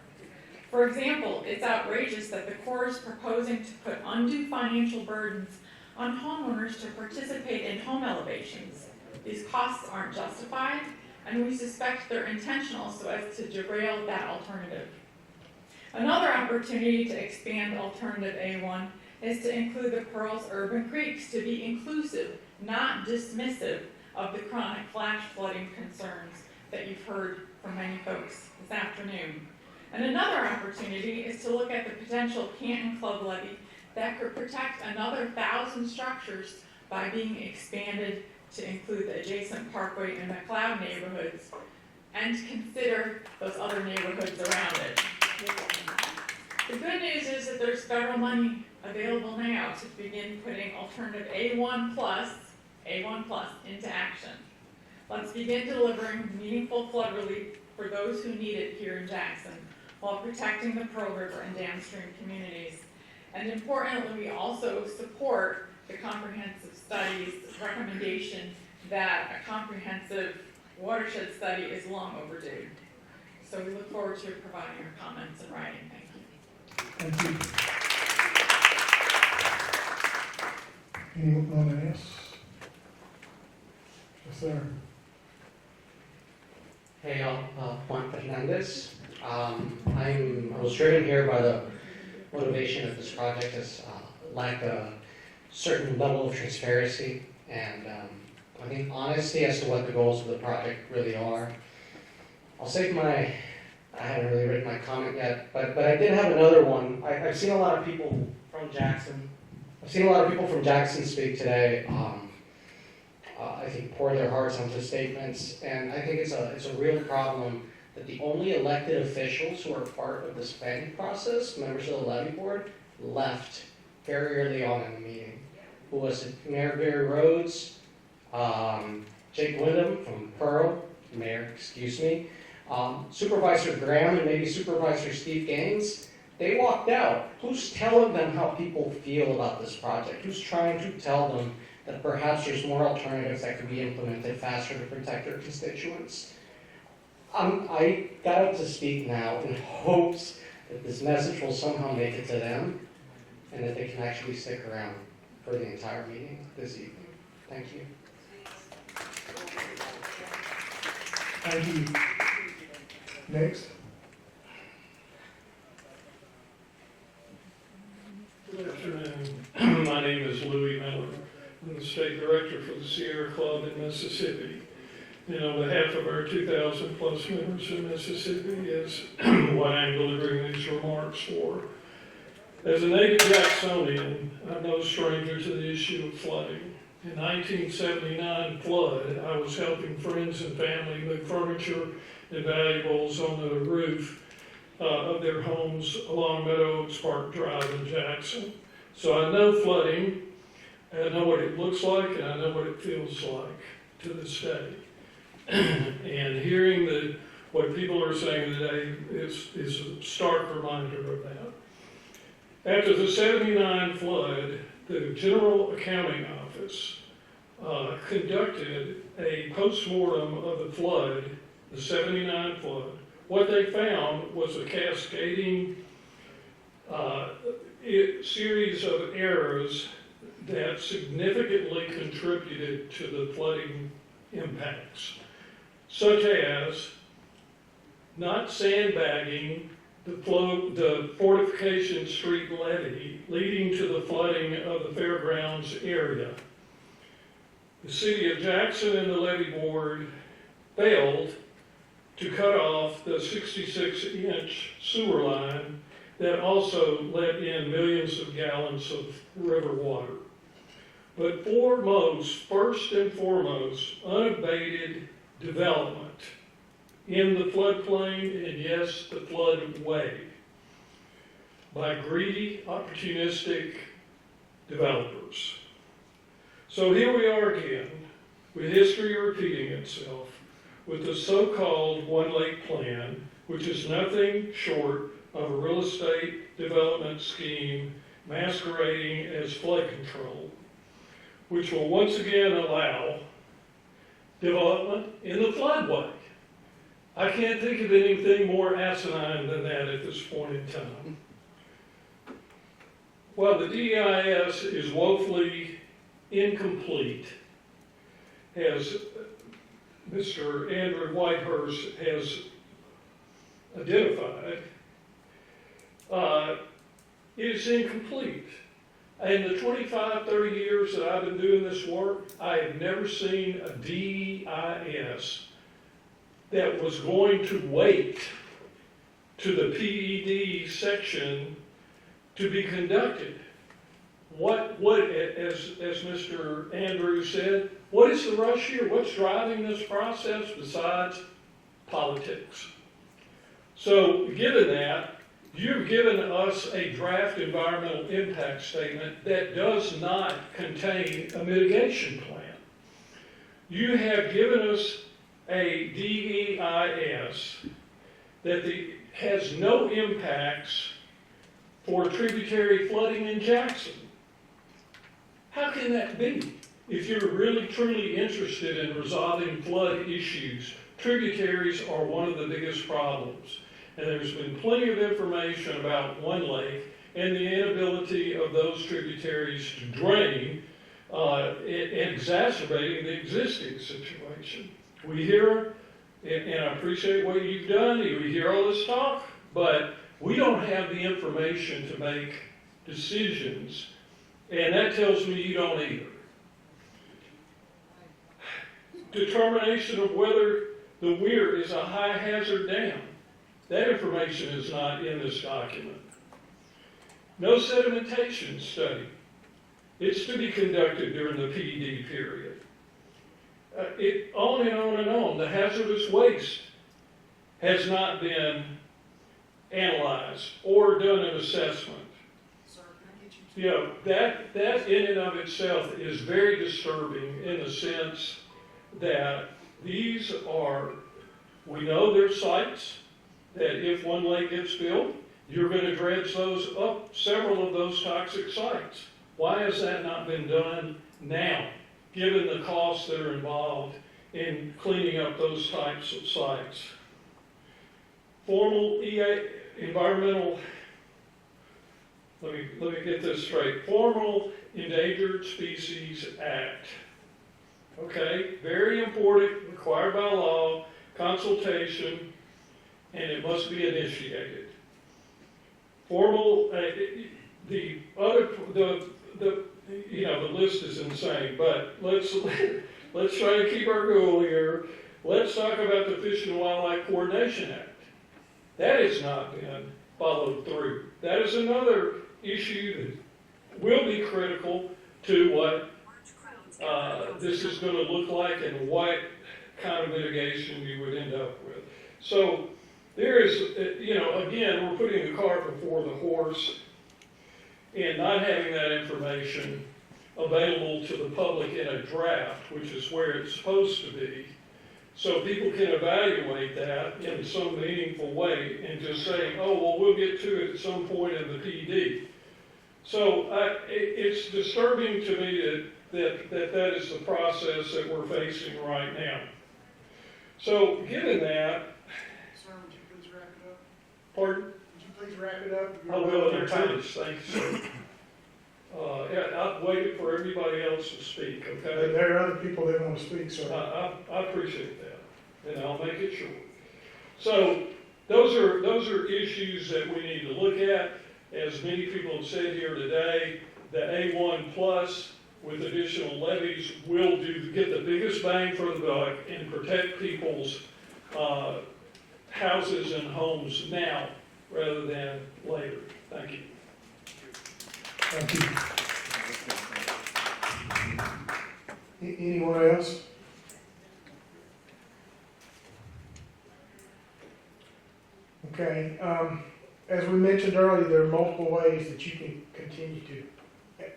For example, it's outrageous that the Corps is proposing to put undue financial burdens on homeowners to participate in home elevations. These costs aren't justified, and we suspect they're intentional so as to derail that alternative. Another opportunity to expand alternative A1 is to include the Pearl's urban creeks to be inclusive, not dismissive of the chronic flash flooding concerns that you've heard from many folks this afternoon. And another opportunity is to look at the potential Canton Club levee that could protect another 1,000 structures by being expanded to include the adjacent Parkway and McLeod neighborhoods, and consider those other neighborhoods around it. The good news is that there's federal money available now to begin putting alternative A1 plus into action. Let's begin delivering meaningful flood relief for those who need it here in Jackson, while protecting the Pearl River and downstream communities. And importantly, we also support the comprehensive study's recommendation that a comprehensive watershed study is long overdue. So we look forward to providing your comments in writing. Thank you. Thank you. Anyone else? Yes, sir. Hey, Juan Fernandez. I was driven here by the motivation of this project is lack a certain level of transparency and I think honesty as to what the goals of the project really are. I'll save I haven't really written my comment yet, but I did have another one. I've seen a lot of people from Jackson. Speak today. I think pour their hearts onto statements, and I think it's a real problem that the only elected officials who are part of this planning process, members of the levee board, left very early on in the meeting. Who was it? Mayor Barry Rhodes, Jake Wyndham from Pearl, Supervisor Graham and maybe Supervisor Steve Gaines. They walked out. Who's telling them how people feel about this project? Who's trying to tell them that perhaps there's more alternatives that could be implemented faster to protect their constituents? I got up to speak now in hopes that this message will somehow make it to them. and that they can actually stick around for the entire meeting this evening. Thank you. Thank you. Next. Good afternoon. My name is Louis Miller. I'm the state director for the Sierra Club in Mississippi. And on behalf of our 2,000 plus members in Mississippi is what I'm delivering these remarks for. As a native Jacksonian, I'm no stranger to the issue of flooding. In 1979 flood, I was helping friends and family move furniture and valuables on the roof of their homes along Meadow Oaks Park Drive in Jackson. So I know flooding, I know what it looks like, and I know what it feels like to this day. And hearing what people are saying today is a stark reminder of that. After the 79 flood, the General Accounting Office conducted a post-mortem of the flood, the 79 flood. What they found was a cascading series of errors that significantly contributed to the flooding impacts, such as not sandbagging the Fortification Street levee, leading to the flooding of the fairgrounds area. The city of Jackson and the levee board failed to cut off the 66-inch sewer line that also let in millions of gallons of river water. But first and foremost, unabated development in the floodplain, and yes, the floodway, by greedy, opportunistic developers. So here we are again, with history repeating itself, with the so-called One Lake Plan, which is nothing short of a real estate development scheme masquerading as flood control, which will once again allow development in the floodway. I can't think of anything more asinine than that at this point in time. While the DEIS is woefully incomplete, as Mr. Andrew Whitehurst has identified, it is incomplete. In the 25, 30 years that I've been doing this work, I have never seen a DEIS that was going to wait to the PED section to be conducted. As Mr. Andrews said, what is the rush here? What's driving this process besides politics? So given that, you've given us a draft environmental impact statement that does not contain a mitigation plan. You have given us a DEIS that has no impacts for tributary flooding in Jackson. How can that be? If you're really truly interested in resolving flood issues, tributaries are one of the biggest problems. And there's been plenty of information about One Lake and the inability of those tributaries to drain, exacerbating the existing situation. We hear, and I appreciate what you've done, we hear all this talk, but we don't have the information to make decisions, and that tells me you don't either. Determination of whether the Weir is a high hazard dam. That information is not in this document. No sedimentation study. It's to be conducted during the PED period. On and on and on. The hazardous waste has not been analyzed or done an assessment. You know, that in and of itself is very disturbing in the sense that these are, we know there's sites that if One Lake gets built, you're going to dredge those up, several of those toxic sites. Why has that not been done now, given the costs that are involved in cleaning up those types of sites? Formal let me get this straight. Formal Endangered Species Act. Okay, very important, required by law, consultation, and it must be initiated. Formal, the list is insane, but let's try to keep our goal here. Let's talk about the Fish and Wildlife Coordination Act. That has not been followed through. That is another issue that will be critical to what this is going to look like and what kind of mitigation you would end up with. So there is, again, we're putting the cart before the horse and not having that information available to the public in a draft, which is where it's supposed to be, so people can evaluate that in some meaningful way and just say, oh, well, we'll get to it at some point in the PD. So it's disturbing to me that is the process that we're facing right now. So given that, Sir, would you please wrap it up? pardon? Would you please wrap it up? I will in 10 minutes, thank you, sir. I've waited for everybody else to speak, okay? There are other people that want to speak, sir. I appreciate that, and I'll make it short. So those are issues that we need to look at. As many people have said here today, the A1 plus with additional levees will get the biggest bang for the buck and protect people's houses and homes now rather than later. Thank you. Thank you. Anyone else? Okay, as we mentioned earlier, there are multiple ways that you can continue to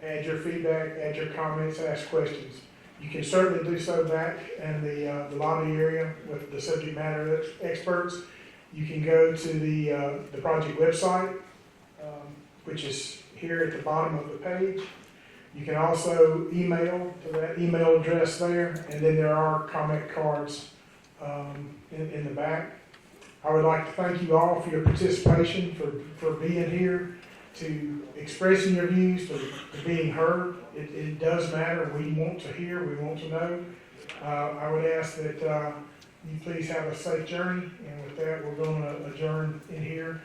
add your feedback, add your comments, ask questions. You can certainly do so back in the lobby area with the subject matter experts. You can go to the project website, which is here at the bottom of the page. You can also email to that email address there, and then there are comment cards in the back. I would like to thank you all for your participation, for being here, to expressing your views, to being heard. It does matter. We want to hear, we want to know. I would ask that you please have a safe journey, and with that, we're going to adjourn in here.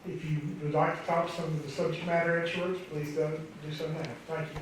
If you would like to talk to some of the subject matter experts, please do so now. Thank you.